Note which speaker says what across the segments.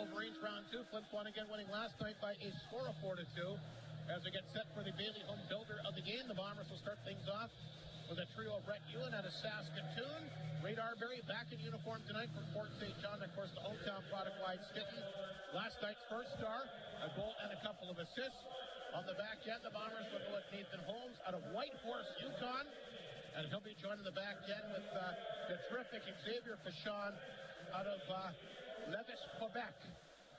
Speaker 1: Wolverines round 2. Flin Flon again winning last night by a score of 4-2. As they get set for the Bailey home builder of the game, the Bombers will start things off with a trio of Brett Ewan out of Saskatoon. Ray Darberry back in uniform tonight from Fort St. John. Of course, the hometown product, Wide Sticky. Last night's first star, a goal and a couple of assists. On the back end, the Bombers will go with Nathan Holmes out of Whitehorse, Yukon. And he'll be joining the back end with the terrific Xavier Fashon out of Levis, Quebec.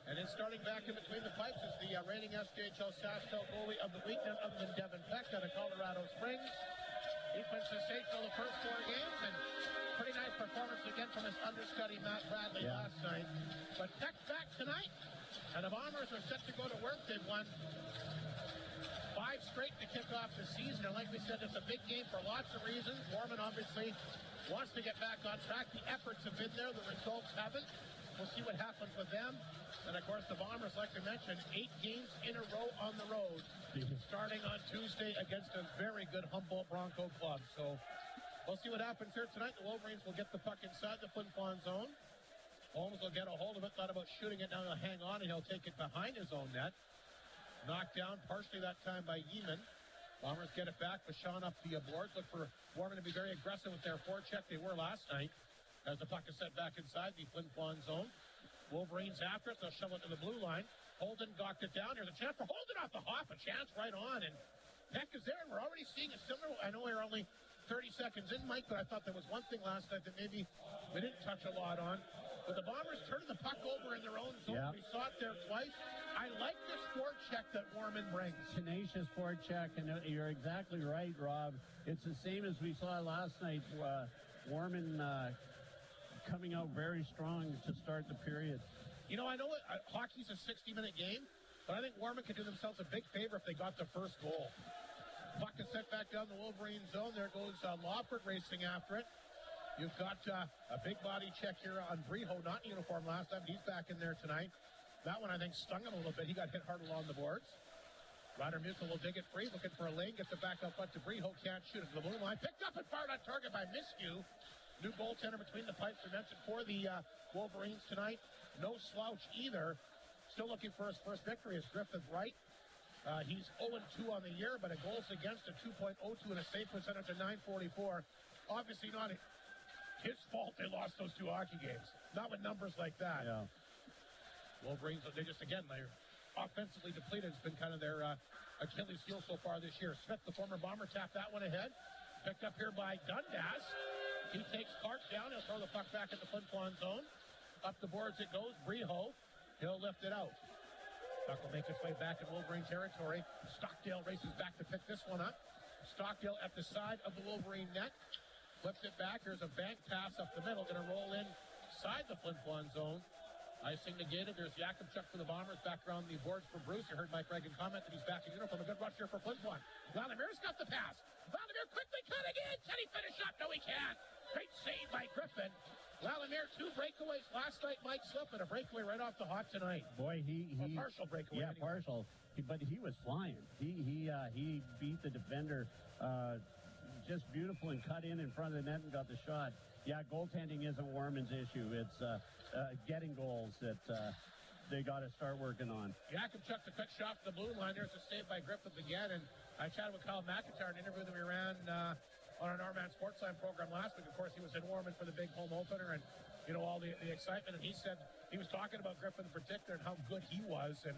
Speaker 1: And then starting back in between the pipes is the reigning SJHL Saskatoon goalie of the week, none other than Devin Peck out of Colorado Springs. He's been sensational the first 4 games, and pretty nice performance again from his understudy Matt Bradley last night. But Peck's back tonight, and the Bombers are set to go to work. They've won 5 straight to kick off the season, and like we said, it's a big game for lots of reasons. Warman obviously wants to get back on track. The efforts have been there, the results haven't. We'll see what happens with them. And of course, the Bombers, like I mentioned, 8 games in a row on the road, starting on Tuesday against a very good Humboldt Bronco club. So we'll see what happens here tonight. The Wolverines will get the puck inside the Flin Flon zone. Holmes will get a hold of it, thought about shooting it, now he'll hang on, and he'll take it behind his own net. Knocked down partially that time by Yeeman. Bombers get it back. Vachon up the boards. Look for Warman to be very aggressive with their forecheck. They were last night as the puck is set back inside the Flin Flon zone. Wolverines after it. They'll shovel it to the blue line. Holden gawked it down. There's a chance for Holden off the hop. A chance right on. And Peck is there. And we're already seeing a similar. I know we're only 30 seconds in, Mike, but I thought there was one thing last night that maybe we didn't touch a lot on. But the Bombers turning the puck over in their own zone. Yep. We saw it there twice. I like this forecheck that Warman brings.
Speaker 2: Tenacious forecheck, and you're exactly right, Rob. It's the same as we saw last night. Warman coming out very strong to start the period.
Speaker 1: You know, I know hockey's a 60-minute game, but I think Warman could do themselves a big favor if they got the first goal. Puck is set back down the Wolverine zone. There goes Lawford racing after it. You've got a big body check here on Breho, not in uniform last time. He's back in there tonight. That one, I think, stung him a little bit. He got hit hard along the boards. Ryder Musil will dig it free, looking for a lane, gets it back up, but to Breho can't shoot it to the blue line. Picked up and fired on target by Miskew. New goaltender between the pipes, we mentioned, for the Wolverines tonight. No slouch either. Still looking for his first victory is Griffin Wright. He's 0-2 on the year, but a goals against, a 2.02 and a save percentage of .944. Obviously not his fault they lost those 2 hockey games. Not with numbers like that.
Speaker 2: Yeah.
Speaker 1: Wolverines, they're offensively depleted. It's been kind of their Achilles heel so far this year. Smith, the former Bomber, tapped that one ahead. Picked up here by Dundas. He takes Clark down. He'll throw the puck back at the Flin Flon zone. Up the boards it goes. Breho. He'll lift it out. Puck will make its way back in Wolverine territory. Stockdale races back to pick this one up. Stockdale at the side of the Wolverine net. Flips it back. Here's a bank pass up the middle. Going to roll inside the Flin Flon zone. Icing negated. There's Jakubchuk for the Bombers back around the boards for Bruce. You heard Mike Reagan comment that he's back in uniform. A good rush here for Flin Flon. Vladimir's got the pass. Vladimir quickly cutting in. Can he finish up? No, he can't. Great save by Griffin. Vladimir, 2 breakaways last night. Mike Slip and a breakaway right off the hot tonight.
Speaker 2: He
Speaker 1: a partial breakaway.
Speaker 2: Yeah,
Speaker 1: anyway.
Speaker 2: Partial. But he was flying. He beat the defender just beautiful and cut in front of the net and got the shot. Yeah, goaltending isn't Warman's issue. It's getting goals that they got to start working on.
Speaker 1: Jakubchuk, the quick shot to the blue line. There's a save by Griffith again. And I chatted with Kyle McIntyre, an interview that we ran on our Norman Sportsline program last week. Of course, he was in Warman for the big home opener and, you know, all the excitement. And he said he was talking about Griffith in particular and how good he was. And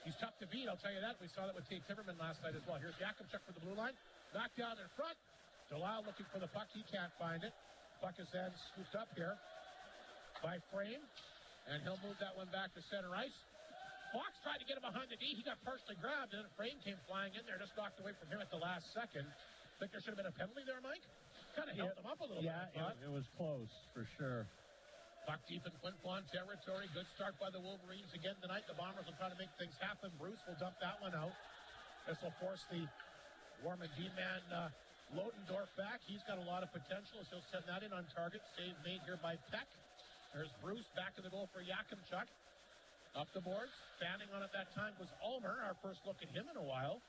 Speaker 1: he's tough to beat, I'll tell you that. We saw that with Tate Timmerman last night as well. Here's Jakubchuk for the blue line. Knocked down in front. Delisle looking for the puck. He can't find it. Puck is then scooped up here by Frame. And he'll move that one back to center ice. Fox tried to get him behind the D. He got partially grabbed, and then Frame came flying in there, just knocked away from him at the last second. Think there should have been a penalty there, Mike? Kind of held him up a little bit.
Speaker 2: Yeah, it was close, for sure.
Speaker 1: Puck deep in Flin Flon territory. Good start by the Wolverines again tonight. The Bombers will try to make things happen. Bruce will dump that one out. This will force the Warman D-man Lodendorf back. He's got a lot of potential, so he'll send that in on target. Save made here by Peck. There's Bruce back in the goal for Jakubchuk. Up the boards. Standing on it that time was Ulmer. Our first look at him in a while.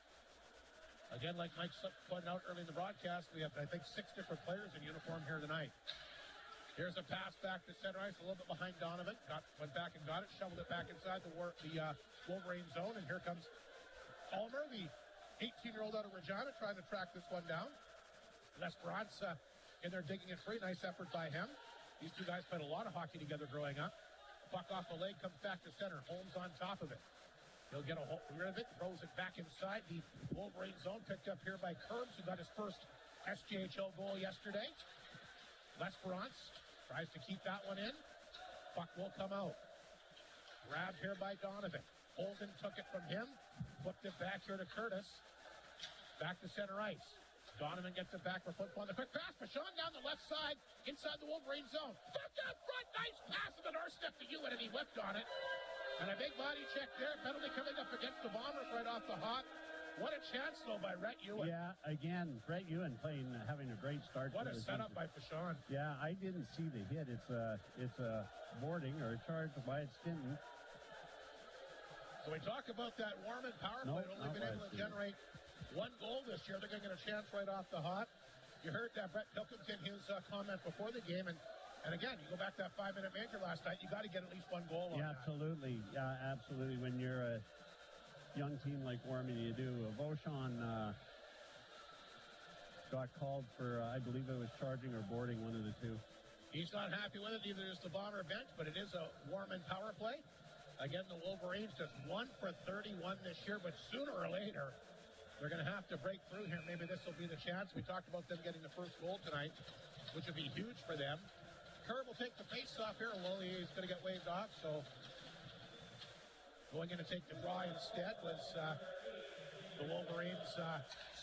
Speaker 1: Again, like Mike pointed out early in the broadcast, we have, I think, 6 different players in uniform here tonight. Here's a pass back to center ice, a little bit behind Donovan. Went back and got it, shoveled it back inside the Wolverine zone, and here comes Ulmer, the 18-year-old out of Regina, trying to track this one down. L'Esperance in there digging it free. Nice effort by him. These two guys played a lot of hockey together growing up. Puck off the leg, comes back to center. Holmes on top of it. He'll get rid of it, throws it back inside the Wolverine zone, picked up here by Curbs, who got his first SJHL goal yesterday. L'Esperance tries to keep that one in. Puck will come out. Grabbed here by Donovan. Holden took it from him, flipped it back here to Curtis. Back to center ice. Donovan gets it back for Flin Flon. The quick pass for Sean down the left side, inside the Wolverine zone. Back up front, nice pass to the doorstep to Ewan, and he whipped on it. And a big body check there. Penalty coming up against the Bombers right off the hop. What a chance, though, by Rhett Ewan.
Speaker 2: Yeah, again, Rhett Ewan having a great start.
Speaker 1: What a setup by Fashawn.
Speaker 2: Yeah, I didn't see the hit. It's a boarding or a charge by Stinton.
Speaker 1: So we talk about that Warman power play. Only been able to generate one goal this year. They're going to get a chance right off the hop. You heard Brett Pilkington, his comment before the game, and again, you go back to that 5-minute major last night, you got to get at least one goal on that.
Speaker 2: Absolutely. Yeah, absolutely. When you're a young team like Warman, you do. Vauchon got called for, I believe it was charging or boarding, one of the two.
Speaker 1: He's not happy with it. Either is the Bomber bench, but it is a Warman power play. Again, the Wolverines just 1 for 31 this year, but sooner or later, they're going to have to break through here. Maybe this will be the chance. We talked about them getting the first goal tonight, which would be huge for them. Kerr will take the face-off here. Well, he's going to get waved off, so going in to take the draw instead was the Wolverines'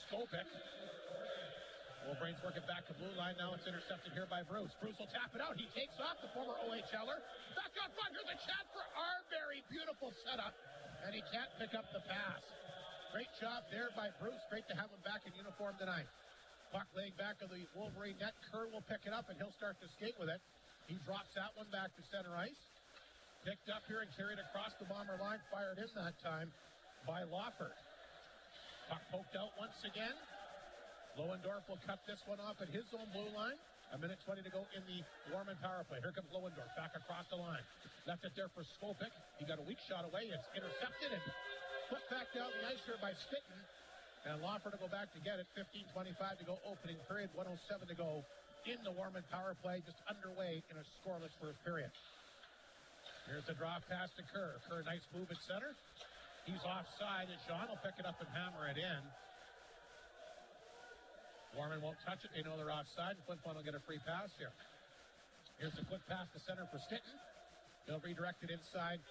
Speaker 1: Skopik. Wolverines working back to blue line. Now it's intercepted here by Bruce. Bruce will tap it out. He takes off the former OHLer. Back on front. Here's a chance for Arbery. Beautiful setup. And he can't pick up the pass. Great job there by Bruce. Great to have him back in uniform tonight. Puck laying back of the Wolverine net. Kerr will pick it up, and he'll start to skate with it. He drops that one back to center ice. Picked up here and carried across the Bomber line. Fired in that time by Lawford. Puck poked out once again. Lohendorf will cut this one off at his own blue line. 1:20 to go in the Warman power play. Here comes Lohendorf back across the line. Left it there for Skopik. He got a weak shot away. It's intercepted and put back down the ice here by Stinton. And Lawford to go back to get it. 15:25 to go opening period. 1:07 to go in the Warman power play. Just underway in a scoreless first period. Here's the draw pass to Kerr. Kerr, nice move at center. He's offside, and Sean will pick it up and hammer it in. Warman won't touch it. They know they're offside, and Flin Flon will get a free pass here. Here's the quick pass to center for Stinton. He'll redirect it inside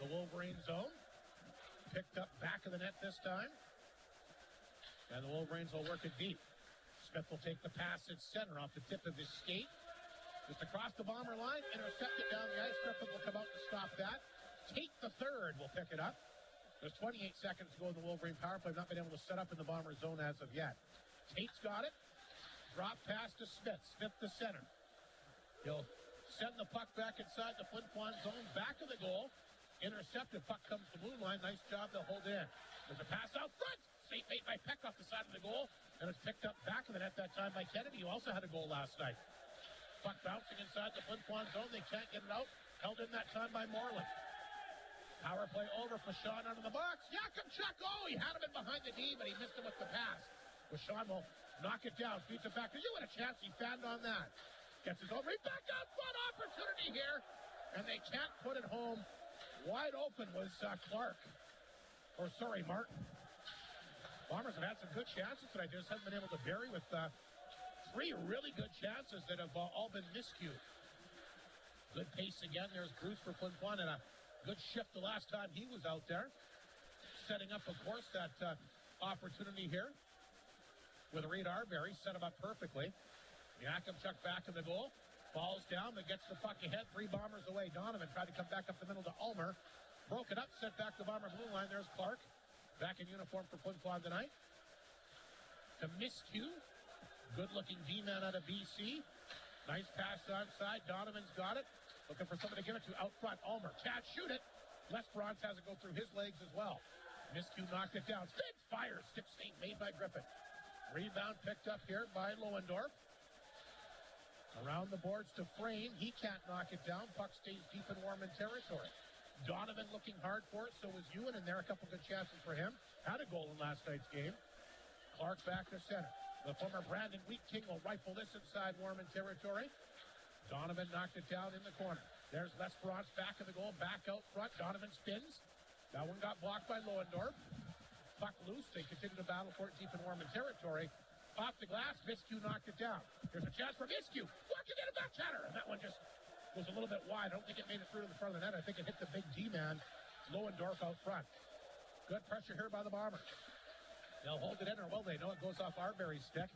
Speaker 1: the Wolverine zone. Picked up back of the net this time. And the Wolverines will work it deep. Smith will take the pass at center off the tip of his skate. Just across the Bomber line, intercept it down the ice. Griffin will come out to stop that. Tate the third will pick it up. There's 28 seconds to go in the Wolverine power play. Not been able to set up in the Bomber zone as of yet. Tate's got it. Drop pass to Smith. Smith to center. He'll send the puck back inside the Flin Flon zone. Back of the goal. Intercepted. Puck comes to blue line. Nice job to hold in. There's a pass out front. Safe made by Peck off the side of the goal. And it's picked up back of the net that time by Kennedy, who also had a goal last night. Puck bouncing inside the Flin Flon zone. They can't get it out. Held in that time by Moreland. Power play over for Sean under the box. Yakimchuk. Oh, he had him in behind the D, but he missed him with the pass. Sean will knock it down. Feeds it back to you. And a chance. He fanned on that. Gets his over. Back out front. Opportunity here. And they can't put it home. Wide open was Clark. Martin. Bombers have had some good chances tonight. They just haven't been able to bury with 3 really good chances that have all been miscued. Good pace again. There's Bruce for Flin Flon, and a good shift the last time he was out there. Setting up, of course, that opportunity here with Reed Arbery. Set him up perfectly. Yakimchuk back in the goal. Falls down, but gets the puck ahead. 3 Bombers away. Donovan tried to come back up the middle to Ulmer. Broke it up, sent back to Bomber blue line. There's Clark. Back in uniform for Flin Flon tonight. To Miscue. Good-looking D-man out of BC. Nice pass onside. Donovan's got it. Looking for somebody to give it to out front. Ulmer. Chad, shoot it. L'Esperance has it go through his legs as well. Miscue knocked it down. Big fire. Stick save made by Griffin. Rebound picked up here by Lohendorf. Around the boards to Frame. He can't knock it down. Puck stays deep in Warman territory. Donovan looking hard for it. So was Ewan in there. A couple good chances for him. Had a goal in last night's game. Clark back to center. The former Brandon Wheat King will rifle this inside Warman territory. Donovan knocked it down in the corner. There's Les Bronze back of the goal. Back out front. Donovan spins. That one got blocked by Lohendorf. Puck loose. They continue to battle for it deep in Warman territory. Off the glass, Viscu knocked it down. There's a chance for Viscu. What can get a backhander? And that one just was a little bit wide. I don't think it made it through to the front of the net. I think it hit the big D-man, Lohendorf, out front. Good pressure here by the Bombers. They'll hold it in, or will they? No, it goes off Arbery's stick.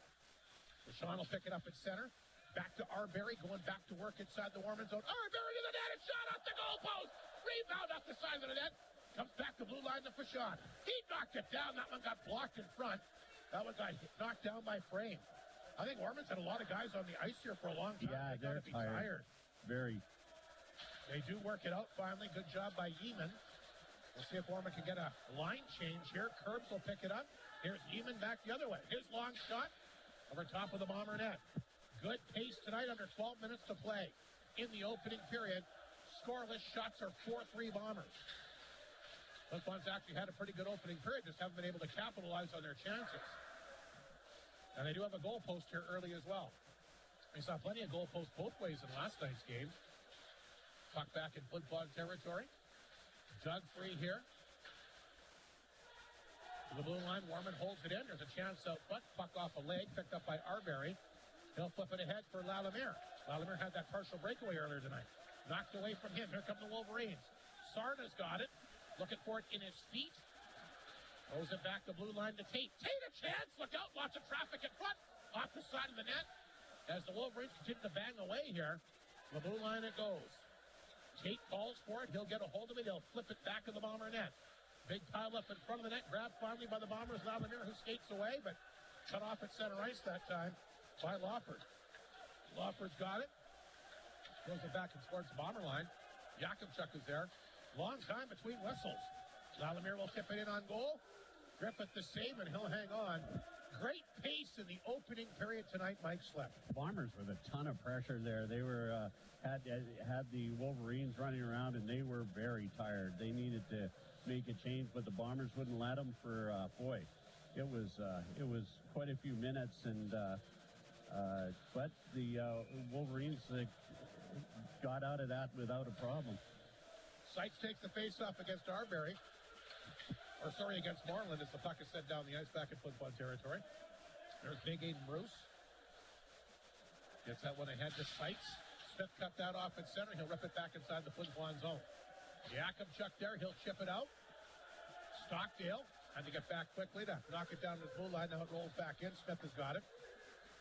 Speaker 1: Rashawn will pick it up at center. Back to Arbery, going back to work inside the Warman zone. Arbery to the net, and shot off the goalpost. Rebound off the side of the net. Comes back to blue line to Fashawn. He knocked it down. That one got blocked in front. That one got knocked down by Frame. I think Warman's had a lot of guys on the ice here for a long time.
Speaker 2: Yeah, they're tired. Very.
Speaker 1: They do work it out finally. Good job by Yeeman. We'll see if Warman can get a line change here. Curbs will pick it up. Here's Yeeman back the other way. His long shot over top of the Bomber net. Good pace tonight, under 12 minutes to play. In the opening period, scoreless shots are 4-3 Bombers. Flin Flon's actually had a pretty good opening period, just haven't been able to capitalize on their chances. And they do have a goal post here early as well. We saw plenty of goal posts both ways in last night's game. Puck back in Flin Flon territory. Dug free here. To the blue line, Warman holds it in. There's a chance out front. Puck off a leg, picked up by Arbery. He'll flip it ahead for Lalimier. Lalimier had that partial breakaway earlier tonight. Knocked away from him. Here come the Wolverines. Sarna's got it. Looking for it in his feet. Throws it back the blue line to Tate. Tate a chance. Look out. Lots of traffic in front. Off the side of the net. As the Wolverines continue to bang away here. The blue line it goes. Tate calls for it. He'll get a hold of it. He'll flip it back to the Bomber net. Big pile up in front of the net. Grabbed finally by the Bombers. Lalimier, who skates away, but cut off at center ice that time by Lawford. Lawford's got it. Throws it back and towards the Bomber line. Yakubchuk is there. Long time between whistles. Lalimier will tip it in on goal. Griffith the save, and he'll hang on. Great pace in the opening period tonight, Mike Slip.
Speaker 2: Bombers with a ton of pressure there. They were had the Wolverines running around, and they were very tired. They needed to make a change, but the Bombers wouldn't let them for, it was quite a few minutes, and but the Wolverines got out of that without a problem.
Speaker 1: Seitz takes the face-off against Arbery. Against Moreland as the puck is set down the ice back in Flin Flon territory. There's Big Aiden Bruce. Gets that one ahead to Seitz. Smith cut that off at center. He'll rip it back inside the Flin Flon zone. Yakubchuk there. He'll chip it out. Stockdale had to get back quickly to knock it down to the blue line. Now it rolls back in. Smith has got it.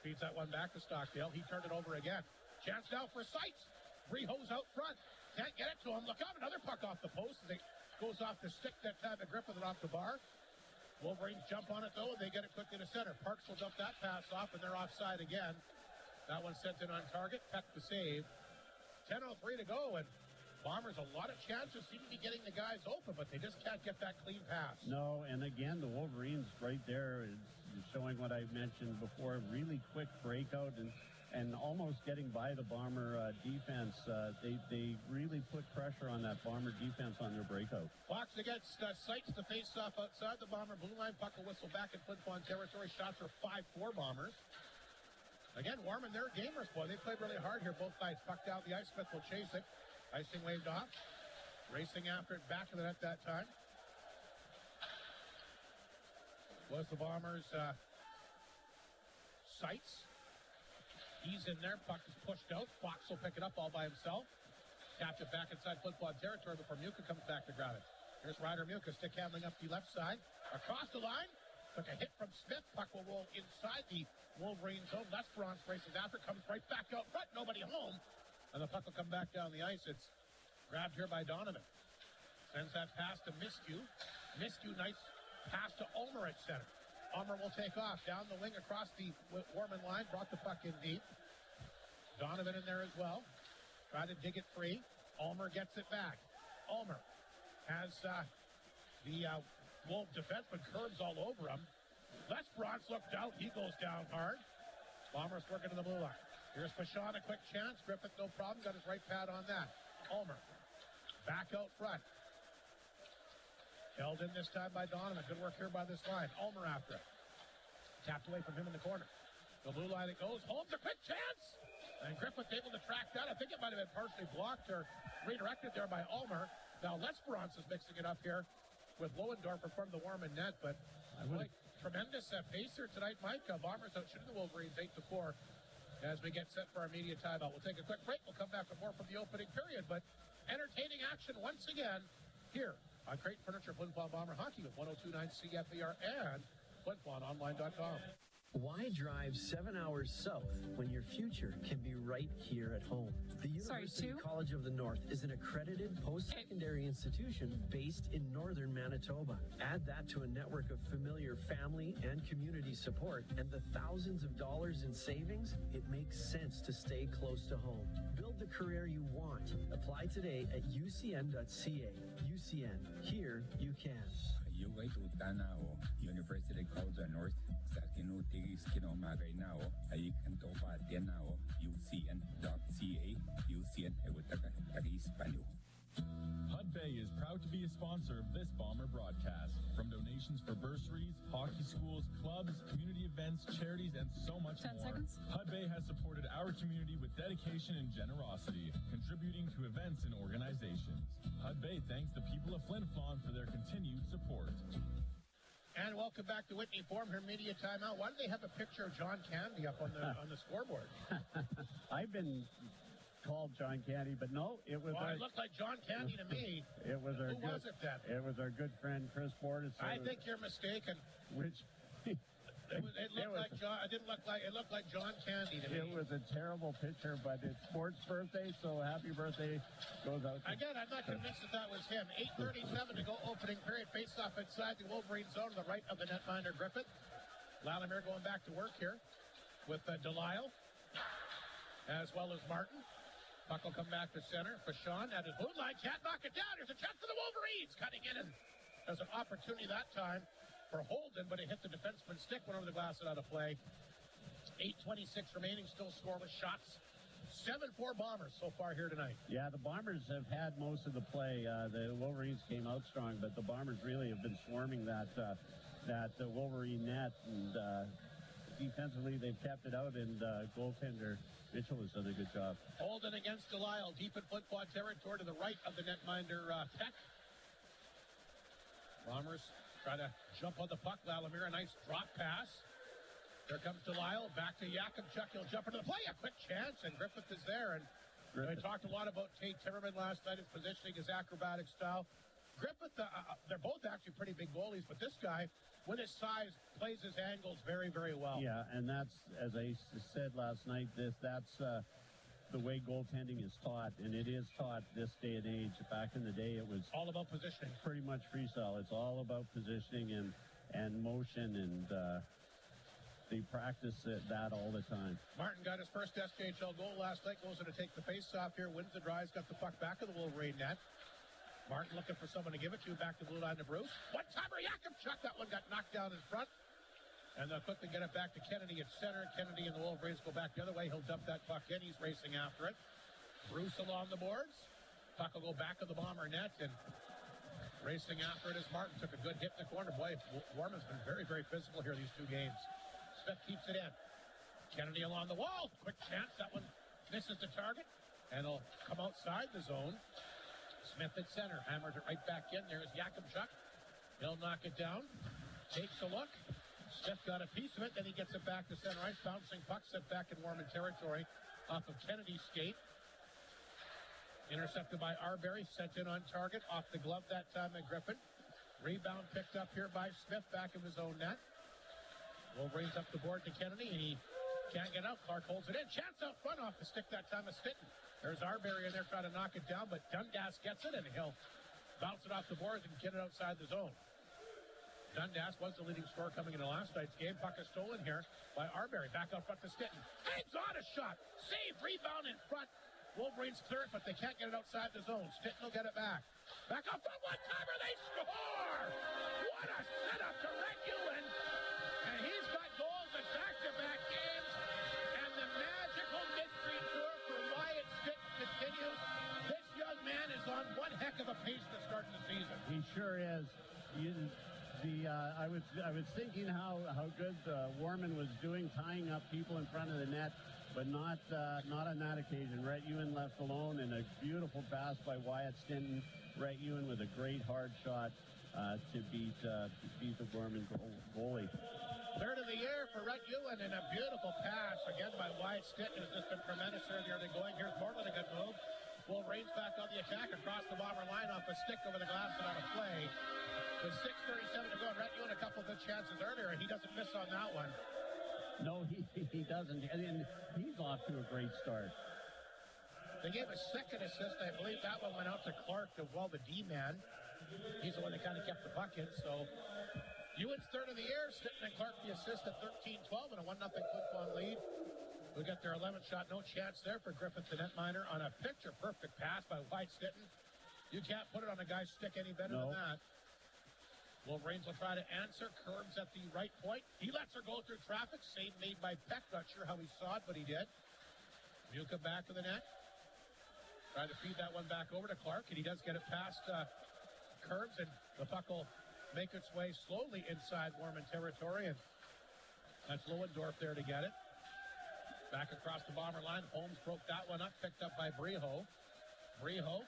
Speaker 1: Feeds that one back to Stockdale. He turned it over again. Chance now for Seitz. Hose out front. Can't get it to him. Look out. Another puck off the post. It goes off the stick that time to Griffith and off the bar. Wolverines jump on it, though, and they get it quickly to center. Parks will dump that pass off, and they're offside again. That one sent in on target. Peck the save. 10:03 to go, and Bombers a lot of chances seem to be getting the guys open, but they just can't get that clean pass.
Speaker 2: No, and again, the Wolverines right there is showing what I mentioned before. Really quick breakout and almost getting by the Bomber defense. They really put pressure on that Bomber defense on their breakout.
Speaker 1: Fox against Seitz, the face-off outside the Bomber blue line. Puck will whistle back in Flin Flon territory. Shots are 5-4 Bombers. Again, Warman, they're gamers, boy. They played really hard here, both sides. Puck down the ice. Smith will chase it. Icing waved off. Racing after it back to the net that time was the Bombers' Seitz. He's in there. Puck is pushed out. Fox will pick it up all by himself. Taps it back inside Flin Flon territory before Muka comes back to grab it. Here's Ryder Muka stick handling up the left side. Across the line. Took a hit from Smith. Puck will roll inside the Wolverine zone. Lesperance races after. Comes right back out front. Nobody home. And the puck will come back down the ice. It's grabbed here by Donovan. Sends that pass to Miskew. Miskew, nice pass to Ulmer at center. Ulmer will take off down the wing across the Warman line. Brought the puck in deep. Donovan in there as well. Try to dig it free. Ulmer gets it back. Ulmer has the Wolf defenseman curves all over him. Lesperance looked out. He goes down hard. Bombers working to the blue line. Here's Pashon, a quick chance. Griffith, no problem. Got his right pad on that. Ulmer, back out front. Held in this time by Donovan. Good work here by this line. Ulmer after it. Tapped away from him in the corner. The blue line it goes. Holmes, a quick chance. And Griffith able to track that. I think it might have been partially blocked or redirected there by Ulmer. Now Lesperance is mixing it up here with Lohendorf in front of the Warman net. But tremendous pacer tonight, Mike. Bombers out shooting the Wolverines 8-4 as we get set for our media timeout. We'll take a quick break. We'll come back with more from the opening period. But entertaining action once again here on Crate Furniture, Flin Flon Bomber Hockey with 102.9 CFER and FlinFlonOnline.com.
Speaker 3: Why drive 7 hours south when your future can be right here at home? The University College of the North is an accredited post-secondary institution based in northern Manitoba. Add that to a network of familiar family and community support and the thousands of dollars in savings, it makes sense to stay close to home. Build the career you want. Apply today at ucn.ca. UCN. Here you can.
Speaker 4: Tanao, University College of North, Sakino Tigis Kino Magainao, Aikanto Patenao, UCN.ca, UCN Ewataka Hispanio.
Speaker 5: Hudbay is proud to be a sponsor of this Bomber broadcast. From donations for bursaries, hockey schools, clubs, community events, charities, and so much
Speaker 6: 10
Speaker 5: more.
Speaker 6: seconds.
Speaker 5: Hudbay has supported our community with dedication and generosity, contributing to events and organizations. Hudbay thanks the people of Flin Flon for their continued support.
Speaker 1: And welcome back to Whitney Forum, her media timeout. Why do they have a picture of John Candy up on the scoreboard?
Speaker 2: I've been called John Candy, but no, it was.
Speaker 1: Well, it looked like John Candy to me.
Speaker 2: It was our
Speaker 1: Who
Speaker 2: good,
Speaker 1: was it then?
Speaker 2: It was our good friend Chris Bordas.
Speaker 1: I think you're mistaken.
Speaker 2: Which
Speaker 1: it looked like John Candy to me.
Speaker 2: It was a terrible picture, but it's Sport's birthday, so happy birthday goes out to
Speaker 1: Again, I'm not convinced that was him. 8:37 to go opening period. Face-off inside the Wolverine zone to the right of the netminder Griffith. Lallimere going back to work here with Delisle as well as Martin. Puck will come back to center. Pashon at his blue line. Can't knock it down. There's a chance for the Wolverines. Cutting in, and there's an opportunity that time for Holden, but it hit the defenseman's stick, went over the glass and out of play. 8:26 remaining, still scoreless shots. 7-4 Bombers so far here tonight.
Speaker 2: Yeah, the Bombers have had most of the play. The Wolverines came out strong, but the Bombers really have been swarming that Wolverine net, and defensively they've kept it out, and goaltender Mitchell has done a good job.
Speaker 1: Holden against Delisle, deep in Flin Flon territory to the right of the netminder Peck. Bombers try to jump on the puck. Lallimere, a nice drop pass. Here comes Delisle, back to Jakubchuk. He'll jump into the play. A quick chance, and Griffith is there. And we talked a lot about Tate Timmerman last night, his positioning, his acrobatic style. Griffith, they're both actually pretty big goalies, but this guy, with his size, plays his angles very, very well.
Speaker 2: Yeah, and that's, as I said last night, that's the way goaltending is taught, and it is taught this day and age. Back in the day, it was
Speaker 1: all about positioning.
Speaker 2: Pretty much freestyle. It's all about positioning and motion, and they practice that all the time.
Speaker 1: Martin got his first SJHL goal last night, goes in to take the face-off here, wins the drive, got the puck back of the Wolverine net. Martin looking for someone to give it to, back to blue line to Bruce. One-timer, Jakubchuk, that one got knocked down in front. And they'll quickly get it back to Kennedy at center. Kennedy and the Wolverines go back the other way. He'll dump that puck in. He's racing after it. Bruce along the boards. Puck will go back of the Bomber net, and racing after it as Martin took a good hit in the corner. Boy, Warman's been very, very physical here these two games. Smith keeps it in. Kennedy along the wall. Quick chance. That one misses the target, and it'll come outside the zone. Smith at center, hammers it right back in. There's Jakubchuk. He'll knock it down. Takes a look. Smith got a piece of it, then he gets it back to center ice. Bouncing puck set back in Warman territory off of Kennedy's skate. Intercepted by Arbery, sent in on target. Off the glove that time by Griffin. Rebound picked up here by Smith, back in his own net. Wolverines up the board to Kennedy, and he can't get out. Clark holds it in. Chance out front off the stick that time of Stitton. There's Arbery in there trying to knock it down, but Dundas gets it, and he'll bounce it off the boards and get it outside the zone. Dundas was the leading scorer coming into last night's game. Puck is stolen here by Arbery. Back out front to Stitton. Hangs on a shot. Save, rebound in front. Wolverines clear it, but they can't get it outside the zone. Stitton will get it back. Back up front, one-timer, they score! What a setup to Regulin. And he's got goals in back-to-back games. And the magical heck of a pace to start the season.
Speaker 2: He sure is. I was thinking how good Warman was doing, tying up people in front of the net, but not on that occasion. Rhett Ewan left alone, and a beautiful pass by Wyatt Stinton. Rhett Ewan with a great hard shot to beat the Warman goalie.
Speaker 1: Third of the year for Rhett Ewan, and a beautiful pass again by Wyatt Stinton. Has just been tremendous earlier than going. Here's Portland, a good move. Wolverines back on the attack across the Bomber line off a stick over the glass and out of play. With 6:37 to go, Rhett Ewan a couple good chances earlier, and he doesn't miss on that one.
Speaker 2: No, he doesn't. And he's off to a great start.
Speaker 1: They gave a second assist. I believe that one went out to Clark, the D-man. He's the one that kind of kept the puck in. So Ewan's third of the year. Stinton and Clark the assist at 13-12 and a 1-0 Flin Flon lead. We got their 11th shot. No chance there for Griffith, the netminer, on a picture-perfect pass by Wyatt Stinton. You can't put it on a guy's stick any better than that. Wolverines will try to answer. Curbs at the right point. He lets her go through traffic. Save made by Peck. Not sure how he saw it, but he did. Muka back to the net. Trying to feed that one back over to Clark, and he does get it past Curbs, and the puck will make its way slowly inside Warman territory, and that's Lewendorf there to get it. Back across the Bomber line. Holmes broke that one up, picked up by Breho. Breho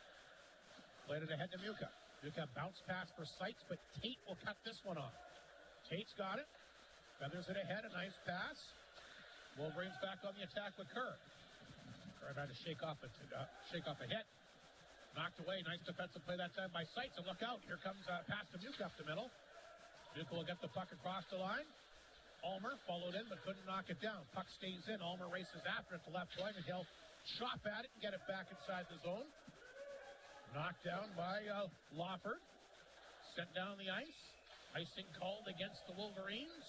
Speaker 1: played it ahead to Muka. Muka bounce pass for Seitz, but Tate will cut this one off. Tate's got it. Feathers it ahead, a nice pass. Wolverines back on the attack with Kerr. Kerr trying to shake off a hit. Knocked away. Nice defensive play that time by Seitz. And look out. Here comes a pass to Muka up the middle. Muka will get the puck across the line. Ulmer followed in but couldn't knock it down. Puck stays in. Ulmer races after it to left wing, and he'll chop at it and get it back inside the zone. Knocked down by Lawford. Sent down the ice. Icing called against the Wolverines.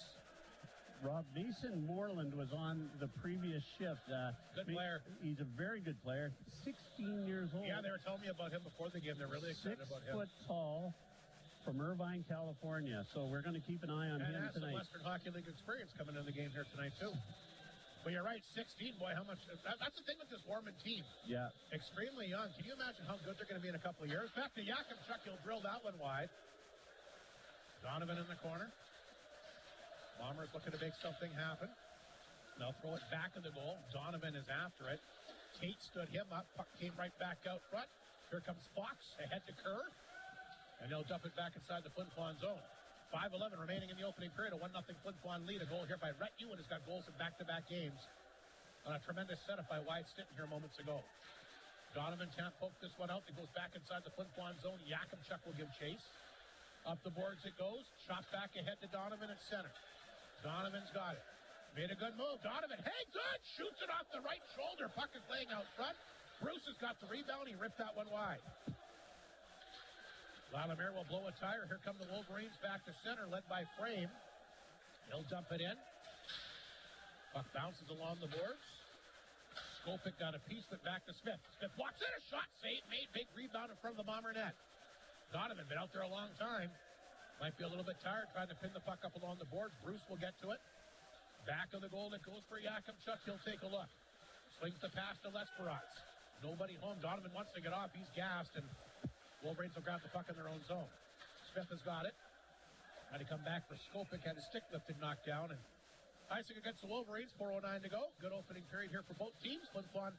Speaker 2: Rob, Mason Moreland was on the previous shift.
Speaker 1: Good player.
Speaker 2: He's a very good player. 16 years old.
Speaker 1: Yeah, they were telling me about him before the game. They're really excited about him.
Speaker 2: 6 foot tall from Irvine, California. So we're going to keep an eye on him tonight.
Speaker 1: And has some Western Hockey League experience coming in the game here tonight, too. But you're right, 16, boy, how much... That's the thing with this Warman team.
Speaker 2: Yeah.
Speaker 1: Extremely young. Can you imagine how good they're going to be in a couple of years? Back to Yakimchuk, he'll drill that one wide. Donovan in the corner. Bombers looking to make something happen. They'll throw it back in the goal. Donovan is after it. Tate stood him up. Puck came right back out front. Here comes Fox ahead to Kerr. And they'll dump it back inside the Flin Flon zone. 5:11 remaining in the opening period. A 1-0 Flin Flon lead. A goal here by Rhett Ewan, has got goals in back-to-back games. On a tremendous setup by Wyatt Stinton here moments ago. Donovan can't poke this one out. It goes back inside the Flin Flon zone. Yakimchuk will give chase. Up the boards it goes. Shot back ahead to Donovan at center. Donovan's got it. Made a good move. Donovan, hey, good! Shoots it off the right shoulder. Puck is laying out front. Bruce has got the rebound. He ripped that one wide. Lalomere will blow a tire. Here come the Wolverines back to center, led by Frame. He'll dump it in. Puck bounces along the boards. Skopik got a piece, but back to Smith. Smith walks in, a shot save made. Big rebound in front of the Bomber net. Donovan been out there a long time. Might be a little bit tired trying to pin the puck up along the boards. Bruce will get to it. Back of the goal that goes for Yakimchuk. He'll take a look. Swings the pass to Lesperance. Nobody home. Donovan wants to get off. He's gassed, and Wolverines will grab the puck in their own zone. Smith has got it. Had to come back for Skopik. Had his stick lifted, knocked down, and icing against the Wolverines. 4:09 to go. Good opening period here for both teams. Flin Flon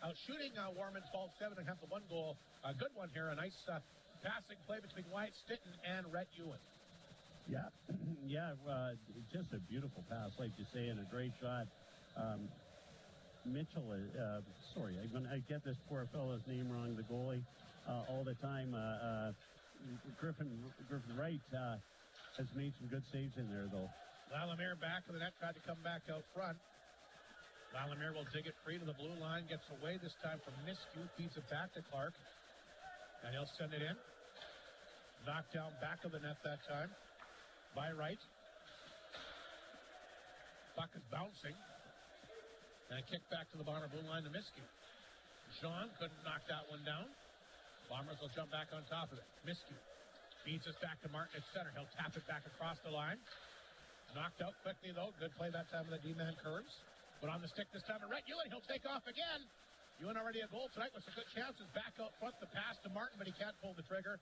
Speaker 1: out shooting Warman 12-7 and have the one goal. A good one here. A nice passing play between Wyatt Stinton and Rhett Ewan.
Speaker 2: Yeah, just a beautiful pass, like you say, and a great shot. Mitchell, I get this poor fellow's name wrong, the goalie, all the time. Griffin Wright has made some good saves in there, though.
Speaker 1: Lalomere back of the net, tried to come back out front. Lalomere will dig it free to the blue line, gets away this time from Miskew, feeds it back to Clark, and he'll send it in. Knocked down back of the net that time by Wright. Puck is bouncing. And a kick back to the Bomber blue line to Miskew. Jean couldn't knock that one down. Bombers will jump back on top of it. Miskew feeds us back to Martin at center. He'll tap it back across the line. Knocked out quickly, though. Good play that time with the D-man curves. But on the stick this time to Rhett Ewan. He'll take off again. Ewan already a goal tonight with some good chances. Back out front, the pass to Martin, but he can't pull the trigger. trigger.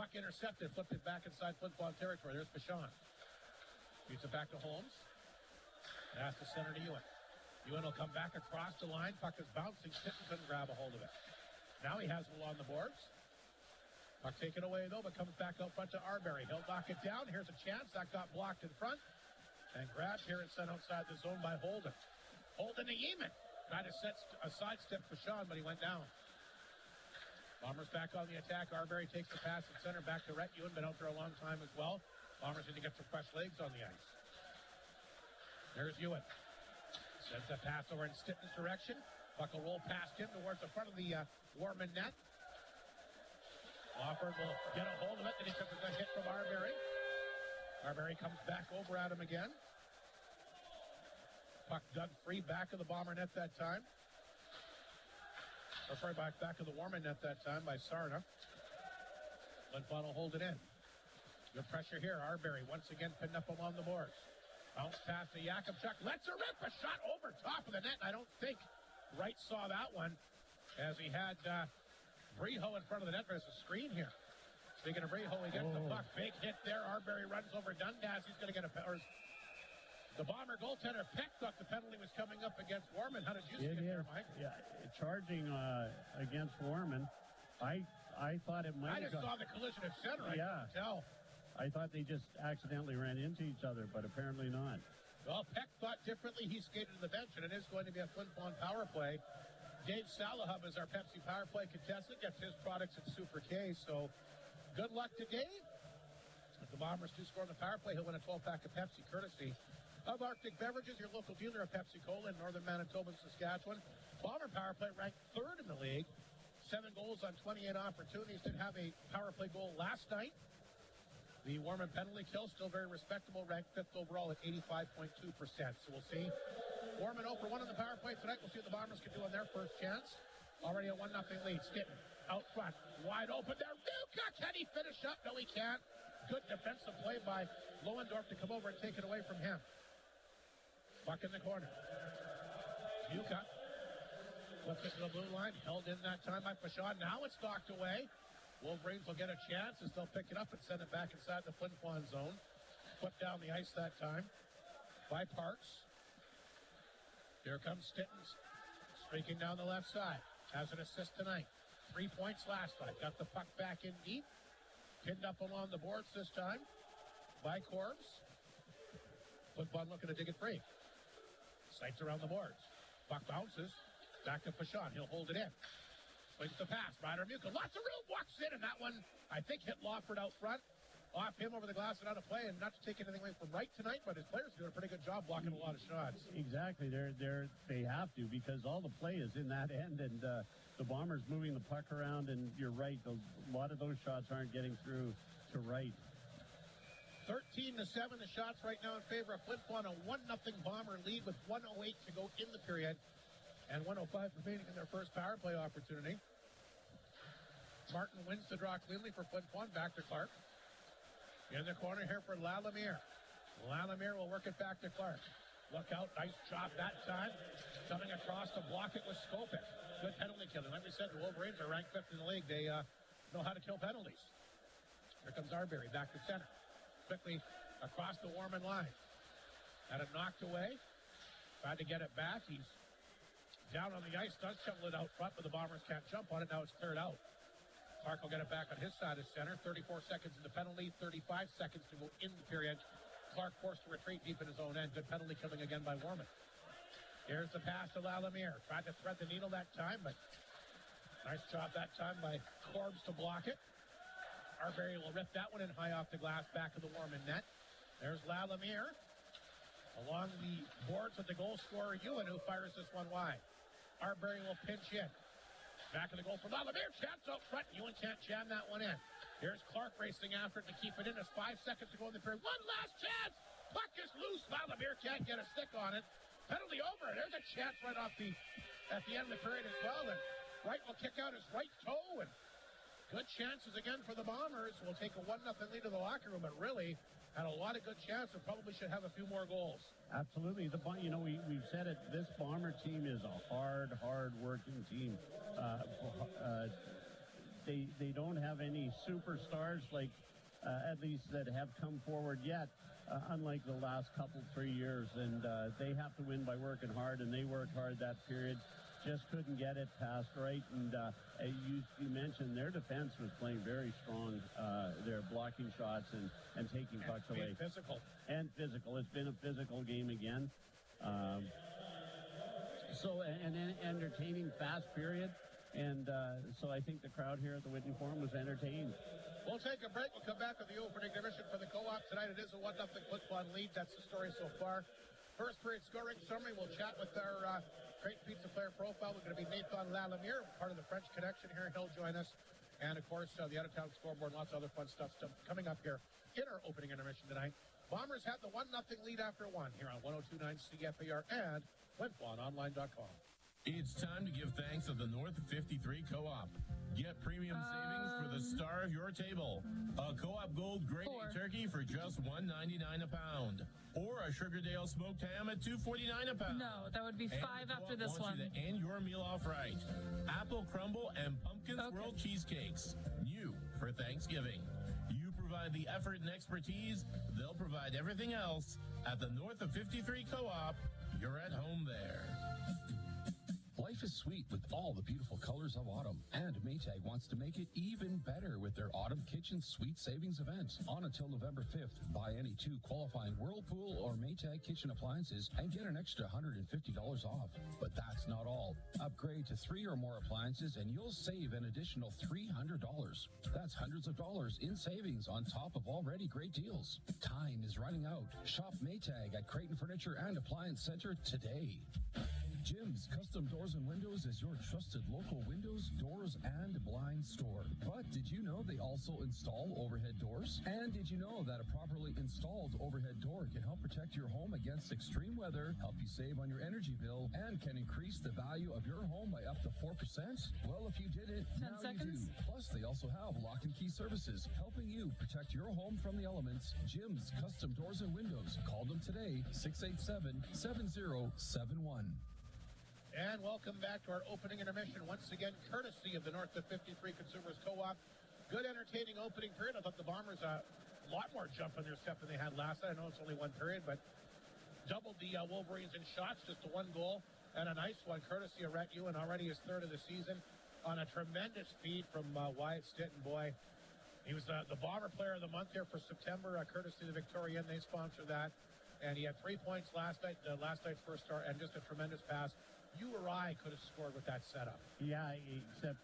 Speaker 1: Puck intercepted, flipped it back inside Flin Flon territory. There's Bichon. Shoots it back to Holmes. Pass to center to Ewan. Ewan will come back across the line. Puck is bouncing. Sitton couldn't grab a hold of it. Now he has it along the boards. Puck taken away, though, but comes back out front to Arbery. He'll knock it down. Here's a chance. That got blocked in front. And grabbed here and sent outside the zone by Holden. Holden to Yeeman. Tried to set a sidestep for Sean, but he went down. Bombers back on the attack. Arbery takes the pass at center back to Rhett Ewan, been out there a long time as well. Bombers need to get some fresh legs on the ice. There's Ewan. Sends a pass over in Stitton's direction. Puck will roll past him towards the front of the Warman net. Lawford will get a hold of it, and he took a hit from Arbery. Arbery comes back over at him again. Puck dug free back of the Bomber net that time. Back of the Warman net that time by Sarna. Flin Flon will hold it in. Good pressure here. Arbery once again pinned up along the boards. Bounce pass to Jakubchuk. Lets her rip a shot over top of the net. I don't think Wright saw that one as he had Breho in front of the net. There's a screen here. Speaking of Breho, he gets the puck. Big hit there. Arbery runs over Dundas. He's going to get a... The Bomber goaltender Peck thought the penalty was coming up against Warman. How did you see it there, Mike?
Speaker 2: Yeah, charging against Warman. I thought it might have...
Speaker 1: I just saw the collision at center. I couldn't tell.
Speaker 2: I thought they just accidentally ran into each other, but apparently not.
Speaker 1: Well, Peck thought differently. He skated to the bench, and it is going to be a Flin Flon power play. Dave Salahub is our Pepsi power play contestant. Gets his products at Super K, so good luck to Dave. If the Bombers do score on the power play, he'll win a 12-pack of Pepsi, courtesy of Arctic Beverages, your local dealer of Pepsi-Cola in northern Manitoba and Saskatchewan. Bomber power play ranked third in the league. 7 goals on 28 opportunities. Did have a power play goal last night. The Warman penalty kill, still very respectable, ranked 5th overall at 85.2%. So we'll see. Warman 0 for 1 on the power play tonight. We'll see what the Bombers can do on their first chance. Already a 1-0 lead. Stitton out front. Wide open there. Duka, can he finish up? No, he can't. Good defensive play by Lohendorf to come over and take it away from him. Puck in the corner. Duka flips it to the blue line. Held in that time by Bichon. Now it's knocked away. Wolverines will get a chance as they'll pick it up and send it back inside the Flin Flon zone. Put down the ice that time by Parks. Here comes Stittons, streaking down the left side. Has an assist tonight. 3 points last night. Got the puck back in deep. Pinned up along the boards this time by Corbs. Flin Flon looking to dig it free. Sights around the boards. Puck bounces. Back to Bichon. He'll hold it in. Swings the pass. Ryder Muka. Lots of room. Walks in. And that one, I think, hit Lawford out front. Off him over the glass and out of play. And not to take anything away from Wright tonight, but his players are doing a pretty good job blocking a lot of shots.
Speaker 2: Exactly. They have to, because all the play is in that end. And the Bombers moving the puck around. And you're right. A lot of those shots aren't getting through to Wright.
Speaker 1: 13-7, the shots right now in favor of Flin Flon. A 1-0 Bomber lead with 1:08 to go in the period. And 1:05 remaining in their first power play opportunity. Martin wins the draw cleanly for Flin Flon. Back to Clark. In the corner here for Lalamier. Lalamier will work it back to Clark. Look out. Nice job that time. Coming across to block it with Skopik. Good penalty killing. Like we said, the Wolverines are ranked 5th in the league. They know how to kill penalties. Here comes Arbery back to center. Quickly across the Warman line. Had it knocked away. Tried to get it back. He's down on the ice. Does shovel it out front, but the Bombers can't jump on it. Now it's cleared out. Clark will get it back on his side of center. 34 seconds in the penalty. 35 seconds to go in the period. Clark forced to retreat deep in his own end. Good penalty killing again by Warman. Here's the pass to Lalamier. Tried to thread the needle that time, but nice job that time by Corbs to block it. Arbery will rip that one in high off the glass back of the Warman net. There's Lalamier. Along the boards with the goal scorer, Ewan, who fires this one wide. Arbery will pinch in. Back of the goal for Lalamier. Chance out front. Ewan can't jam that one in. Here's Clark racing after it to keep it in. There's 5 seconds to go in the period. One last chance. Puck is loose. Lalamier can't get a stick on it. Penalty over. There's a chance right off at the end of the period as well. And Wright will kick out his right toe. And good chances again for the Bombers. We'll take a 1-0 lead to the locker room, but really had a lot of good chances. Probably should have a few more goals.
Speaker 2: Absolutely. We've said it. This Bomber team is a hard working team. they don't have any superstars like at least that have come forward yet, unlike the last couple 3 years, and they have to win by working hard, and they worked hard that period. Just couldn't get it past right, and you mentioned their defense was playing very strong. They're blocking shots and taking pucks away.
Speaker 1: Physical.
Speaker 2: And physical. It's been a physical game again. So an entertaining, fast period, and so I think the crowd here at the Whitney Forum was entertained.
Speaker 1: We'll take a break. We'll come back with the opening intermission for the co-op tonight. It is a 1-0 Flin Flon lead. That's the story so far. First period scoring summary. We'll chat with our Great Pizza Player Profile. We're going to be Nathan Lalamier, part of the French Connection here. He'll join us. And, of course, the out-of-town scoreboard, lots of other fun stuff coming up here in our opening intermission tonight. Bombers had the 1-0 lead after one here on 102.9 CFAR and FlinFlonOnline.com.
Speaker 5: It's time to give thanks to the North 53 Co-op. Get premium savings for the star of your table. A Co-op Gold Grade A turkey for just $1.99 a pound. Or a Sugardale smoked ham at $2.49 a pound.
Speaker 6: No, that would be $5 after this one.
Speaker 5: You to end your meal off right. Apple crumble and pumpkin swirl cheesecakes. New for Thanksgiving. You provide the effort and expertise. They'll provide everything else. At the North of 53 Co-op, you're at home there.
Speaker 7: Life is sweet with all the beautiful colors of autumn, and Maytag wants to make it even better with their Autumn Kitchen Sweet Savings event. On until November 5th, buy any 2 qualifying Whirlpool or Maytag kitchen appliances and get an extra $150 off. But that's not all. Upgrade to 3 or more appliances and you'll save an additional $300. That's hundreds of dollars in savings on top of already great deals. Time is running out. Shop Maytag at Creighton Furniture and Appliance Center today. Jim's Custom Doors and Windows is your trusted local windows, doors, and blinds store. But did you know they also install overhead doors? And did you know that a properly installed overhead door can help protect your home against extreme weather, help you save on your energy bill, and can increase the value of your home by up to 4%? Well, if you didn't, now you do. Plus, they also have lock and key services, helping you protect your home from the elements. Jim's Custom Doors and Windows. Call them today, 687-7071.
Speaker 1: And welcome back to our opening intermission, once again, courtesy of the North of 53 Consumers Co-op. Good, entertaining opening period. I thought the Bombers a lot more jump in their step than they had last night. I know it's only one period, but doubled the Wolverines in shots, just to 1 goal, and a nice one, courtesy of Rhett Ewan, already his 3rd of the season, on a tremendous feed from Wyatt Stitton. Boy, he was the Bomber Player of the Month here for September, courtesy of the Victorian. They sponsor that. And he had 3 points last night, last night's first star, and just a tremendous pass. You or I could have scored with that setup.
Speaker 2: Yeah, except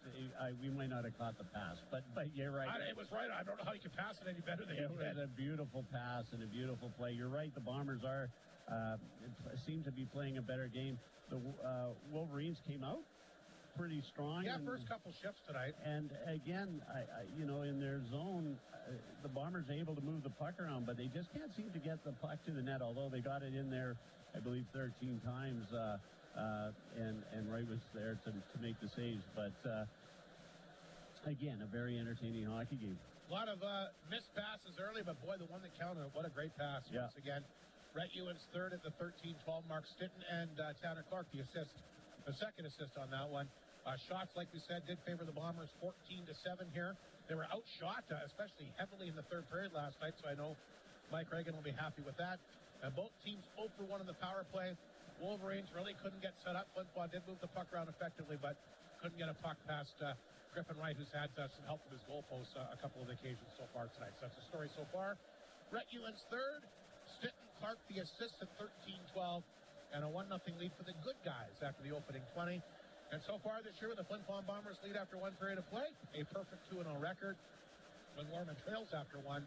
Speaker 2: we might not have caught the pass, but you're right.
Speaker 1: It was right. I don't know how you can pass it any better than you did.
Speaker 2: It was a beautiful pass and a beautiful play. You're right. The Bombers seem to be playing a better game. The Wolverines came out pretty strong.
Speaker 1: Yeah, first couple shifts tonight.
Speaker 2: And again, in their zone, the Bombers are able to move the puck around, but they just can't seem to get the puck to the net. Although they got it in there, I believe 13 times. And Wright was there to make the saves. But, again, a very entertaining hockey game.
Speaker 1: A lot of missed passes early, but, boy, the one that counted, what a great pass once again. Rhett Ewan's 3rd at the 13-12 mark. Stitton and Tanner Clark, the second assist on that one. Shots, like we said, did favor the Bombers 14-7 here. They were outshot, especially heavily in the 3rd period last night, so I know Mike Reagan will be happy with that. And both teams 0 for 1 in the power play. Wolverines really couldn't get set up. Flin Flon did move the puck around effectively, but couldn't get a puck past Griffin Wright, who's had some help with his goalposts a couple of occasions so far tonight. So that's the story so far. Rhett Ewan's 3rd. Stitton Clark the assist at 13-12. And a 1-0 lead for the good guys after the opening 20. And so far this year, the Flin Flon Bombers lead after 1 period of play. A perfect 2-0 record. When Warman trails after 1,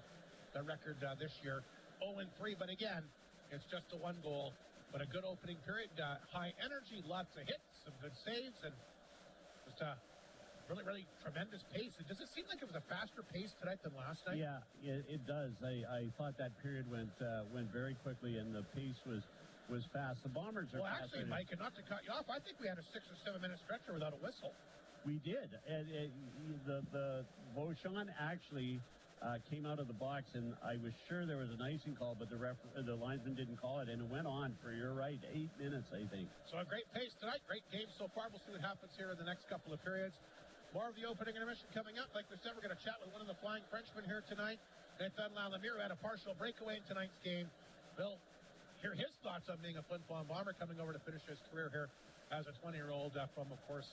Speaker 1: the record this year 0-3. But again, it's just a 1 goal. But a good opening period, high energy, lots of hits, some good saves, and just a really, really tremendous pace. Does it seem like it was a faster pace tonight than last night?
Speaker 2: Yeah, it does. I thought that period went very quickly, and the pace was fast. The Bombers are
Speaker 1: well, actually, Mike, and not to cut you off, I think we had a 6 or 7 minute stretcher without a whistle.
Speaker 2: We did. And the Beauchamp actually came out of the box, and I was sure there was an icing call, but the linesman didn't call it, and it went on for, you're right, 8 minutes, I think.
Speaker 1: So a great pace tonight, great game so far. We'll see what happens here in the next couple of periods. More of the opening intermission coming up. Like we said, we're going to chat with one of the Flying Frenchmen here tonight. Nathan Lalemieux had a partial breakaway in tonight's game. We'll hear his thoughts on being a Flin Flon Bomber coming over to finish his career here as a 20-year-old from, of course,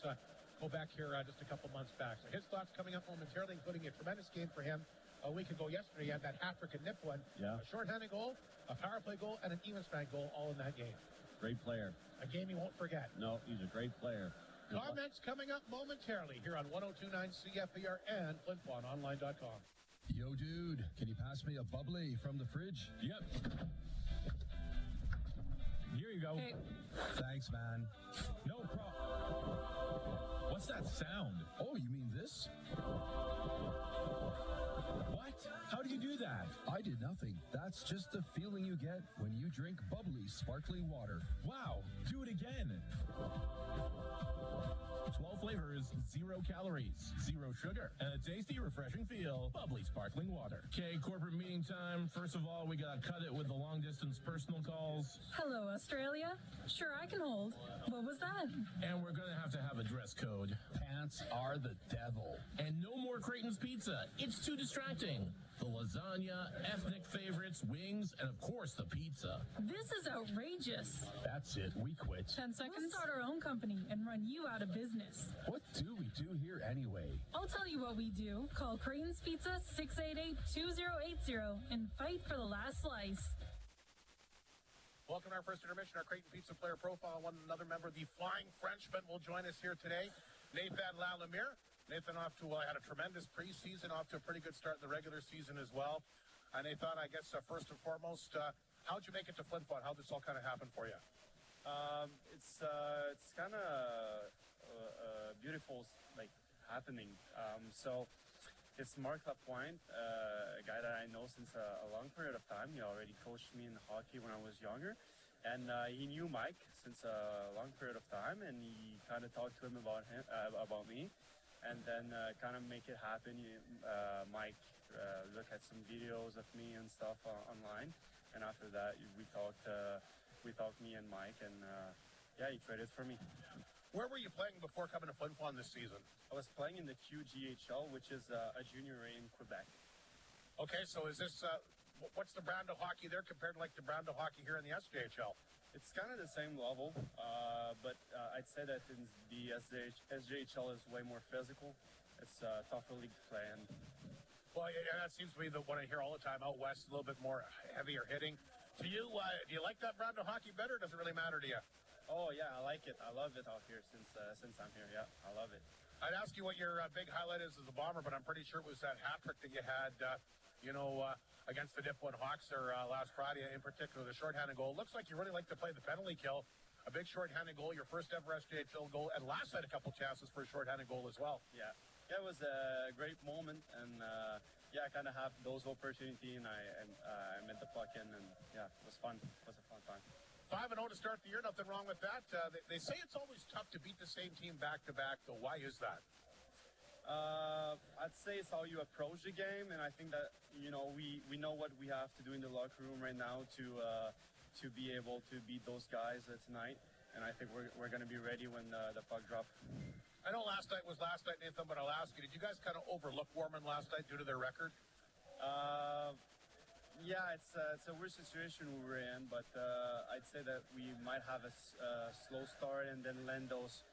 Speaker 1: go back here just a couple months back. So his thoughts coming up momentarily, including a tremendous game for him a week ago yesterday. He had that hat-trick at Nipawin.
Speaker 2: Yeah.
Speaker 1: A shorthanded goal, a power play goal, and an even strength goal all in that game.
Speaker 2: Great player.
Speaker 1: A game he won't forget.
Speaker 2: No, he's a great player.
Speaker 1: Comments coming up momentarily here on 102.9 CFER and FlinFlonOnline.com.
Speaker 7: Yo, dude, can you pass me a bubbly from the fridge?
Speaker 5: Yep. Here you go.
Speaker 6: Okay.
Speaker 7: Thanks, man.
Speaker 5: No problem. What's that sound?
Speaker 7: Oh, you mean this?
Speaker 5: What? How do you do that?
Speaker 7: I did nothing. That's just the feeling you get when you drink bubbly, sparkling water.
Speaker 5: Wow. Do it again. 12 flavors, 0 calories, 0 sugar, and a tasty, refreshing feel. Bubbly sparkling water. Okay, corporate meeting time. First of all, we gotta cut it with the long-distance personal calls.
Speaker 6: Hello, Australia. Sure, I can hold. What was that?
Speaker 5: And we're gonna have a dress code.
Speaker 7: Pants are the devil.
Speaker 5: And no more Creighton's Pizza. It's too distracting. The lasagna, ethnic favorites, wings, and of course the pizza.
Speaker 6: This is outrageous.
Speaker 7: That's it. We quit.
Speaker 6: 10 seconds. We'll start our own company and run you out of business.
Speaker 7: What do we do here anyway?
Speaker 6: I'll tell you what we do. Call Creighton's Pizza 688-2080 and fight for the last slice.
Speaker 1: Welcome to our first intermission, our Creighton Pizza player profile. One another member of the Flying Frenchman will join us here today. Nathan Lalemieux. Nathan had a tremendous preseason, off to a pretty good start in the regular season as well. Nathan, I guess first and foremost, how'd you make it to Flin Flon? How'd this all kind of happen for you?
Speaker 8: It's kind of beautiful, like, happening. So it's Marc Lapointe, a guy that I know since a long period of time. He already coached me in hockey when I was younger. And he knew Mike since a long period of time, and he kind of talked to him about me. And then kind of make it happen. Mike looked at some videos of me and stuff online, and after that we talked me and Mike, and he traded for me.
Speaker 1: Where were you playing before coming to Flin Flon this season?
Speaker 8: I was playing in the QGHL, which is a junior A in Quebec.
Speaker 1: Okay, so is this what's the brand of hockey there compared to like the brand of hockey here in the SJHL?
Speaker 8: It's kind of the same level, but I'd say that in the SJHL is way more physical. It's a tougher league to play in.
Speaker 1: Well, yeah, that seems to be the one I hear all the time. Out west, a little bit more heavier hitting. To you, do you like that brand of hockey better, or does it really matter to you?
Speaker 8: Oh, yeah, I like it. I love it out here since I'm here. Yeah, I love it.
Speaker 1: I'd ask you what your big highlight is as a Bomber, but I'm pretty sure it was that hat-trick that you had, against the Nipawin Hawks there last Friday, in particular, the shorthanded goal. Looks like you really like to play the penalty kill. A big shorthanded goal, your first ever SJHL goal, and last night a couple chances for a shorthanded goal as well.
Speaker 8: Yeah, it was a great moment, and I kind of have those opportunities, and I met the puck in, and yeah, it was fun. It was a fun time.
Speaker 1: 5-0 to start the year, nothing wrong with that. They say it's always tough to beat the same team back-to-back, though. Why is that?
Speaker 8: I'd say it's how you approach the game, and I think that we know what we have to do in the locker room right now to be able to beat those guys tonight, and I think we're going to be ready when the puck drops.
Speaker 1: I know last night was last night, Nathan, but I'll ask you: did you guys kind of overlook Warman last night due to their record?
Speaker 8: Yeah, it's a weird situation we were in, but I'd say that we might have a slow start and then land those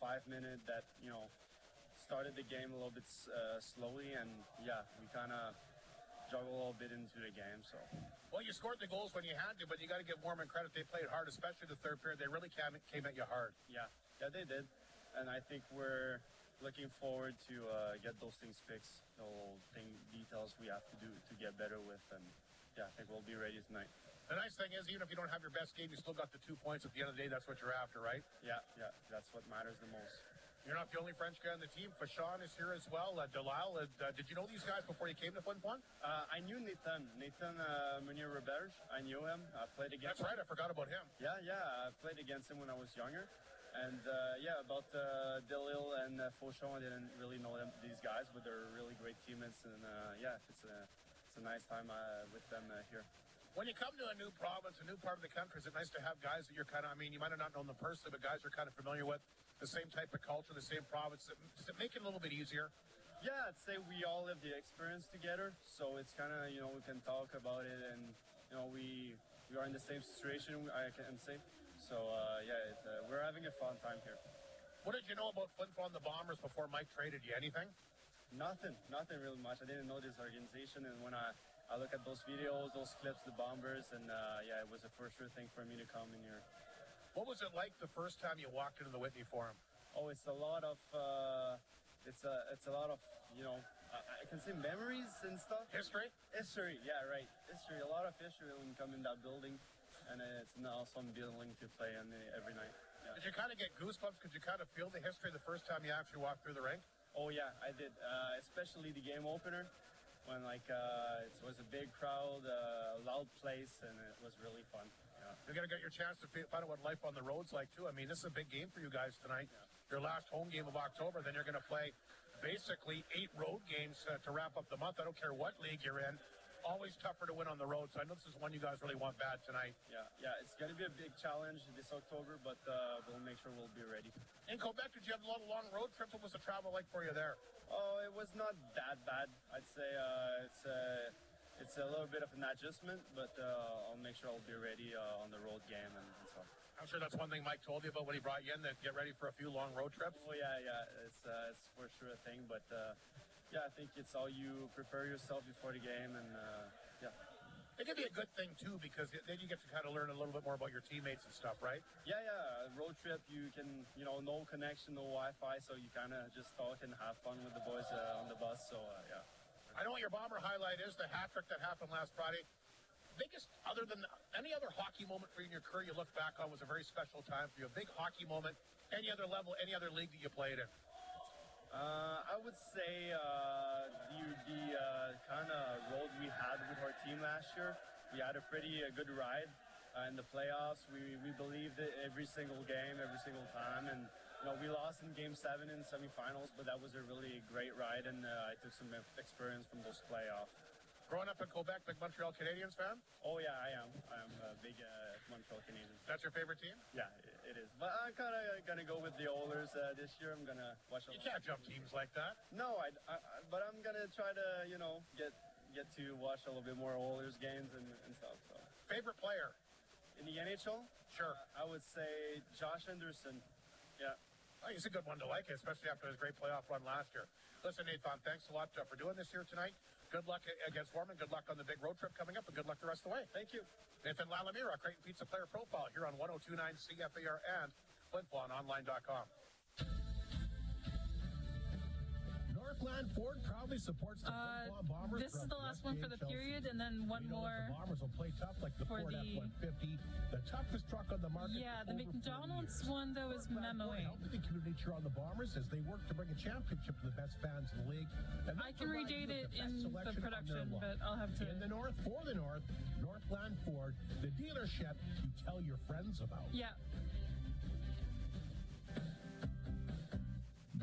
Speaker 8: 5 minutes that started the game a little bit slowly, and we kind of juggle a little bit into the game. So,
Speaker 1: well, you scored the goals when you had to, but you got to give Warman credit. They played hard, especially the third period. They really came at you hard.
Speaker 8: Yeah, they did, and I think we're looking forward to get those things fixed. The little details we have to do to get better with, and I think we'll be ready tonight.
Speaker 1: The nice thing is, even if you don't have your best game, you still got the 2 points at the end of the day. That's what you're after, right?
Speaker 8: Yeah, that's what matters the most.
Speaker 1: You're not the only French guy on the team. Fashawn is here as well. Delisle, did you know these guys before you came to Flin Flon?
Speaker 8: I knew Nathan Meunier-Roberge. I knew him. I played against him.
Speaker 1: That's right. I forgot about him.
Speaker 8: Yeah. I played against him when I was younger. And, about Delisle and Fauchon, I didn't really know these guys, but they're really great teammates. And, it's a nice time with them here.
Speaker 1: When you come to a new province, a new part of the country, is it nice to have guys that you're kind of, you might have not known them personally, but guys you're kind of familiar with, the same type of culture, the same province? Does it make it a little bit easier?
Speaker 8: Yeah, I'd say we all live the experience together, so it's kind of, we can talk about it, and, we are in the same situation, I can say. So, we're having a fun time here.
Speaker 1: What did you know about Flin Flon the Bombers before Mike traded you? Anything?
Speaker 8: Nothing really much. I didn't know this organization, and when I look at those videos, those clips, the Bombers, and it was a for sure thing for me to come in here.
Speaker 1: What was it like the first time you walked into the Whitney Forum?
Speaker 8: Oh, it's a lot of, it's a lot of, I can say memories and stuff.
Speaker 1: History?
Speaker 8: History, yeah, right. History, a lot of history when you come in that building, and it's an awesome building to play in every night. Yeah.
Speaker 1: Did you kind of get goosebumps? Could you kind of feel the history the first time you actually walked through the rink?
Speaker 8: Oh yeah, I did. Especially the game opener, when it was a big crowd, loud place, and it was really fun. Yeah.
Speaker 1: You're gonna get your chance to find out what life on the road's like too. I mean, this is a big game for you guys tonight. Yeah. Your last home game of October. Then you're gonna play basically 8 road games to wrap up the month. I don't care what league you're in. Always tougher to win on the road. So I know this is one you guys really want bad tonight.
Speaker 8: Yeah, it's going to be a big challenge this October, but we'll make sure we'll be ready.
Speaker 1: In Quebec, did you have a lot of long road trips? What was the travel like for you there?
Speaker 8: Oh, it was not that bad. I'd say it's a little bit of an adjustment, but I'll make sure I'll be ready on the road game and stuff.
Speaker 1: I'm sure that's one thing Mike told you about when he brought you in, that get ready for a few long road trips.
Speaker 8: Oh yeah, it's for sure a thing, but I think it's all you prepare yourself before the game, and yeah.
Speaker 1: It could be a good thing too, because then you get to kind of learn a little bit more about your teammates and stuff, right?
Speaker 8: Yeah. Road trip, you can, no connection, no Wi-Fi, so you kind of just talk and have fun with the boys on the bus. So yeah.
Speaker 1: I know what your Bomber highlight is, the hat trick that happened last Friday. Biggest, other than any other hockey moment for you in your career you look back on was a very special time for you, a big hockey moment, any other level, any other league that you played in?
Speaker 8: I would say the kind of road we had with our team last year. We had a pretty good ride in the playoffs. We believed it every single game, every single time, and we lost in Game 7 in semifinals, but that was a really great ride, and I took some experience from those playoffs.
Speaker 1: Growing up in Quebec, big Montreal Canadiens fan?
Speaker 8: Oh yeah, I am. I'm a big Montreal Canadiens.
Speaker 1: That's your favorite team?
Speaker 8: Yeah, it is. But I'm kind of gonna go with the Oilers this year. I'm gonna watch.
Speaker 1: You can't jump teams like that.
Speaker 8: No, but I'm gonna try to get to watch a little bit more Oilers games and stuff. So.
Speaker 1: Favorite player
Speaker 8: in the NHL?
Speaker 1: Sure.
Speaker 8: I would say Josh Anderson. Yeah.
Speaker 1: Oh, he's a good one to like, especially after his great playoff run last year. Listen, Nathan, thanks a lot for doing this here tonight. Good luck against Warman. Good luck on the big road trip coming up, and good luck the rest of the way.
Speaker 8: Thank you.
Speaker 1: Nathan Lalamira, Creighton Pizza Player Profile here on 102.9 CFAR and FlinFlonOnline.com.
Speaker 9: Northland Ford proudly supports the Flin Flon Bombers.
Speaker 6: This is the last one for the period, and then one more.
Speaker 9: The Bombers will play tough like the Ford F-150, the toughest truck on the market.
Speaker 6: Yeah, the McDonald's one, though, is memoing.
Speaker 9: Helping the community cheer on the Bombers as they work to bring a championship to the best fans in the league. And
Speaker 6: I can redate it in the production, but I'll have to.
Speaker 9: In the north, for the north, Northland Ford, the dealership you tell your friends about.
Speaker 6: Yeah.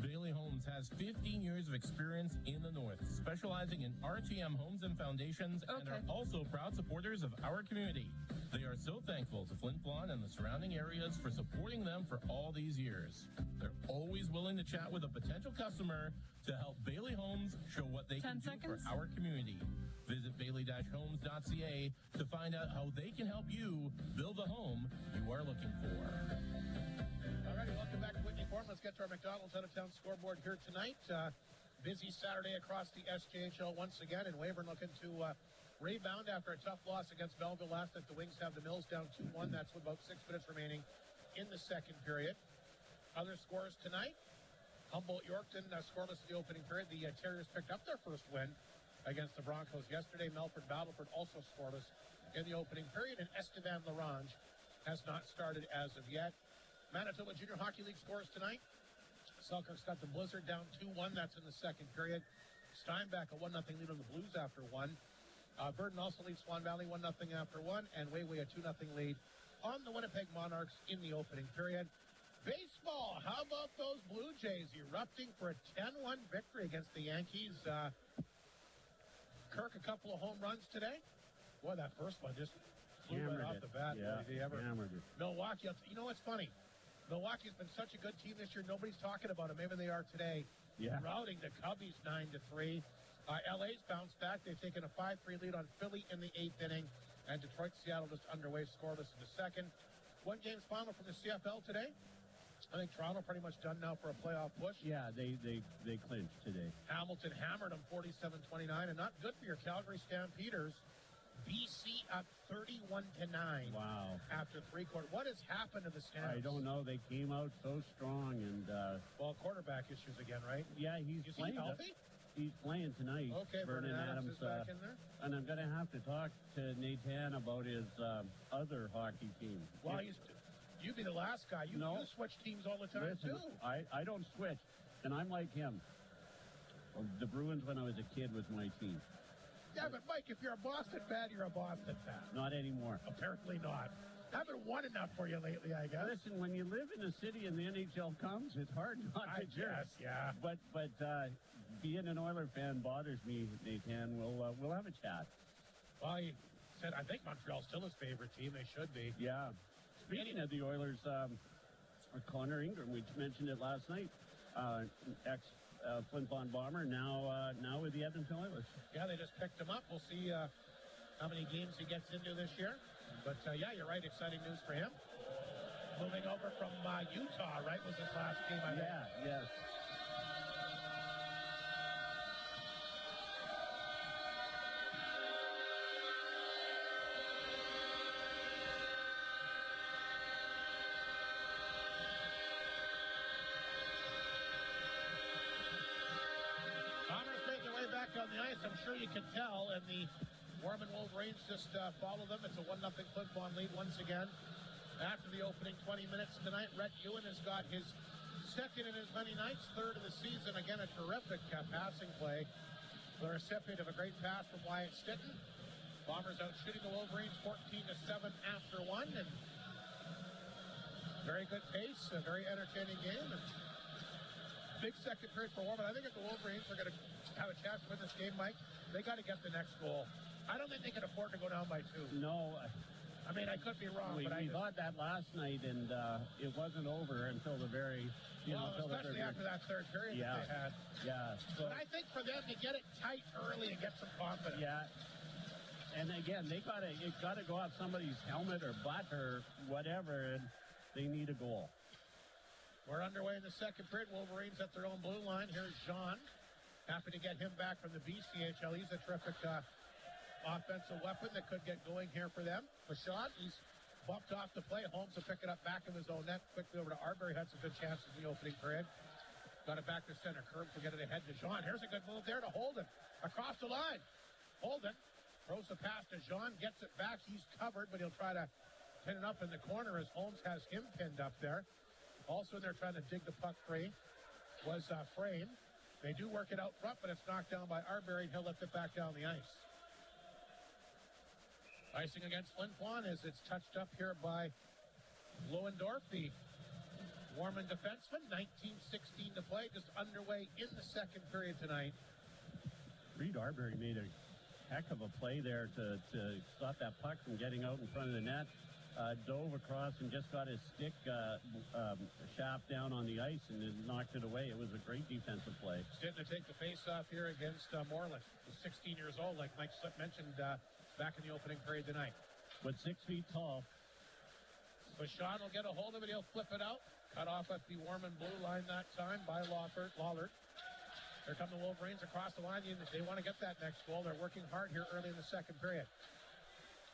Speaker 5: Bailey Homes has 15 years of experience in the North, specializing in RTM homes and foundations, and are also proud supporters of our community. They are so thankful to Flin Flon and the surrounding areas for supporting them for all these years. They're always willing to chat with a potential customer to help Bailey Homes show what they can do for our community. Visit bailey-homes.ca to find out how they can help you build the home you are looking for.
Speaker 1: All righty, welcome back to Whitney Forum. Let's get to our McDonald's out-of-town scoreboard here tonight. Busy Saturday across the SJHL once again, and Weyburn looking to rebound after a tough loss against Belleville last night. The Wings have the Mills down 2-1. That's with about 6 minutes remaining in the second period. Other scores tonight. Humboldt-Yorkton scoreless in the opening period. The Terriers picked up their first win against the Broncos yesterday. Melford-Battleford also scoreless in the opening period, and Estevan-Larange has not started as of yet. Manitoba Junior Hockey League scores tonight. Selkirk's got the Blizzard down 2-1. That's in the second period. Steinbach a 1-0 lead on the Blues after 1. Burden also leads Swan Valley 1-0 after 1. And Wayway a 2-0 lead on the Winnipeg Monarchs in the opening period. Baseball, how about those Blue Jays erupting for a 10-1 victory against the Yankees? Kirk, a couple of home runs today. Boy, that first one just flew right off the bat.
Speaker 2: Yeah,
Speaker 1: Did he ever?
Speaker 2: hammered it.
Speaker 1: Milwaukee, you know what's funny? Milwaukee's been such a good team this year. Nobody's talking about them. Maybe they are today.
Speaker 2: Yeah.
Speaker 1: Routing the Cubbies 9-3. LA's bounced back. They've taken a 5-3 lead on Philly in the 8th inning. And Detroit, Seattle just underway, scoreless in the second. One game's final from the CFL today. I think Toronto pretty much done now for a playoff push.
Speaker 2: Yeah, they clinched today.
Speaker 1: Hamilton hammered them 47-29, and not good for your Calgary Stampeders. BC up 31-9.
Speaker 2: Wow.
Speaker 1: After three quarters. What has happened to the Stamps?
Speaker 2: I don't know. They came out so strong and
Speaker 1: well, quarterback issues again, right?
Speaker 2: Yeah, he's
Speaker 1: Is
Speaker 2: playing.
Speaker 1: he healthy?
Speaker 2: He's playing tonight.
Speaker 1: Okay, Vernon Adams is back in there.
Speaker 2: And I'm going to have to talk to Nathan about his other hockey team.
Speaker 1: Well, you'd be the last guy. You switch teams all the time,
Speaker 2: Listen,
Speaker 1: too.
Speaker 2: I don't switch, and I'm like him. The Bruins, when I was a kid, was my team.
Speaker 1: Yeah, but Mike, if you're a Boston fan, you're a Boston fan.
Speaker 2: Not anymore.
Speaker 1: Apparently not. Haven't won enough for you lately, I guess.
Speaker 2: Listen, when you live in a city and the NHL comes, it's hard not to cheer.
Speaker 1: Yeah.
Speaker 2: But being an Oiler fan bothers me, Nathan. We'll have a chat.
Speaker 1: Well, he said I think Montreal's still his favorite team. They should be.
Speaker 2: Yeah. Speaking of the Oilers, Connor Ingram, we mentioned it last night. Flin Flon bomber, now with the Edmonton Oilers.
Speaker 1: Yeah, they just picked him up. We'll see how many games he gets into this year. But, yeah, you're right. Exciting news for him. Moving over from Utah, right, was his last game, I think.
Speaker 2: Yes.
Speaker 1: On the ice, I'm sure you can tell, and the Warman Wolverines just follow them. It's a 1-0 Flin Flon lead once again. After the opening 20 minutes tonight, Rhett Ewan has got his second in as many nights, third of the season. Again, a terrific passing play. The recipient of a great pass from Wyatt Stitton. Bombers out shooting the Wolverines 14-7 after one, and very good pace, a very entertaining game. And big second period for Warman. I think if the Wolverines are going to have a chance to win this game, Mike, they got to get the next goal. I don't think they can afford to go down by 2.
Speaker 2: No.
Speaker 1: I mean, I could be wrong, but
Speaker 2: we thought that last night, and it wasn't over until the very,
Speaker 1: especially after that third period that they had.
Speaker 2: Yeah. So,
Speaker 1: but I think for them to get it tight early and get some confidence.
Speaker 2: Yeah. And again, it got to go off somebody's helmet or butt or whatever, and they need a goal.
Speaker 1: We're underway in the second period. Wolverines at their own blue line. Here's Jean. Happy to get him back from the BCHL. He's a terrific offensive weapon that could get going here for them. Bashad, he's bumped off the play. Holmes will pick it up back in his own net. Quickly over to Arbery. Had some good chances in the opening period. Got it back to center. Kerb will get it ahead to Jean. Here's a good move there to Holden. Across the line. Holden throws the pass to Jean. Gets it back. He's covered, but he'll try to pin it up in the corner as Holmes has him pinned up there. Also, they're trying to dig the puck free. Was Frame. They do work it out front, but it's knocked down by Arbery, and he'll lift it back down the ice. Icing against Flin Flon as it's touched up here by Lohendorf, the Warman defenseman. 19:16 to play, just underway in the second period tonight.
Speaker 2: Reed Arbery made a heck of a play there to stop that puck from getting out in front of the net. Dove across and just got his stick shaft down on the ice and then knocked it away. It was a great defensive play.
Speaker 1: Sitting to take the face-off here against Moreland. He's 16 years old, like Mike Slip mentioned back in the opening period tonight.
Speaker 2: But 6 feet tall.
Speaker 1: Bashad will get a hold of it. He'll flip it out. Cut off at the Warman blue line that time by Lawlert. Here come the Wolverines across the line. They want to get that next goal. They're working hard here early in the second period.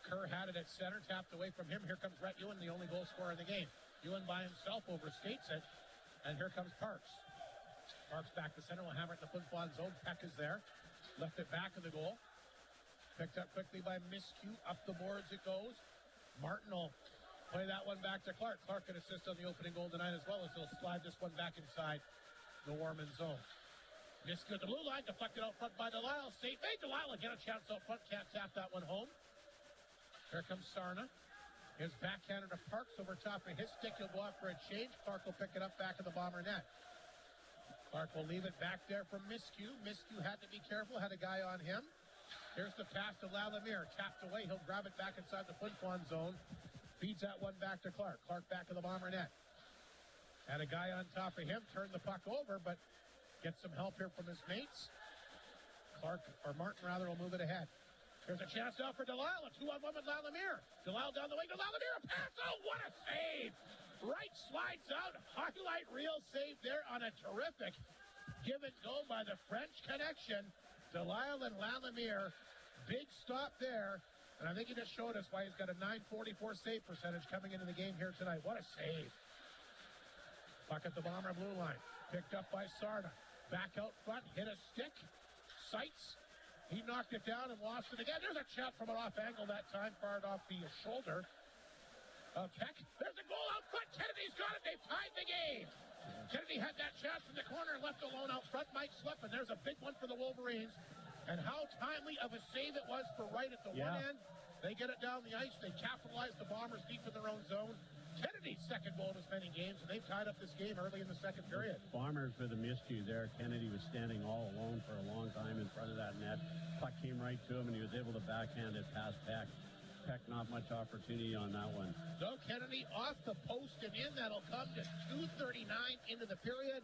Speaker 1: Kerr had it at center, tapped away from him. Here comes Rhett Ewan, the only goal scorer in the game. Ewan by himself overskates it, and here comes Parks. Parks back to center, will hammer it in the Flin Flon zone. Peck is there. Left it back of the goal. Picked up quickly by Miscue. Up the boards it goes. Martin will play that one back to Clark. Clark can assist on the opening goal tonight as well as he'll slide this one back inside the Warman zone. Miscue at the blue line, deflected out front by Delisle. Safe. Hey, Delisle will get a chance out front. Can't tap that one home. Here comes Sarna. His backhander to Parks over top of his stick. He'll go off for a change. Clark will pick it up back in the Bomber net. Clark will leave it back there from Miscue. Miscue had to be careful, had a guy on him. Here's the pass to Lalemire. Tapped away. He'll grab it back inside the Flin Flon zone. Feeds that one back to Clark. Clark back in the Bomber net. And a guy on top of him turned the puck over, but gets some help here from his mates. Martin will move it ahead. There's a chance now for Delisle. A 2-on-1 with Lalamier. Delisle down the wing to Lalamier. A pass. Oh, what a save! Right slides out. Highlight reel save there on a terrific give and go by the French connection. Delisle and Lalamier. Big stop there. And I think he just showed us why he's got a .944 save percentage coming into the game here tonight. What a save. Puck at the Bomber blue line. Picked up by Sarda. Back out front. Hit a stick. Sights. He knocked it down and lost it again. There's a shot from an off angle that time. Fired off the shoulder of Keck. There's a goal out front. Kennedy's got it. They've tied the game. Kennedy had that chance in the corner, left alone out front. Might slip, and there's a big one for the Wolverines. And how timely of a save it was for Wright at the one end. They get it down the ice. They capitalize the Bombers deep in their own zone. Kennedy's second goal in as many games, and they've tied up this game early in the second period.
Speaker 2: Bombers with a miscue there. Kennedy was standing all alone for a long time in front of that net. Puck came right to him, and he was able to backhand it past Peck. Peck, not much opportunity on that one.
Speaker 1: So Kennedy off the post and in. That'll come to 2:39 into the period.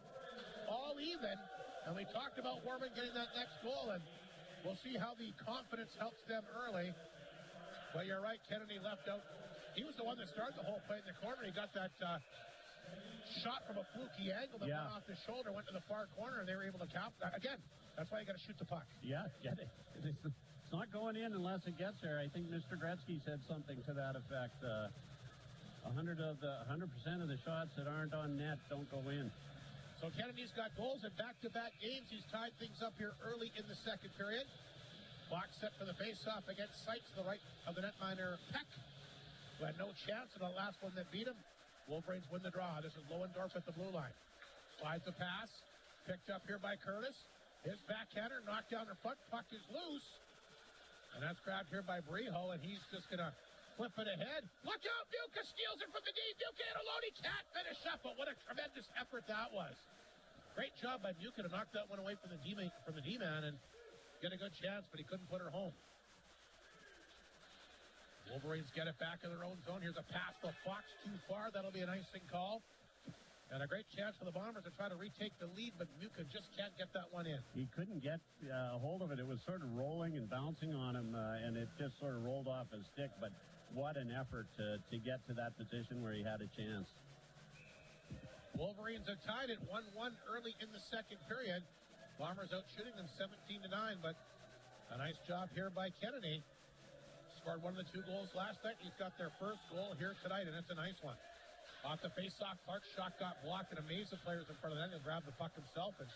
Speaker 1: All even. And we talked about Warman getting that next goal, and we'll see how the confidence helps them early. But you're right, Kennedy left out. He was the one that started the whole play in the corner. He got that shot from a fluky angle that went off the shoulder, went to the far corner, and they were able to cap that. Again, that's why you got to shoot the puck.
Speaker 2: Yeah, get it. It's not going in unless it gets there. I think Mr. Gretzky said something to that effect. 100% of the shots that aren't on net don't go in.
Speaker 1: So Kennedy's got goals in back-to-back games. He's tied things up here early in the second period. Clock set for the face-off against Sykes to the right of the netminder Peck, who had no chance in the last one that beat him. Wolverines win the draw. This is Lohendorf at the blue line. Slides a pass. Picked up here by Curtis. His backhander knocked down the front. Puck is loose. And that's grabbed here by Briho, and he's just going to flip it ahead. Look out! Buka steals it from the D. Buka and alone. He can't finish up, but what a tremendous effort that was. Great job by Buka to knock that one away from the D-man and get a good chance, but he couldn't put her home. Wolverines get it back in their own zone. Here's a pass to Fox too far. That'll be an icing call. And a great chance for the Bombers to try to retake the lead, but Buka just can't get that one in.
Speaker 2: He couldn't get a hold of it. It was sort of rolling and bouncing on him, and it just sort of rolled off his stick. But what an effort to get to that position where he had a chance.
Speaker 1: Wolverines are tied at 1-1 early in the second period. Bombers out shooting them 17-9, but a nice job here by Kennedy. Scored one of the two goals last night. He's got their first goal here tonight, and it's a nice one. Off the face-off, Clark's shot got blocked and amazed the players in front of them. He'll grab the puck himself and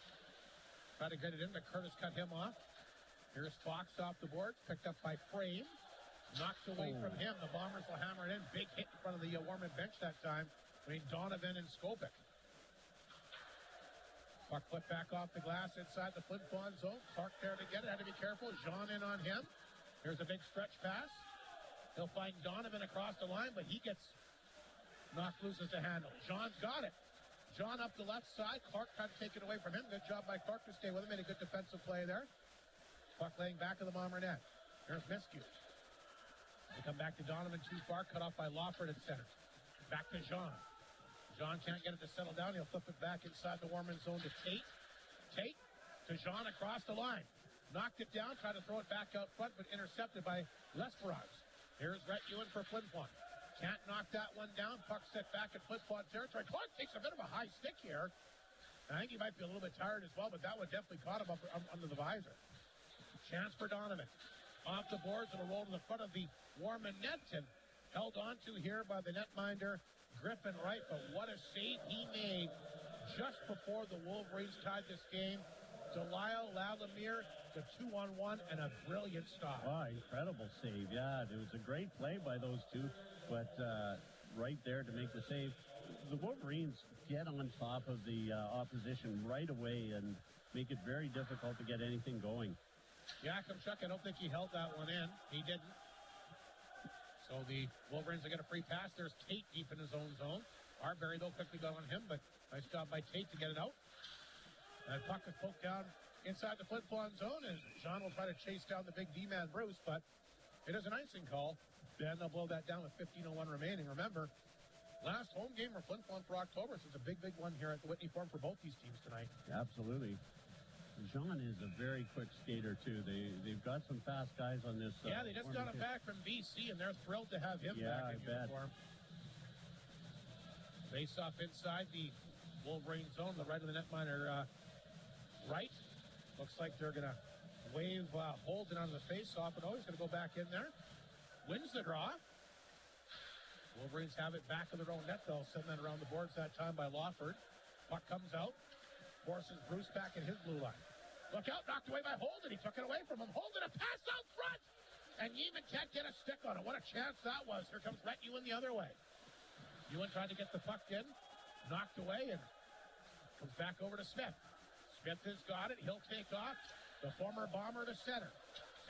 Speaker 1: try to get it in, but Curtis cut him off. Here's Fox off the boards, picked up by Frame. Knocked away from him. The Bombers will hammer it in. Big hit in front of the Warman bench that time between Donovan and Skopik. Puck flipped back off the glass inside the Flin Flon zone. Clark there to get it. Had to be careful. Jean in on him. Here's a big stretch pass. He'll find Donovan across the line, but he gets knocked loose as a handle. Jean's got it. Jean up the left side. Clark tried to take it away from him. Good job by Clark to stay with him. Made a good defensive play there. Puck laying back of the Bomber net. There's Miskew. They come back to Donovan too far. Cut off by Lawford at center. Back to Jean. Jean can't get it to settle down. He'll flip it back inside the Warman zone to Tate. Tate to Jean across the line. Knocked it down. Tried to throw it back out front, but intercepted by Lesperance. Here's Rhett Ewan for Flin Flon. Can't knock that one down. Puck set back at Flin Flon territory. Clark takes a bit of a high stick here. I think he might be a little bit tired as well, but that one definitely caught him up under the visor. Chance for Donovan. Off the boards and a roll to the front of the Warman net and held on to here by the netminder Griffin Wright. But what a save he made just before the Wolverines tied this game. Delisle, Lalamier, the 2-on-1 and a brilliant stop.
Speaker 2: Oh, incredible save. Yeah, it was a great play by those two, but right there to make the save. The Wolverines get on top of the opposition right away and make it very difficult to get anything going.
Speaker 1: Yakimchuk, I don't think he held that one in. He didn't. So the Wolverines will get a free pass. There's Tate deep in his own zone. Arbery, though, quickly got on him, but nice job by Tate to get it out. And puck is poked down inside the Flin Flon zone, and Jean will try to chase down the big D-man Bruce, but it is an icing call. Then they'll blow that down with 15:01 remaining. Remember, last home game for Flin Flon for October, so it's a big one here at the Whitney Forum for both these teams tonight.
Speaker 2: Absolutely. Jean is a very quick skater, too. They've got some fast guys on this.
Speaker 1: Yeah, they just got him back from BC, and they're thrilled to have him back in uniform. Face off inside the Wolverine zone, the right of the netminder right. Looks like they're going to wave Holden on the face-off, and he's going to go back in there. Wins the draw. Wolverines have it back of their own net. They'll send that around the boards that time by Lawford. Puck comes out. Forces Bruce back in his blue line. Look out, knocked away by Holden. He took it away from him. Holden, a pass out front. And Yeeman can't get a stick on it. What a chance that was. Here comes Rhett Ewan the other way. Ewan tried to get the puck in. Knocked away and comes back over to Smith. Smith has got it. He'll take off. The former Bomber to center.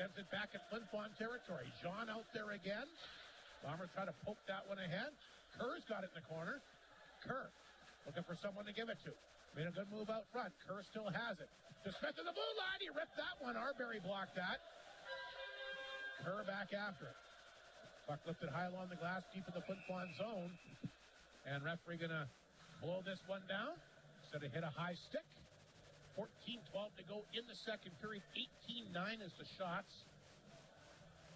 Speaker 1: Sends it back at Flin Flon territory. Jean out there again. Bombers try to poke that one ahead. Kerr's got it in the corner. Kerr looking for someone to give it to. Made a good move out front. Kerr still has it. To Smith in the blue line. He ripped that one. Arbery blocked that. Kerr back after it. Puck lifted high along the glass deep in the Flin Flon zone. And referee going to blow this one down. Instead of hit a high stick. 14-12 to go in the second period. 18-9 is the shots.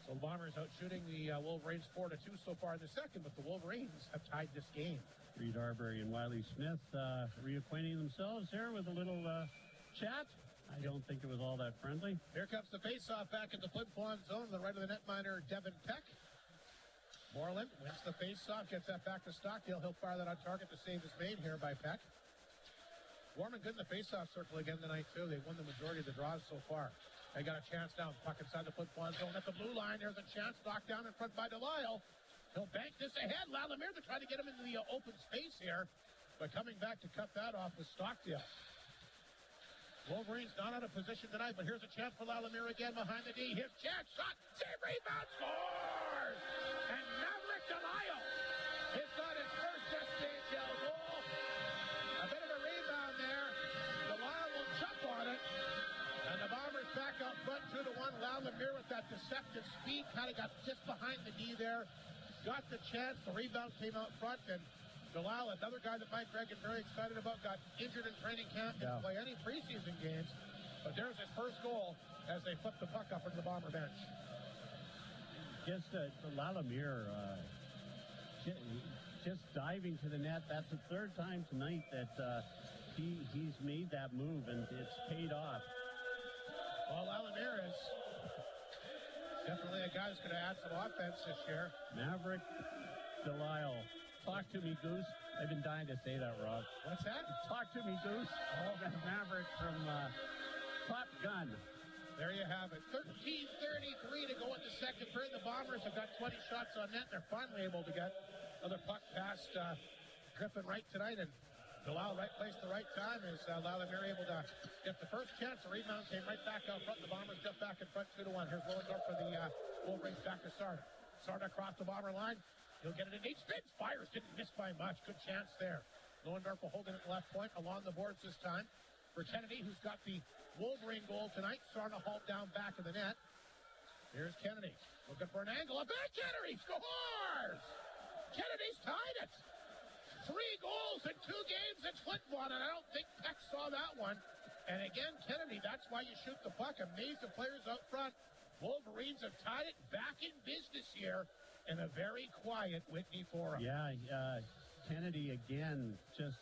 Speaker 1: So the Bombers out shooting the Wolverines 4-2 so far in the second, but the Wolverines have tied this game.
Speaker 2: Reed Arbery and Wiley Smith reacquainting themselves here with a little chat. I don't think it was all that friendly.
Speaker 1: Here comes the face-off back in the Flin Flon zone. The right of the netminder, Devin Peck. Moreland wins the face-off, gets that back to Stockdale. He'll fire that on target. The save is made here by Peck. Warman good in the face-off circle again tonight, too. They've won the majority of the draws so far. They got a chance now. Puck inside the Flin Flon zone at the blue line. There's a chance. Knocked down in front by Delisle. He'll bank this ahead. Lalimier to try to get him into the open space here. But coming back to cut that off was Stockdale. Wolverines not out of position tonight, but here's a chance for Lalimier again behind the D. His chance, shot, save, rebound, scores! And Maverick Delisle has got his first SJHL goal. A bit of a rebound there. Delisle will chop on it. And the Bombers back out front 2-1. Lalimier with that deceptive speed kind of got just behind the D there. Got the chance. The rebound came out front, and Delisle, another guy that Mike Reagan very excited about, got injured in training camp, didn't play any preseason games. But there's his first goal as they flip the puck up into the Bomber bench.
Speaker 2: Just Lalimier just diving to the net. That's the third time tonight that he's made that move, and it's paid off.
Speaker 1: Well, Lalimier is definitely a guy who's going to add some offense this year.
Speaker 2: Maverick Delisle. Talk to me, Goose. I've been dying to say that, Rob.
Speaker 1: What's that?
Speaker 2: Talk to me, Goose. Oh, Maverick from Top Gun.
Speaker 1: There you have it. 13:33 to go in the second period. The Bombers have got 20 shots on net. They're finally able to get another puck past Griffin right tonight. And Delisle right place, the right time as Lalimier able to get the first chance. The rebound came right back out front. The Bombers got back in front 2-1. Here's Willendorf for the Wolverines back to Sarda. Sarda across the Bomber line. He'll get it in deep. Spins, fires, didn't miss by much. Good chance there. Lohendorf will hold it at left point along the boards this time for Kennedy, who's got the Wolverine goal tonight. Sarna hauled down back of the net. Here's Kennedy looking for an angle. A backhander. He scores! Kennedy's tied it. 3 goals in 2 games at Flin Flon, and I don't think Peck saw that one. And again, Kennedy, that's why you shoot the puck. Amaze the players up front. Wolverines have tied it back in business here in a very quiet Whitney Forum.
Speaker 2: Yeah, Kennedy again just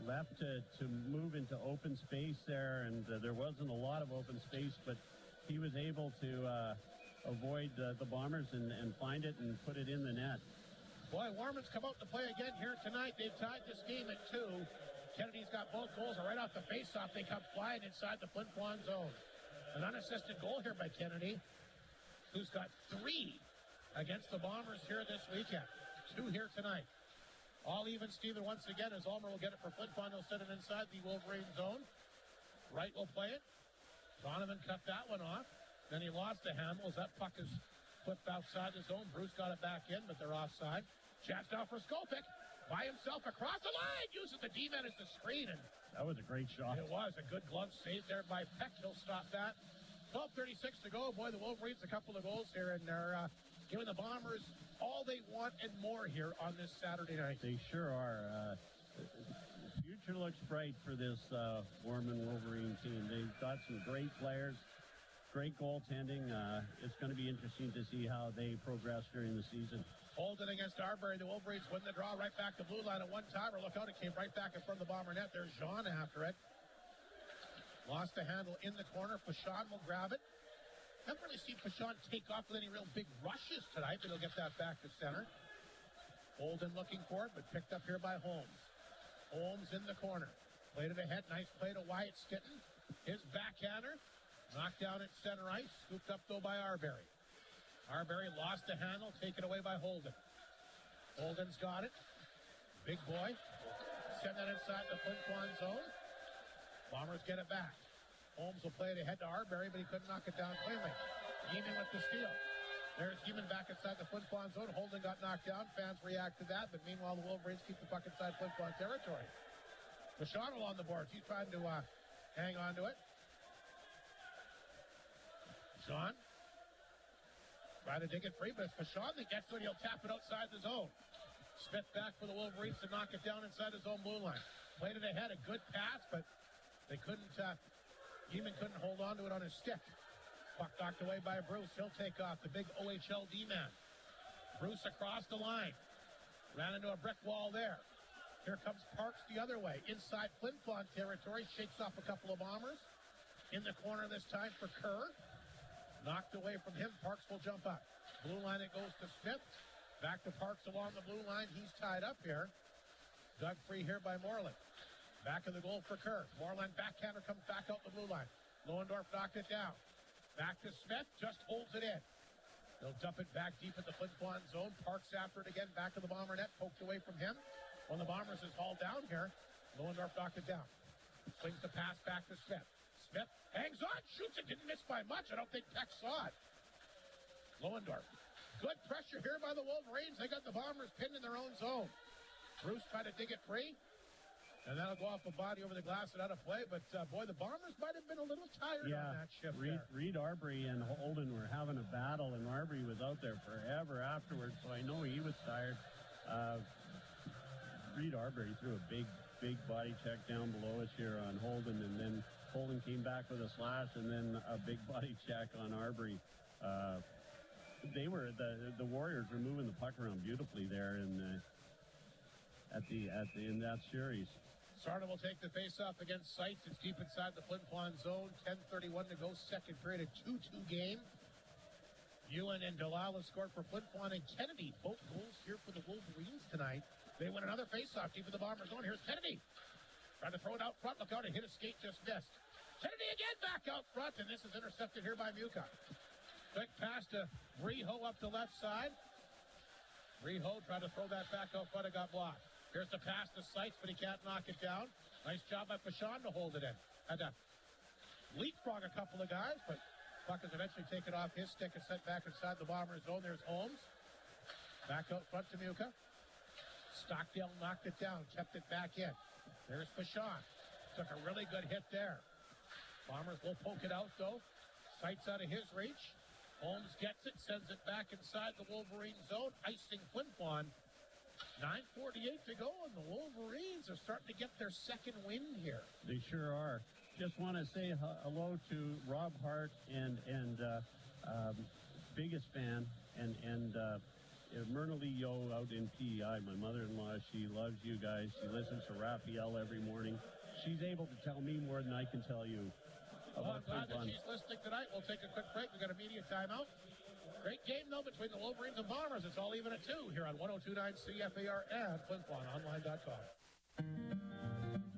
Speaker 2: left to move into open space there, and there wasn't a lot of open space, but he was able to avoid the Bombers and find it and put it in the net.
Speaker 1: Boy, Warman's come out to play again here tonight. They've tied this game at 2. Kennedy's got both goals, and right off the faceoff, they come flying inside the Flin Flon zone. An unassisted goal here by Kennedy, who's got 3 against the Bombers here this weekend. 2 here tonight. All even Steven once again as Ulmer will get it for Flin Flon. He'll send it inside the Wolverine zone. Wright will play it. Donovan cut that one off. Then he lost to Hamill as that puck is flipped outside the zone. Bruce got it back in, but they're offside. Chance now for Skopik. By himself across the line. Uses the D-man as the screen. And
Speaker 2: that was a great shot.
Speaker 1: It was a good glove save there by Peck. He'll stop that. 12:36 to go. Boy, the Wolverines a couple of goals here in their giving the Bombers all they want and more here on this Saturday night.
Speaker 2: They sure are. The future looks bright for this Warman Wolverine team. They've got some great players, great goaltending. It's going to be interesting to see how they progress during the season.
Speaker 1: Holden against Arbery. The Wolverines win the draw right back to blue line at one timer. Look out, it came right back in front of the Bomber net. There's Jean after it. Lost the handle in the corner. Fashon will grab it. Haven't really seen Fashon take off with any real big rushes tonight, but he'll get that back to center. Holden looking for it, but picked up here by Holmes. Holmes in the corner. Played it ahead. Nice play to Wyatt Skitton. His backhander. Knocked down at center ice. Scooped up, though, by Arbery. Arbery lost the handle, taken away by Holden. Holden's got it. Big boy. Send that inside the Flin Flon zone. Bombers get it back. Holmes will play it ahead to Arbery, but he couldn't knock it down cleanly. Heeman with the steal. There's Heeman back inside the Flin Flon zone. Holden got knocked down. Fans react to that, but meanwhile the Wolverines keep the puck inside Flin Flon territory. Vachon on the boards. He's trying to hang on to it. Sean trying to dig it free, but it's Vachon that gets it. He'll tap it outside the zone. Smith back for the Wolverines to knock it down inside his own blue line. Played it ahead, a good pass, but they couldn't, Heeman couldn't hold on to it on his stick. Puck knocked away by Bruce. He'll take off, the big OHL D-man. Bruce across the line. Ran into a brick wall there. Here comes Parks the other way. Inside Flin Flon territory, shakes off a couple of Bombers. In the corner this time for Kerr. Knocked away from him. Parks will jump up. Blue line, it goes to Smith. Back to Parks along the blue line. He's tied up here. Dug free here by Moreland. Back of the goal for Kerr. Moreland backhander comes back out the blue line. Lohendorf knocked it down. Back to Smith. Just holds it in. They'll dump it back deep at the Flin Flon zone. Parks after it again. Back to the Bomber net. Poked away from him. When the Bombers is hauled down here, Lohendorf knocked it down. Swings the pass back to Smith. Smith hangs on, shoots it, didn't miss by much. I don't think Peck saw it. Lohendorf. Good pressure here by the Wolverines. They got the Bombers pinned in their own zone. Bruce tried to dig it free. And that'll go off a body over the glass and out of play. But, boy, the Bombers might have been a little tired on that shift
Speaker 2: Reed Arbery and Holden were having a battle, and Arbery was out there forever afterwards, so I know he was tired. Reed Arbery threw a big body check down below us here on Holden, and then Holden came back with a slash and then a big body check on Arbery. The Warriors were moving the puck around beautifully there in that series.
Speaker 1: Sarda will take the face-off against Seitz. It's deep inside the Flin Flon zone. 10:31 to go. Second period, a 2-2 game. Ewan and Delilah scored for Flin Flon and Kennedy. Both goals here for the Wolverines tonight. They win another face-off deep in the Bomber zone. Here's Kennedy. Trying to throw it out front. Look out, and hit a skate, just missed. Kennedy again back out front, and this is intercepted here by Muka. Quick pass to Riho up the left side. Riho tried to throw that back out front. It got blocked. Here's the pass to Seitz, but he can't knock it down. Nice job by Fashon to hold it in. Had to leapfrog a couple of guys, but puck is eventually taken off his stick and sent back inside the Bomber zone. There's Holmes. Back out front to Muka. Stockdale knocked it down, kept it back in. There's Fashon. Took a really good hit there. Bombers will poke it out, though. Sights out of his reach. Holmes gets it, sends it back inside the Wolverine zone, icing Flin Flon. 9:48 to go, and the Wolverines are starting to get their second win here.
Speaker 2: They sure are. Just want to say hello to Rob Hart and biggest fan, and Myrna Lee Yo out in PEI, my mother-in-law. She loves you guys. She listens to Raphael every morning. She's able to tell me more than I can tell you.
Speaker 1: I'm glad that she's listening tonight. We'll take a quick break. We've got a media timeout. Great game, though, between the Wolverines and Bombers. It's all even at 2 here on 102.9 CFAR and FlinFlonOnline.com.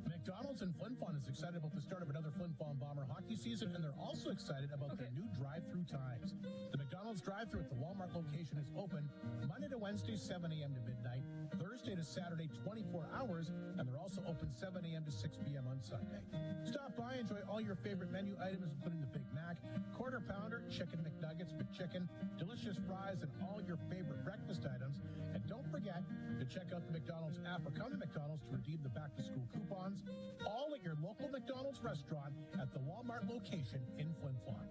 Speaker 9: McDonald's in Flin Flon is excited about the start of another Flin Flon Bomber hockey season, and they're also excited about their new drive-through times. The McDonald's drive-through at the Walmart location is open Monday to Wednesday, 7 a.m. to midnight, Thursday to Saturday, 24 hours, and they're also open 7 a.m. to 6 p.m. on Sunday. Stop by, enjoy all your favorite menu items, including the Big Mac, Quarter Pounder, Chicken McNuggets, McChicken, delicious fries, and all your favorite breakfast items. And don't forget to check out the McDonald's app or come to McDonald's to redeem the back-to-school coupons, all at your local McDonald's restaurant at the Walmart location in Flin Flon.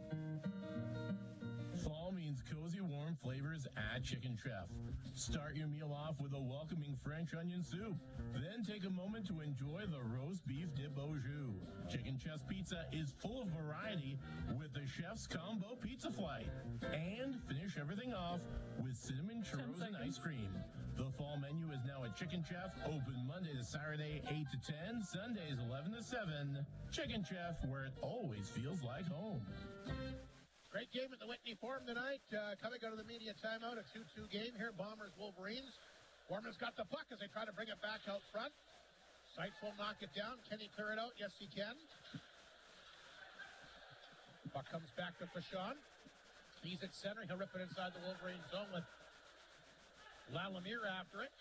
Speaker 5: Fall means cozy, warm flavors at at Chicken Chef. Start your meal off with a welcoming French onion soup. Then take a moment to enjoy the roast beef dip au jus. Chicken Chef's pizza is full of variety with the chef's combo pizza flight. And finish everything off with cinnamon churros and ice cream. The fall menu is now at Chicken Chef, open Monday to Saturday, 8 to 10, Sundays 11 to 7. Chicken Chef, where it always feels like home.
Speaker 1: Great game at the Whitney Forum tonight. Coming out of the media timeout, a 2-2 game here. Bombers, Wolverines. Warman's got the puck as they try to bring it back out front. Seitz will knock it down. Can he clear it out? Yes, he can. Puck comes back to Flin. He's at center. He'll rip it inside the Wolverine zone with Lalemire after it.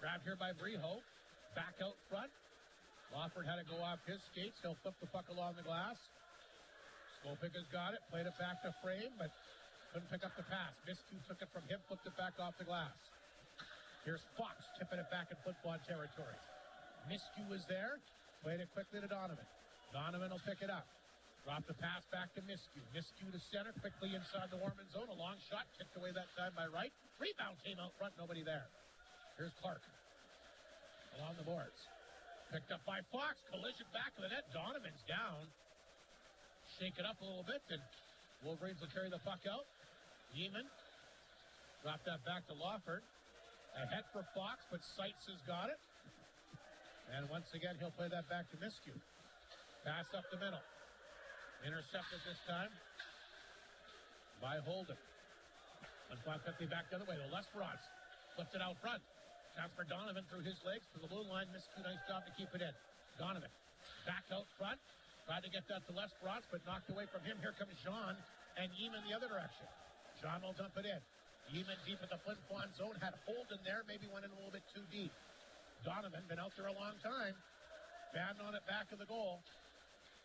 Speaker 1: Grabbed here by Briho. Back out front. Lawford had to go off his skates. He'll flip the puck along the glass. Skopik has got it. Played it back to Frame, but couldn't pick up the pass. Miscue took it from him, flipped it back off the glass. Here's Fox tipping it back in Flin Flon territory. Miscue was there. Played it quickly to Donovan. Donovan will pick it up. Drop the pass back to Miscue. Miscue to center, quickly inside the Warman zone. A long shot, kicked away that time by Wright. Rebound came out front, nobody there. Here's Clark. Along the boards. Picked up by Fox. Collision back of the net. Donovan's down. Shake it up a little bit, and Wolverines will carry the puck out. Yeeman. Drop that back to Lawford. Ahead for Fox, but Seitz has got it. And once again, he'll play that back to Miscue. Pass up the middle. Intercepted this time by Holden. And Flon quickly back the other way. The Lesperance flips it out front. Chance for Donovan through his legs to the blue line. Miscue, nice job to keep it in. Donovan back out front. Tried to get that to Lesperance, but knocked away from him. Here comes Jean and Yeeman the other direction. Jean will dump it in. Yeeman deep at the Flin Flon zone. Had Holden there. Maybe went in a little bit too deep. Donovan been out there a long time. Batting on it back of the goal.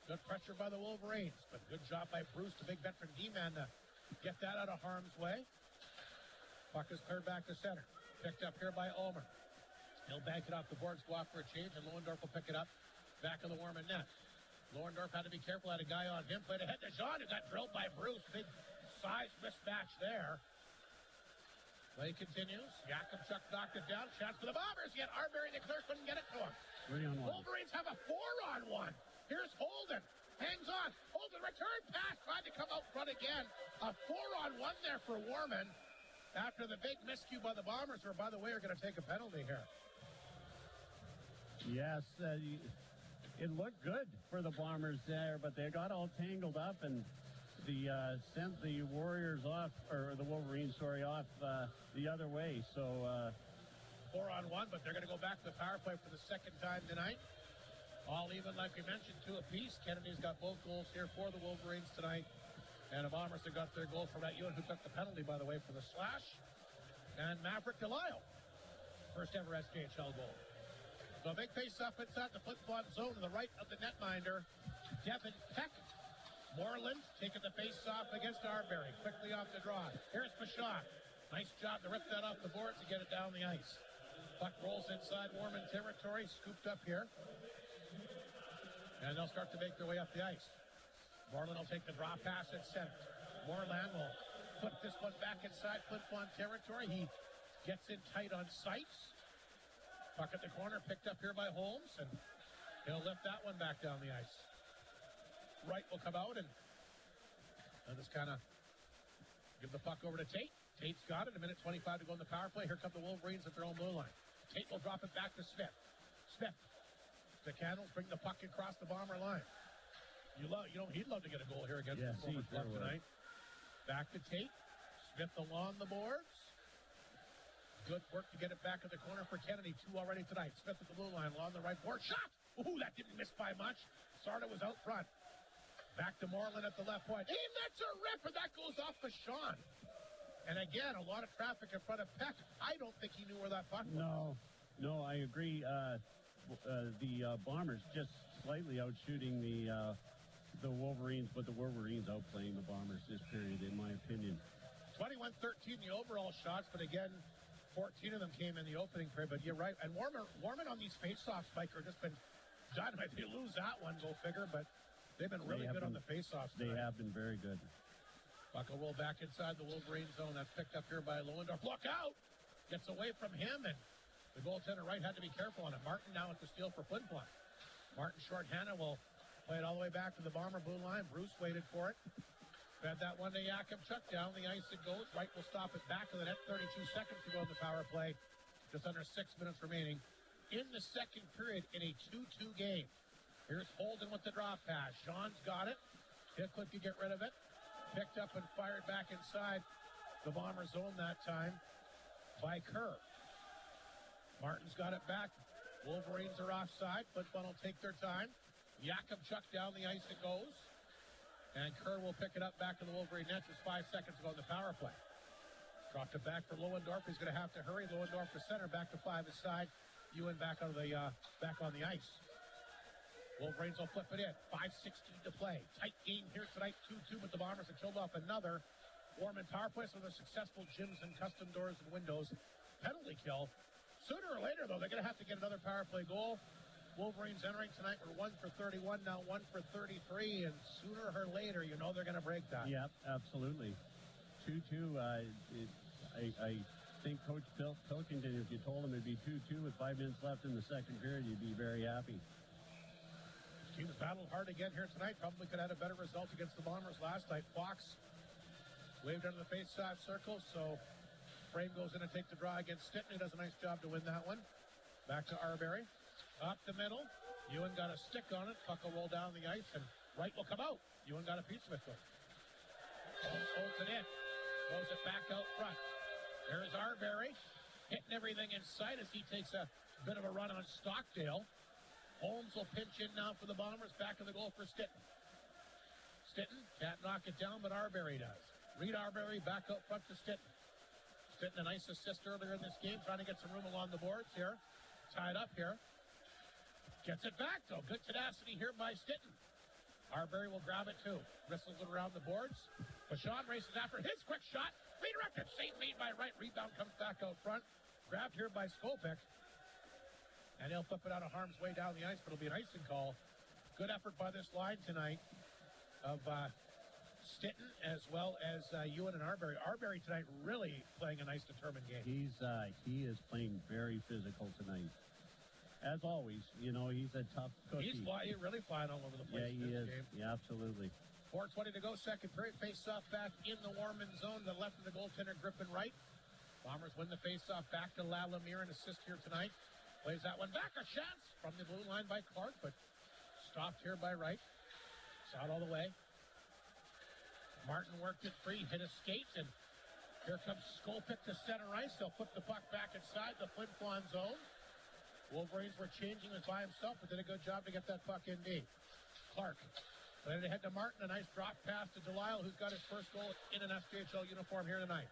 Speaker 1: Good pressure by the Wolverines, but good job by Bruce, the big veteran D-man, to get that out of harm's way. Puck is cleared back to center. Picked up here by Ulmer. He'll bank it off the boards, go off for a change, and Lohendorf will pick it up back of the Warman net. Lohendorf had to be careful, had a guy on him, played ahead to Jean, who got drilled by Bruce. Big size mismatch there. Play continues. Yakubchuk knocked it down. Chance for the Bombers. Yet Arbery and Leclerc couldn't get it to him.
Speaker 2: 3-on-1.
Speaker 1: Wolverines have a 4-on-1. Here's Holden. Hangs on. Holden, return pass. Tried to come out front again. A 4-on-1 there for Warman. After the big miscue by the Bombers, who, by the way, are going to take a penalty here.
Speaker 2: Yes, it looked good for the Bombers there, but they got all tangled up and sent the Warriors off, or the Wolverines, off the other way. So
Speaker 1: 4-on-1, but they're going to go back to the power play for the second time tonight. All even, like we mentioned, 2 apiece. Kennedy's got both goals here for the Wolverines tonight. And the Bombers have got their goal from that Ewan, who took the penalty, by the way, for the slash. And Maverick Delisle, first ever SJHL goal. So a big face-off inside the Flin Flon zone to the right of the netminder. Devin Peck. Moreland taking the face-off against Arbery. Quickly off the draw. Here's Bashot. Nice job to rip that off the boards and get it down the ice. Puck rolls inside Warman territory. Scooped up here. And they'll start to make their way up the ice. Moreland will take the draw pass at center. Moreland will put this one back inside Flin Flon territory. He gets in tight on Seitz. Puck at the corner, picked up here by Holmes, and he'll lift that one back down the ice. Wright will come out and just kind of give the puck over to Tate. Tate's got it. 1:25 to go in the power play. Here come the Wolverines at their own blue line. Tate will drop it back to Smith. Smith. The Candles bring the puck across the Bomber line. He'd love to get a goal here against the former club tonight. Back to Tate. Smith along the boards. Good work to get it back in the corner for Kennedy. 2 already tonight. Smith at the blue line along the right board. Shot! Ooh, that didn't miss by much. Sarda was out front. Back to Moreland at the left point. He lets a rip, and that goes off Sean. And again, a lot of traffic in front of Peck. I don't think he knew where that puck was.
Speaker 2: No, I agree. The Bombers just slightly outshooting the Wolverines, but the Wolverines outplaying the Bombers this period, in my opinion.
Speaker 1: 21-13 the overall shots, but again, 14 of them came in the opening period. But you're right. And Warman on these face-offs, Mike, are just been dynamite. They lose that one, go figure, but they've been really good on the face-offs tonight.
Speaker 2: They have been very good.
Speaker 1: Puck will roll back inside the Wolverine zone. That's picked up here by Lohendorf. Look out! Gets away from him, and the goaltender right had to be careful on it. Martin now at the steal for Flin Flon. Martin shorthanded will play it all the way back to the Bomber blue line. Bruce waited for it. Fed that one to Jakubchuk. Down the ice it goes. Wright will stop it back to the net. 32 seconds to go in the power play. Just under 6 minutes remaining in the second period in a 2-2 game. Here's Holden with the drop pass. Sean's got it. Hicklin could get rid of it. Picked up and fired back inside the Bomber zone that time by Kerr. Martin's got it back. Wolverines are offside. Flin Flon will take their time. Jakubchuk down the ice it goes. And Kerr will pick it up back to the Wolverine net. There's 5 seconds to go in the power play. Dropped it back for Lohendorf. He's going to have to hurry. Lohendorf to center, back to 5 aside. Ewan back on the ice. Wolverines will flip it in. 5:16 to play. Tight game here tonight. 2-2, but the Bombers have killed off another Warman power play with a successful gyms and custom doors and windows penalty kill. Sooner or later, though, they're going to have to get another power play goal. Wolverines entering tonight were 1 for 31, now 1 for 33, and sooner or later, you know they're going to break that.
Speaker 2: Yep, absolutely. 2-2. I think Coach Pilkington, if you told him it'd be 2-2 with 5 minutes left in the second period, you'd be very happy.
Speaker 1: Teams battled hard again here tonight. Probably could have had a better result against the Bombers last night. Fox waved under the face-off circle, so Frame goes in to take the draw against Stitton, who does a nice job to win that one. Back to Arbery. Up the middle. Ewan got a stick on it. Puck will roll down the ice, and Wright will come out. Ewan got a piece of it, though. Holds it in. Throws it back out front. There's Arbery. Hitting everything in sight as he takes a bit of a run on Stockdale. Holmes will pinch in now for the Bombers. Back of the goal for Stitton. Stitton can't knock it down, but Arbery does. Reed Arbery back out front to Stitton. Stitton, a nice assist earlier in this game, trying to get some room along the boards here. Tied up here. Gets it back, though. Good tenacity here by Stitton. Arbery will grab it, too. Bristles it around the boards. Vachon races after his quick shot. Redirected. Save made by Wright. Rebound comes back out front. Grabbed here by Skopik. And he'll flip it out of harm's way down the ice, but it'll be an icing call. Good effort by this line tonight of Stitton as well as Ewan and Arbery. Arbery tonight really playing a nice determined game.
Speaker 2: He is playing very physical tonight. As always, you know, he's a tough cookie.
Speaker 1: He's really flying all over the place.
Speaker 2: Yeah, he is.
Speaker 1: Game.
Speaker 2: Yeah, absolutely.
Speaker 1: 4:20 to go, second period. Face-off back in the Warman zone. The left of the goaltender, Griffin Wright. Bombers win the face-off back to Lalamere, an assist here tonight. Plays that one back. A chance from the blue line by Clark, but stopped here by Wright. Shot all the way. Martin worked it free, hit a skate, and here comes Skopik to center ice. They'll flip the puck back inside the Flin Flon zone. Wolverines were changing it by himself, but did a good job to get that puck in deep. Clark played it ahead to Martin. A nice drop pass to Delisle, who's got his first goal in an SJHL uniform here tonight.